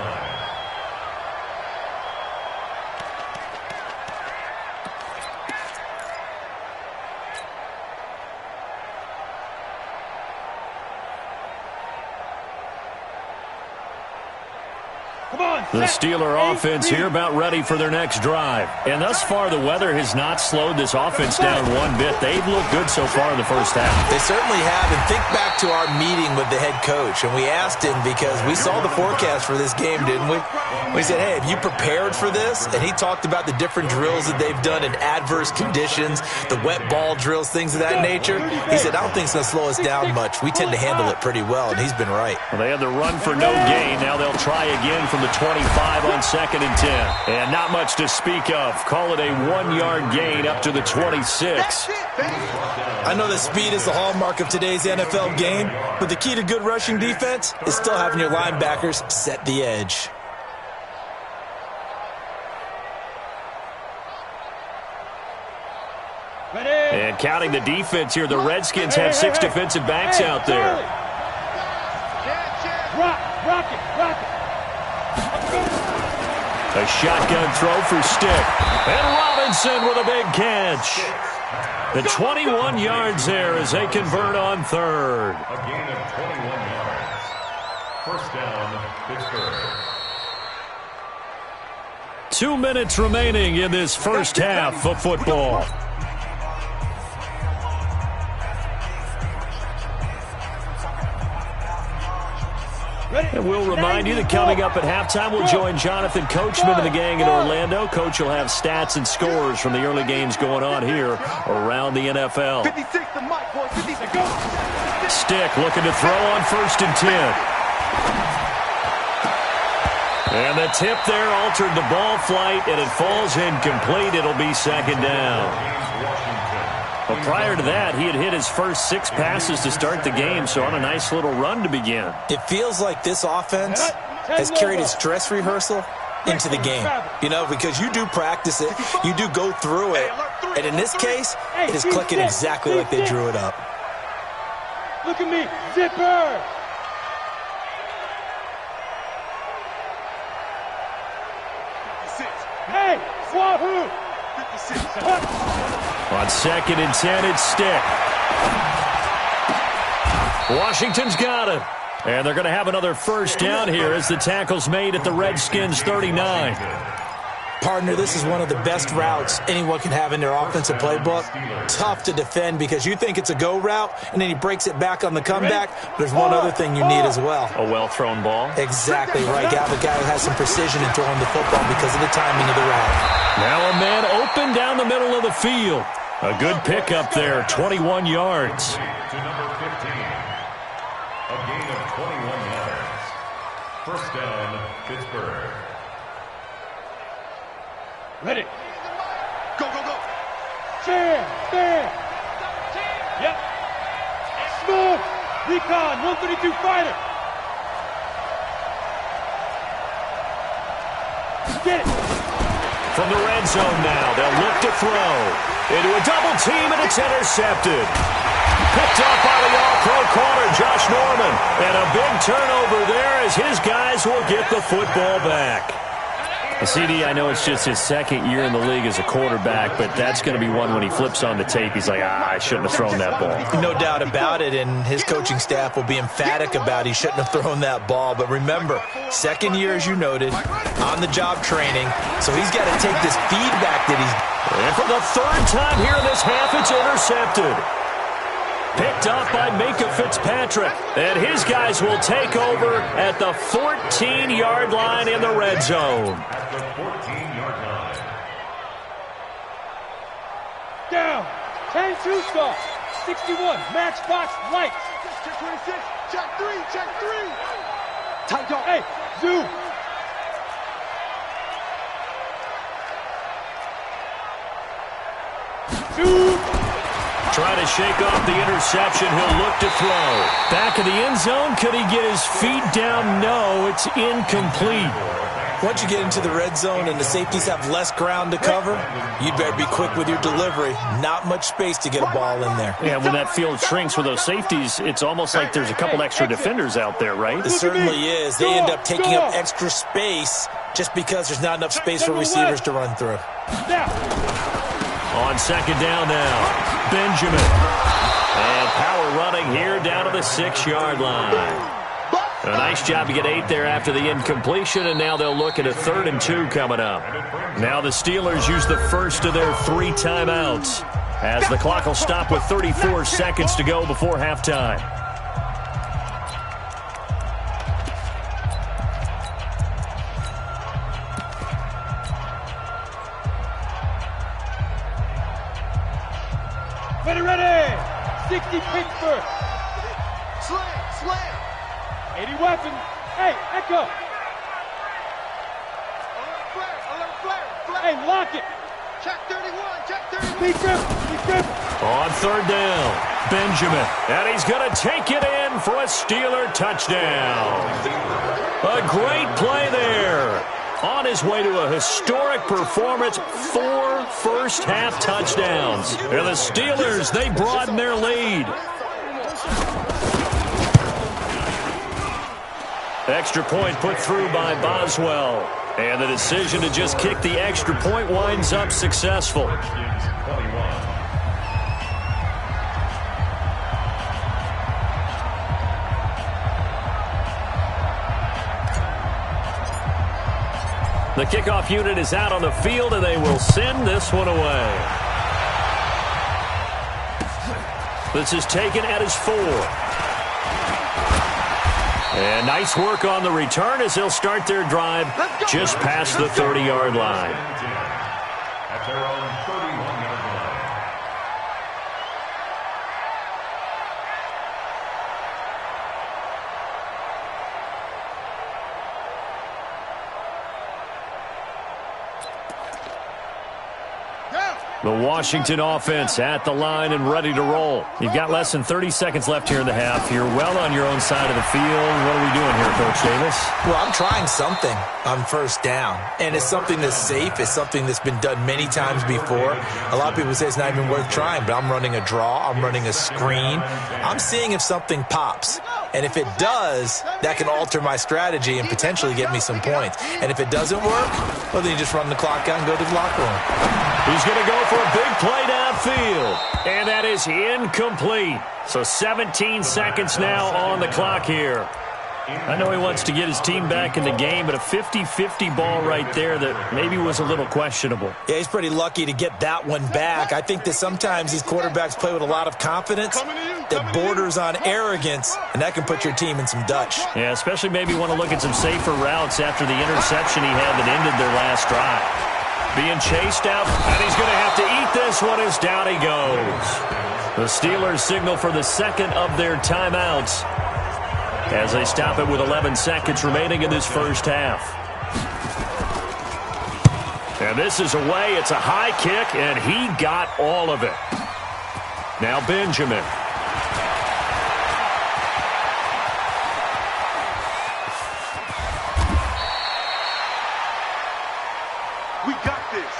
E: The Steeler offense here about ready for their next drive. And thus far, the weather has not slowed this offense down one bit. They've looked good so far in the first half.
H: They certainly have. And think back to our meeting with the head coach. And we asked him because we saw the forecast for this game, didn't we? We said, hey, have you prepared for this? And he talked about the different drills that they've done in adverse conditions, the wet ball drills, things of that nature. He said, I don't think it's going to slow us down much. We tend to handle it pretty well, and he's been right.
E: Well, they had the run for no gain. Now they'll try again from the 25 on 2nd and 10. And not much to speak of. Call it a 1-yard gain up to the 26.
H: I know that speed is the hallmark of today's NFL game, but the key to good rushing defense is still having your linebackers set the edge.
E: And counting the defense here, the Redskins have 6 defensive backs out there.
C: Rock it.
E: A shotgun throw for Stick. And Robinson with a big catch. The 21 yards there as they convert on 3rd.
G: A gain of 21 yards. First down, Pittsburgh.
E: 2 minutes remaining in this first half of football. And we'll remind you that coming up at halftime, we'll join Jonathan Coachman and the gang in Orlando. Coach will have stats and scores from the early games going on here around the NFL.
C: 56 to Mike, boys. 56. Go.
E: Stick looking to throw on 1st and 10. And the tip there altered the ball flight, and it falls incomplete. It'll be 2nd down. Well, prior to that, he had hit his first 6 passes to start the game, so on a nice little run to begin.
H: It feels like this offense has carried its dress rehearsal into the game. You know, because you do practice it, you do go through it, and in this case, it is clicking exactly like they drew it up.
C: Look at me, zipper! Hey, Wahoo! 56.
E: On 2nd and 10, it's Stick. Washington's got it. And they're going to have another first down here as the tackle's made at the Redskins' 39.
H: Partner, this is one of the best routes anyone can have in their offensive playbook. Tough to defend because you think it's a go route, and then he breaks it back on the comeback. But there's one other thing you need as well.
E: A well-thrown ball?
H: Exactly right. You have a guy who has some precision in throwing the football because of the timing of the route.
E: Now a man open down the middle of the field. A good pickup there, 21 yards.
G: To number 15. A gain of 21 yards. First down, Pittsburgh.
C: Ready. Go. Fair. Yep. Smooth. Recon, 132 fighter. Get it.
E: From the red zone now, they'll look to throw. Into a double team, and it's intercepted. Picked up by the all-pro corner, Josh Norman. And a big turnover there as his guys will get the football back. CD, I know it's just his 2nd year in the league as a quarterback, but that's going to be one when he flips on the tape. He's like, I shouldn't have thrown that ball.
H: No doubt about it, and his coaching staff will be emphatic about he shouldn't have thrown that ball. But remember, 2nd year, as you noted, on-the-job training, so he's got to take this feedback that he's...
E: And for the 3rd time here in this half, it's intercepted. Picked up by Minka Fitzpatrick. And his guys will take over at the 14-yard line in the red zone.
G: At the 14-yard line.
C: Down. 10-2 stop. 61. Matchbox lights.
F: Check 26. Check 3.
C: Tight dog. Hey, zoom.
E: Trying to shake off the interception. He'll look to throw. Back in the end zone. Could he get his feet down? No, it's incomplete.
H: Once you get into the red zone and the safeties have less ground to cover, you'd better be quick with your delivery. Not much space to get a ball in there.
E: Yeah, when that field shrinks with those safeties, it's almost like there's a couple extra defenders out there, right?
H: It certainly is. They end up taking up extra space just because there's not enough space for receivers to run through.
E: On second down now, Benjamin. And power running here down to the 6-yard line. A nice job to get 8 there after the incompletion, and now they'll look at a 3rd and 2 coming up. Now the Steelers use the first of their 3 timeouts as the clock will stop with 34 seconds to go before halftime.
J: Ready! 60 Pittsburgh. Slam. 80 weapon. Hey, Echo. Alert flare. Hey, lock it. Check 31. Big grip.
E: On 3rd down, Benjamin. And he's going to take it in for a Steeler touchdown. A great play there. On his way to a historic performance, 4 first-half touchdowns. And the Steelers, they broaden their lead. Extra point put through by Boswell. And the decision to just kick the extra point winds up successful. The kickoff unit is out on the field, and they will send this one away. This is taken at his 4. And nice work on the return as they'll start their drive just past the 30-yard line.
G: At their own 31-yard line.
E: The Washington offense at the line and ready to roll. You've got less than 30 seconds left here in the half. You're well on your own side of the field. What are we doing here, Coach Davis?
H: Well, I'm trying something on 1st down, and it's something that's safe. It's something that's been done many times before. A lot of people say it's not even worth trying, but I'm running a draw. I'm running a screen. I'm seeing if something pops. And if it does, that can alter my strategy and potentially get me some points. And if it doesn't work, well, then you just run the clock out and go to the locker room.
E: He's going to go for a big play downfield. And that is incomplete. So 17 seconds now on the clock here. I know he wants to get his team back in the game, but a 50-50 ball right there that maybe was a little questionable.
H: Yeah, he's pretty lucky to get that one back. I think that sometimes these quarterbacks play with a lot of confidence that borders on arrogance, and that can put your team in some Dutch.
E: Yeah, especially maybe want to look at some safer routes after the interception he had that ended their last drive. Being chased out, and he's going to have to eat this one as down he goes. The Steelers signal for the second of their timeouts as they stop it with 11 seconds remaining in this first half. And this is away. It's a high kick, and he got all of it. Now Benjamin.
C: We got this.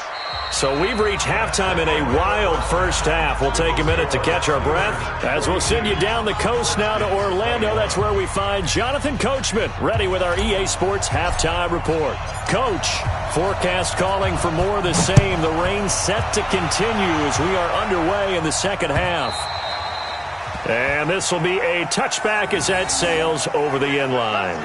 E: So we've reached halftime in a wild first half. We'll take a minute to catch our breath as we'll send you down the coast now to Orlando. That's where we find Jonathan Coachman ready with our EA Sports halftime report. Coach, forecast calling for more of the same. The rain set to continue as we are underway in the second half. And this will be a touchback as that sails over the end line.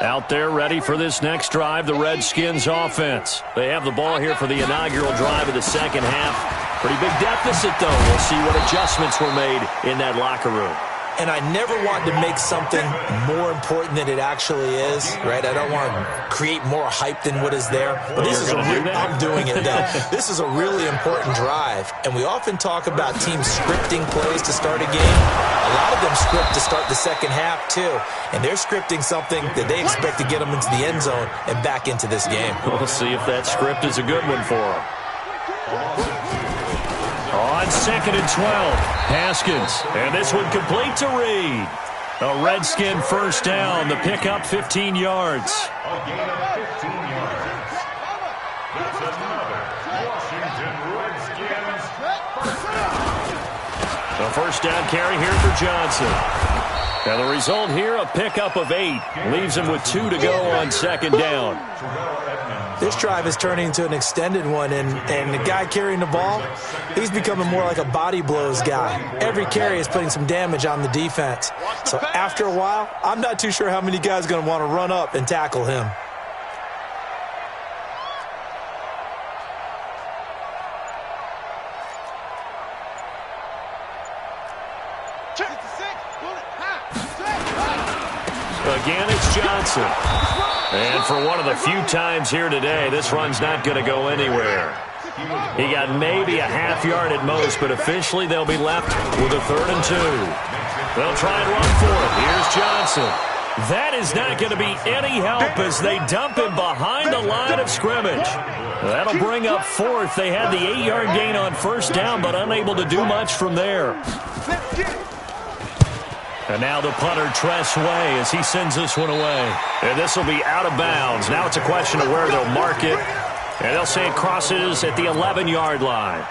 E: Out there ready for this next drive, the Redskins offense. They have the ball here for the inaugural drive of the second half. Pretty big deficit, though. We'll see what adjustments were made in that locker room.
H: And I never want to make something more important than it actually is, right? I don't want to create more hype than what is there. But this is I'm doing it, though. This is a really important drive. And we often talk about teams scripting plays to start a game. A lot of them script to start the second half, too. And they're scripting something that they expect to get them into the end zone and back into this game.
E: We'll see if that script is a good one for them. On on 2nd and 12. Haskins, and this one complete to Reed. A Redskin first down. The pickup 15 yards.
G: A gain of 15 yards. That's another Washington Redskins first down.
E: A first down carry here for Johnson. And the result here, a pickup of 8. Leaves him with 2 to go on 2nd down.
H: This drive is turning into an extended one, and the guy carrying the ball, he's becoming more like a body blows guy. Every carry is putting some damage on the defense. So after a while, I'm not too sure how many guys are going to want to run up and tackle him.
E: Again, it's Johnson. And for one of the few times here today, this run's not going to go anywhere. He got maybe a half yard at most, but officially they'll be left with a 3rd and 2. They'll try and run for it. Here's Johnson. That is not going to be any help as they dump him behind the line of scrimmage. That'll bring up 4th. They had the 8-yard gain on first down, but unable to do much from there. And now the punter, Tress Way, as he sends this one away. And this will be out of bounds. Now it's a question of where they'll mark it. And they'll say it crosses at the 11-yard line.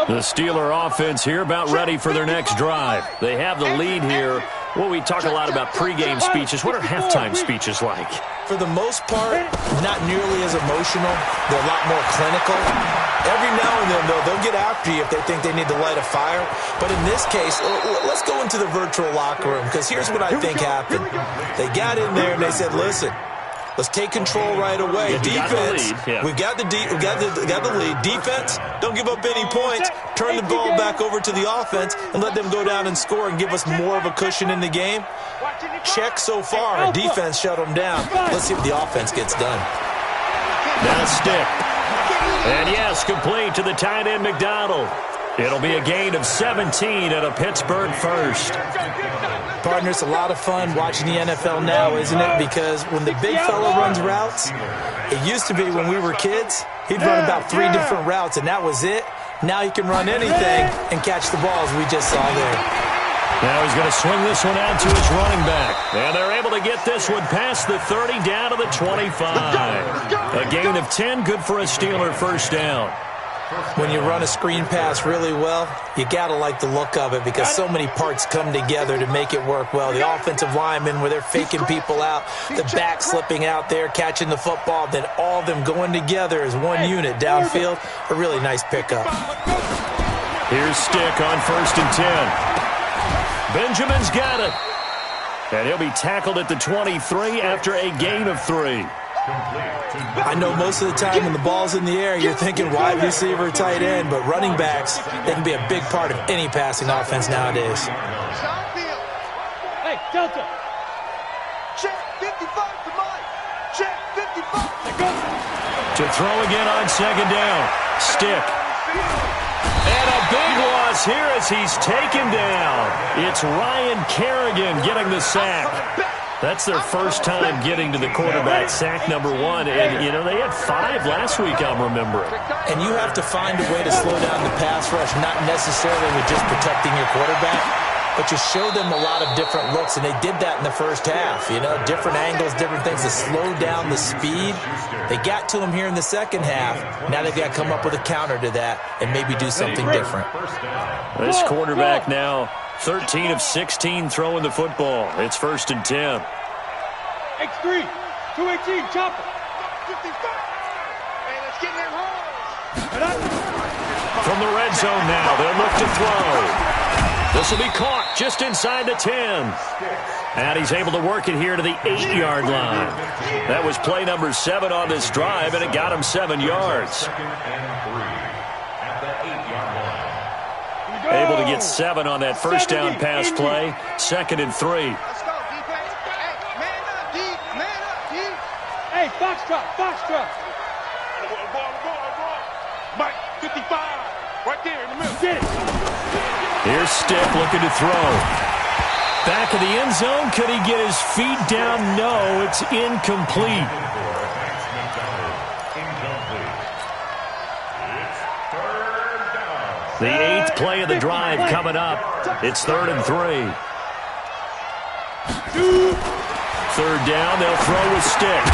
E: The Steeler offense here about ready for their next drive. They have the lead here. Well, we talk a lot about pregame speeches. What are halftime speeches like?
H: For the most part, not nearly as emotional. They're a lot more clinical. Every now and then, though, they'll get after you if they think they need to light a fire. But in this case, let's go into the virtual locker room, because here's what I think happened. They got in there and they said, listen, let's take control right away. Defense, we've got the lead. Defense, don't give up any points. Turn the ball back over to the offense and let them go down and score and give us more of a cushion in the game. Check so far. Defense shut them down. Let's see if the offense gets done.
E: Now stick. And yes, complete to the tight end, McDonald. It'll be a gain of 17 at a Pittsburgh first.
H: Partner, it's a lot of fun watching the NFL now, isn't it? Because when the big fella runs routes, it used to be when we were kids, he'd run about 3 different routes, and that was it. Now he can run anything and catch the balls we just saw there.
E: Now he's going to swing this one out to his running back. And they're able to get this one past the 30 down to the 25. A gain of 10, good for a Steeler first down.
H: When you run a screen pass really well, you got to like the look of it because so many parts come together to make it work well. The offensive linemen, where they're faking people out, the back slipping out there, catching the football, then all of them going together as one unit downfield. A really nice pickup.
E: Here's Stick on 1st and 10. Benjamin's got it. And he'll be tackled at the 23 after a gain of 3.
H: I know most of the time when the ball's in the air, you're thinking wide receiver, tight end, but running backs, they can be a big part of any passing offense nowadays.
J: Hey, Delta. Check 55 to Mike. Check 55.
E: To throw again on 2nd down. Stick. And a big loss here as he's taken down. It's Ryan Kerrigan getting the sack. That's their first time getting to the quarterback, sack number 1. And, you know, they had 5 last week, I'm remembering.
H: And you have to find a way to slow down the pass rush, not necessarily with just protecting your quarterback, but you show them a lot of different looks, and they did that in the first half. You know, different angles, different things to slow down the speed. They got to him here in the second half. Now they've got to come up with a counter to that and maybe do something different.
E: This quarterback now 13 of 16 throwing the football. It's 1st and 10.
J: X3, 218, chopper.
C: 55. Hey, let's get in there rolls.
E: From the red zone now, they'll look to throw. This will be caught just inside the 10. And he's able to work it here to the 8-yard line. That was play number 7 on this drive, and it got him 7 yards. Able to get 7 on that first down pass play. 2nd and 3.
C: Let's go, defense. Hey, man up, D. Man up, D.
J: Hey, Foxtrot, Foxtrot.
C: Mike, 55. Right there in the middle.
J: Get it.
E: Here's Stick looking to throw. back of the end zone. Could he get his feet down? No, it's incomplete. The 8th play of the drive coming up. It's 3rd and 3. 3rd down, they'll throw with stick.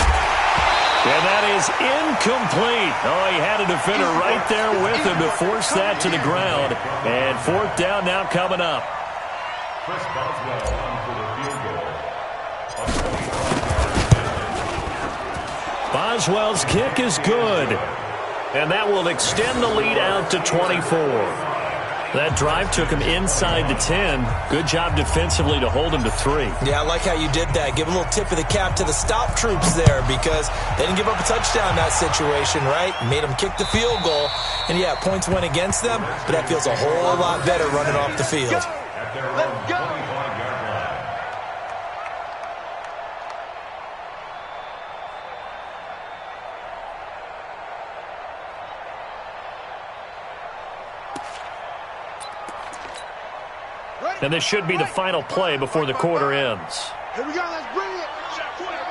E: And that is incomplete. Oh, he had a defender right there with him to force that to the ground. And 4th down now coming up.
G: Chris Boswell on for the field goal.
E: Boswell's kick is good. And that will extend the lead out to 24. That drive took him inside the 10. Good job defensively to hold him to 3.
H: Yeah, I like how you did that. Give a little tip of the cap to the stop troops there because they didn't give up a touchdown in that situation, right? Made them kick the field goal. And, yeah, points went against them, but that feels a whole lot better running off the field.
G: Let's go.
E: And this should be the final play before the quarter ends.
C: Here we go, let's bring it.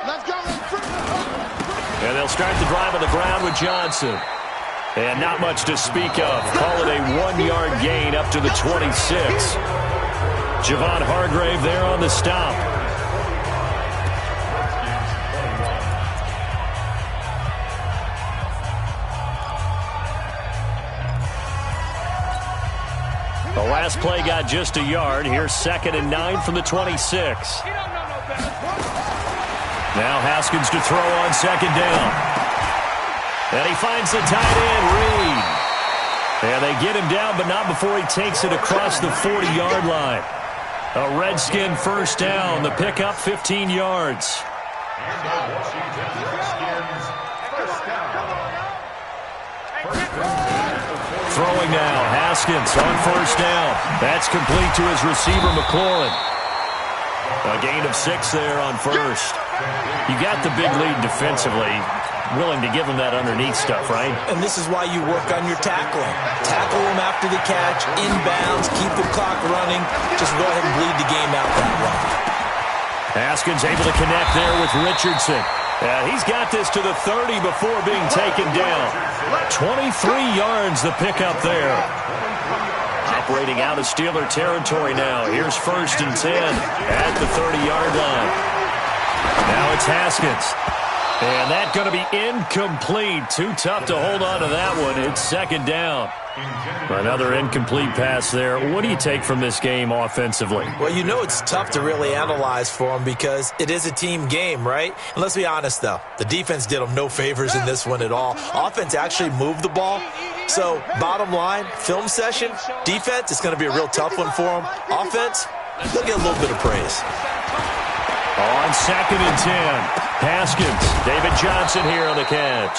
C: Let's go, let's bring it.
E: And they'll start the drive on the ground with Johnson. And not much to speak of. Call it a 1-yard gain up to the 26. Javon Hargrave there on the stop. The last play got just a yard. Here's 2nd and 9 from the 26. Now Haskins to throw on 2nd down. And he finds the tight end, Reed. And they get him down, but not before he takes it across the 40-yard line. A Redskin 1st down. The pickup 15 yards.
G: And the Washington Redskins 1st down.
E: Throwing now, Haskins on 1st down. That's complete to his receiver, McLaurin. A gain of 6 there on 1st. You got the big lead defensively. Willing to give him that underneath stuff, right?
H: And this is why you work on your tackling. Tackle him after the catch, inbounds, keep the clock running. Just go ahead and bleed the game out that way.
E: Haskins able to connect there with Richardson. He's got this to the 30 before being taken down. 23 yards the pickup there. Operating out of Steeler territory now. Here's 1st and 10 at the 30-yard line. Now it's Haskins. And that's going to be incomplete. Too tough to hold on to that one. It's 2nd down. Another incomplete pass there. What do you take from this game offensively?
H: Well, you know it's tough to really analyze for them because it is a team game, right? And let's be honest, though. The defense did them no favors in this one at all. Offense actually moved the ball. So, bottom line, film session, defense, it's going to be a real tough one for them. Offense, they'll get a little bit of praise.
E: On 2nd and 10. Haskins, David Johnson here on the catch.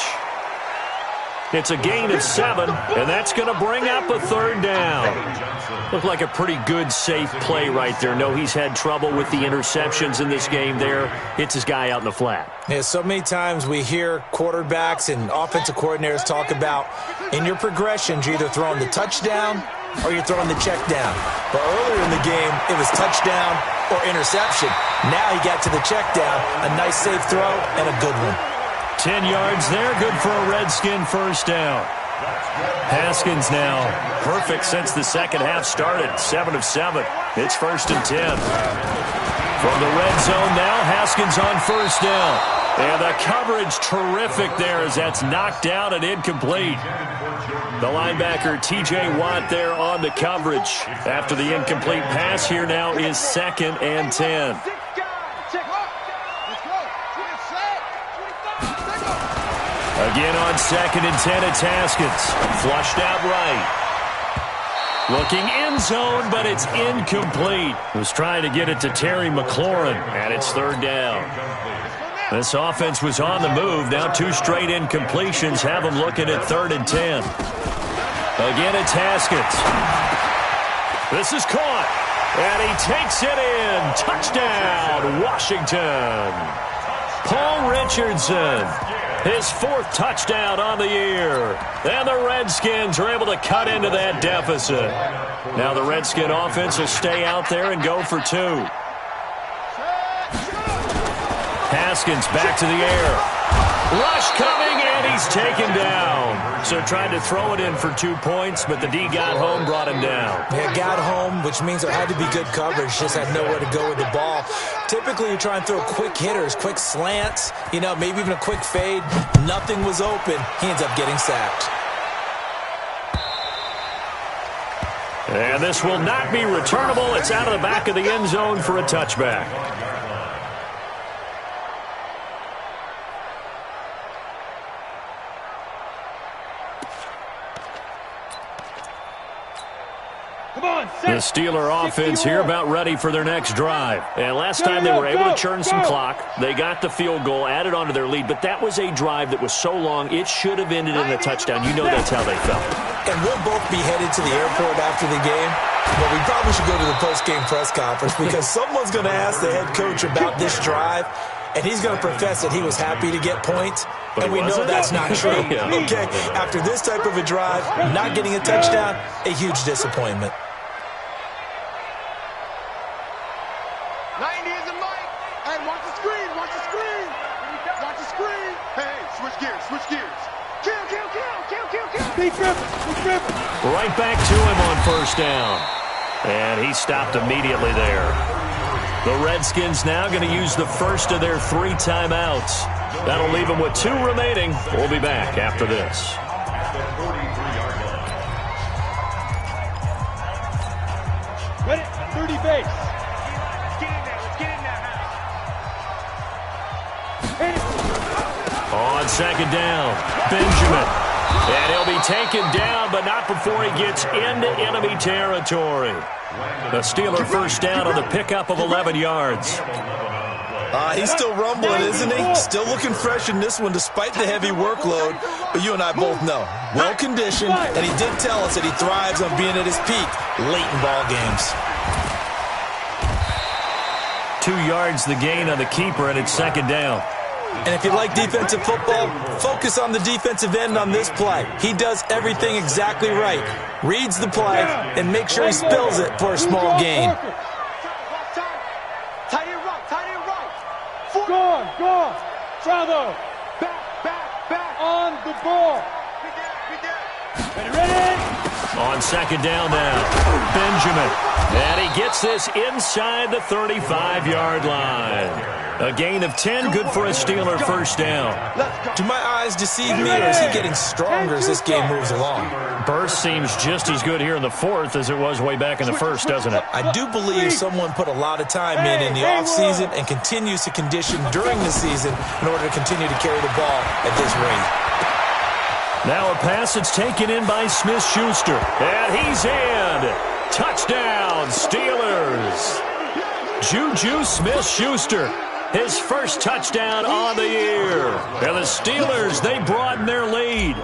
E: It's a gain of 7, and that's going to bring up a 3rd down. Looked like a pretty good, safe play right there. No, he's had trouble with the interceptions in this game there. Hits his guy out in the flat.
H: Yeah, so many times we hear quarterbacks and offensive coordinators talk about in your progressions, you're either throwing the touchdown or you're throwing the check down. But earlier in the game, it was touchdown or interception. Now he got to the check down, a nice safe throw, and a good one.
E: 10 yards there, good for a Redskin 1st down. Haskins now, perfect since the second half started, 7 of 7. It's 1st and 10. From the red zone now, Haskins on 1st down. And the coverage terrific there as that's knocked down and incomplete. The linebacker, T.J. Watt, there on the coverage. After the incomplete pass, here now is 2nd and 10. Again on 2nd and 10, it's Haskins. Flushed out right. Looking end zone, but it's incomplete. Was trying to get it to Terry McLaurin, and it's 3rd down. This offense was on the move. Now 2 straight incompletions have them looking at 3rd and 10. Again, it's Haskins. This is caught, and he takes it in. Touchdown, Washington. Paul Richardson, his 4th touchdown on the year. And the Redskins are able to cut into that deficit. Now the Redskin offense will stay out there and go for 2. Haskins back to the air. Rush coming, and he's taken down. So tried to throw it in for 2 points, but the D got home, brought him down.
H: Yeah, got home, which means there had to be good coverage. Just had nowhere to go with the ball. Typically, you try and throw quick hitters, quick slants, maybe even a quick fade. Nothing was open. He ends up getting sacked.
E: And this will not be returnable. It's out of the back of the end zone for a touchback. The Steeler offense here about ready for their next drive. And last time they were able to churn some clock. They got the field goal, added onto their lead, but that was a drive that was so long it should have ended in a touchdown. You know that's how they felt.
H: And we'll both be headed to the airport after the game, but we probably should go to the post-game press conference because someone's going to ask the head coach about this drive, and he's going to profess that he was happy to get points, and we know that's not true. Okay, after this type of a drive, not getting a touchdown, a huge disappointment.
C: 90 is a mic. Hey, watch the screen, watch the screen. Watch the screen. Hey, switch gears, switch gears. Kill.
J: Deep grip.
E: Right back to him on first down. And he stopped immediately there. The Redskins now going to use the first of their 3 timeouts. That'll leave them with 2 remaining. We'll be back after this.
J: Ready? 30 base.
E: On second down, Benjamin. And he'll be taken down, but not before he gets into enemy territory. The Steeler first down on the pickup of 11 yards.
H: He's still rumbling, isn't he? Still looking fresh in this one despite the heavy workload. But you and I both know, well-conditioned, and he did tell us that he thrives on being at his peak late in ball games.
E: 2 yards the gain on the keeper, and it's second down.
H: And if you like defensive football, focus on the defensive end on this play. He does everything exactly right. Reads the play and makes sure he spills it for a small gain.
C: Tight end right.
J: Gone. Bravo. Back. On the ball. Ready?
E: On second down now, Benjamin. And he gets this inside the 35-yard line. A gain of 10, good for a Steeler first down.
H: Do my eyes deceive me, or is he getting stronger as this game moves along?
E: Burst seems just as good here in the 4th as it was way back in the 1st, doesn't it?
H: I do believe someone put a lot of time in the offseason and continues to condition during the season in order to continue to carry the ball at this rate.
E: Now a pass that's taken in by Smith-Schuster. And he's in. Touchdown, Steelers. Juju Smith-Schuster, his first touchdown on the year. And the Steelers, they broaden their lead.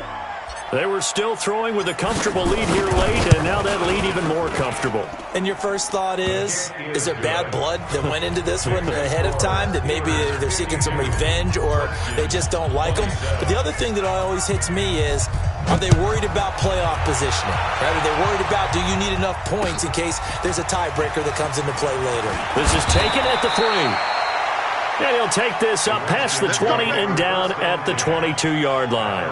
E: They were still throwing with a comfortable lead here late, and now that lead even more comfortable.
H: And your first thought is there bad blood that went into this one ahead of time, that maybe they're seeking some revenge or they just don't like them? But the other thing that always hits me is, are they worried about playoff positioning? Right? Are they worried about, do you need enough points in case there's a tiebreaker that comes into play later?
E: This is taken at the 3. And he'll take this up past the 20 and down at the 22-yard line.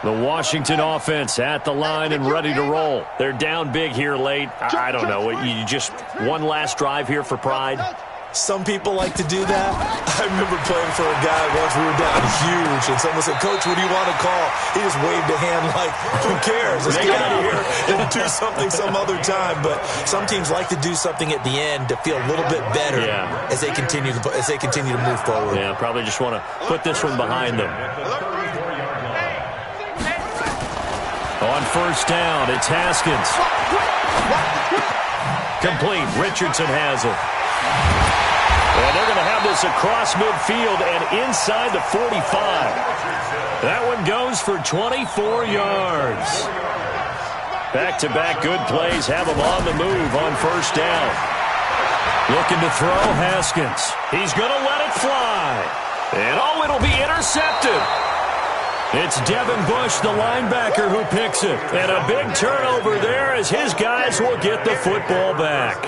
E: The Washington offense at the line and ready to roll. They're down big here late. I don't know. You just one last drive here for pride?
H: Some people like to do that. I remember playing for a guy once we were down huge, and someone said, "Coach, what do you want to call?" He just waved a hand like, who cares? Let's get out of here and do something some other time. But some teams like to do something at the end to feel a little bit better as they continue to move forward.
E: Yeah, probably just want to put this one behind them. On first down, it's Haskins. Complete. Richardson has it. And they're going to have this across midfield and inside the 45. That one goes for 24 yards. Back-to-back good plays have them on the move on first down. Looking to throw, Haskins. He's going to let it fly. And it'll be intercepted. It's Devin Bush, the linebacker, who picks it. And a big turnover there as his guys will get the football back.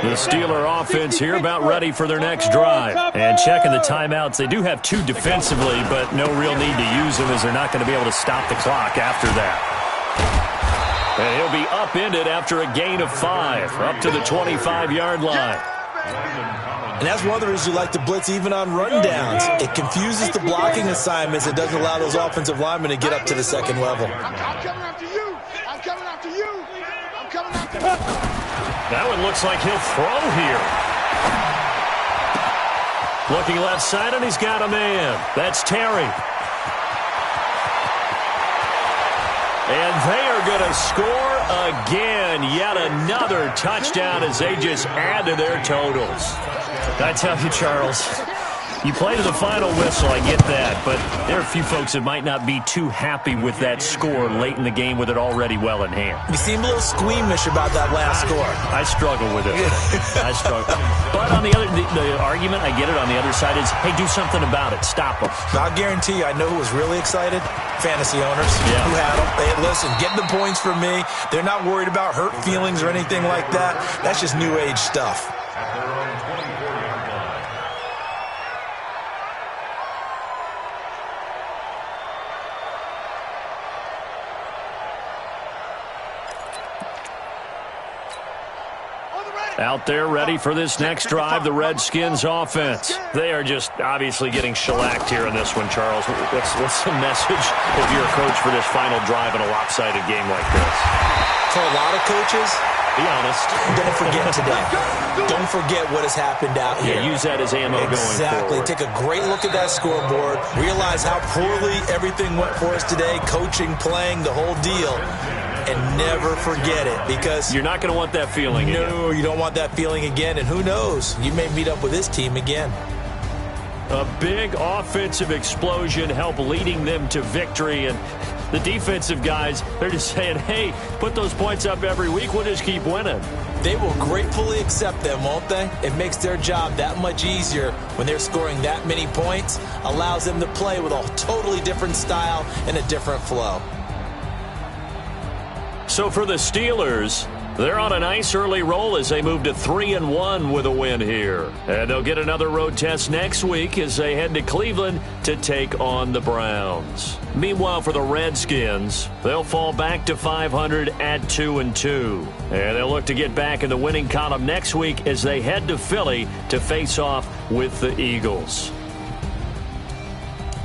E: The Steeler offense here about ready for their next drive. And checking the timeouts, they do have 2 defensively, but no real need to use them as they're not going to be able to stop the clock after that. And he'll be upended after a gain of 5, up to the 25-yard line.
H: And that's one of the reasons you like to blitz even on rundowns. It confuses the blocking assignments. It doesn't allow those offensive linemen to get up to the second level.
C: I'm coming after you. I'm coming after you. I'm coming after you.
E: That one looks like he'll throw here. Looking left side, and he's got a man. That's Terry. And they are going to score again. Yet another touchdown as they just add to their totals. I tell you, Charles, you play to the final whistle, I get that, but there are a few folks that might not be too happy with that score late in the game with it already well in hand.
H: You seem a little squeamish about that last score.
E: I struggle with it. I struggle. But on the argument, I get it, on the other side is, hey, do something about it. Stop them.
H: I'll guarantee you, I know who was really excited. Fantasy owners who had them. They had, listen, get the points from me. They're not worried about hurt feelings or anything like that. That's just new age stuff.
E: Out there ready for this next drive, the Redskins offense. They are just obviously getting shellacked here in this one, Charles. What's the message if you're a coach for this final drive in a lopsided game like this?
H: For a lot of coaches,
E: be honest.
H: Don't forget today. Don't forget what has happened out here.
E: Yeah, use that as ammo going forward.
H: Exactly. Take a great look at that scoreboard. Realize how poorly everything went for us today. Coaching, playing, the whole deal. And never forget it, because
E: you're not going to want that feeling again.
H: No, you don't want that feeling again. And who knows? You may meet up with this team again.
E: A big offensive explosion helped leading them to victory. And the defensive guys, they're just saying, hey, put those points up every week. We'll just keep winning.
H: They will gratefully accept them, won't they? It makes their job that much easier when they're scoring that many points. Allows them to play with a totally different style and a different flow.
E: So for the Steelers, they're on a nice early roll as they move to 3-1 with a win here. And they'll get another road test next week as they head to Cleveland to take on the Browns. Meanwhile, for the Redskins, they'll fall back to 500 at 2-2. And they'll look to get back in the winning column next week as they head to Philly to face off with the Eagles.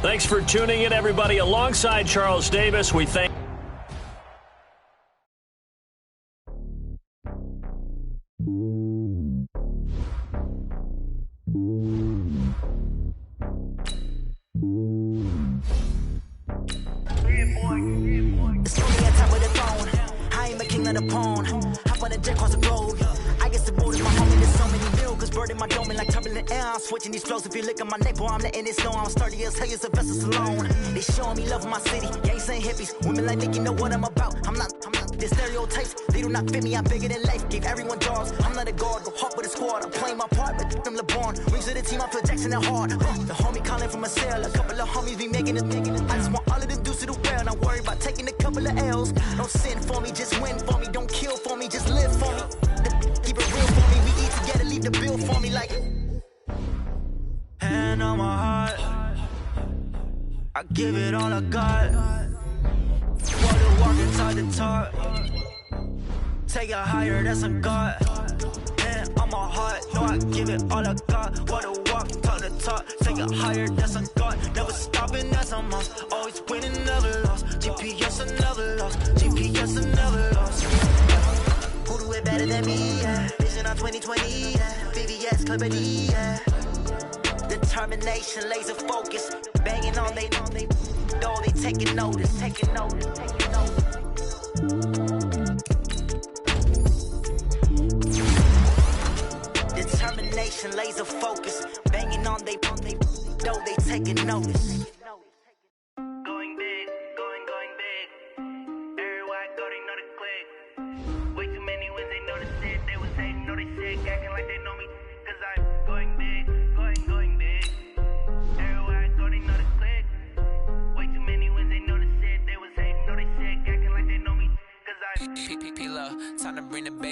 E: Thanks for tuning in, everybody. Alongside Charles Davis, we thank
K: switching these flows. If you look at my neck, boy, I'm letting it snow. I'm sturdy as hell, it's a vessel Salone. They showing me love in my city. Gang saying hippies. Women like Nick, you know what I'm about. I'm not the stereotypes. They do not fit me. I'm bigger than life. Gave everyone jaws. I'm not a guard. Go hard with a squad. I'm playing my part, but I'm LeBron. Rings to the team, I feel Jackson and hard. The homie calling from a cell. A couple of homies be making it. I just want all of them dudes to the well. Not worry about taking a couple of L's. Don't sin for me, just win for me. Don't kill for me, just live for me. Keep it real for me. We eat together, leave the bill for me like. Hand on my heart, I give it all I got. Water walking side to talk, take it higher, that's a God. Hand on my heart, no, I give it all I got. Water walking talk to talk, take it higher, that's a God. Never stopping, that's a must. Always winning, never lost. GPS, I never lost. GPS, I never lost. Who do it better than me? Yeah. Vision on 2020, yeah. VVS, Clarity, yeah. Determination, laser focus, banging on they know they taking notice. Determination, laser focus, banging on they know they taking notice. Going big, going big. Everywhere I go, they know the click. Way too many wins, they know the shit. They was hating, know they sick, acting like they know me, 'cause I'm going big. Going big. Everywhere I go, they know the click.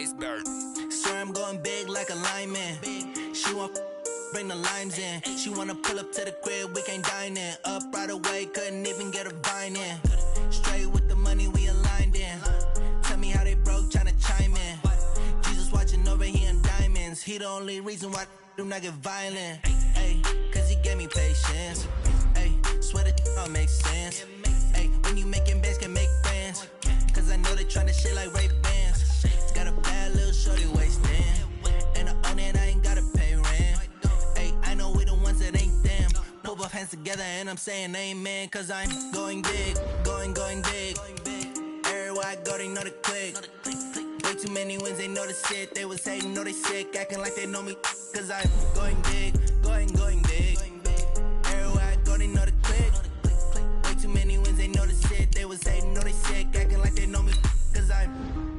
L: iceberg.
K: Swear I'm going big like a lineman. She want bring the limes in. She wanna pull up to the crib, we can't dine in. Up right away, couldn't even get a vine in. Straight with the money we aligned in. Tell me how they broke, tryna chime in. Jesus watching over here in diamonds. He the only reason why I do not get violent. Ay, cause he gave me patience. Ay, swear that all makes sense. Ay, when you making bands can make friends. Cause I know they tryna shit like Ray-Bans. Got a bad little shorty wasting. And I own it, I ain't gotta pay rent. Ay, I know we the ones that ain't them. Put both hands together and I'm saying amen. Cause I'm going big, going big. Everywhere I go, they know the click. Way too many wins, they know the shit. They was hating, know they sick, acting like they know me. Cause I'm going big, going big. Everywhere I go, they know the click. Way too many wins, they know the shit. They was hating, know they sick, acting like they know me. Cause I'm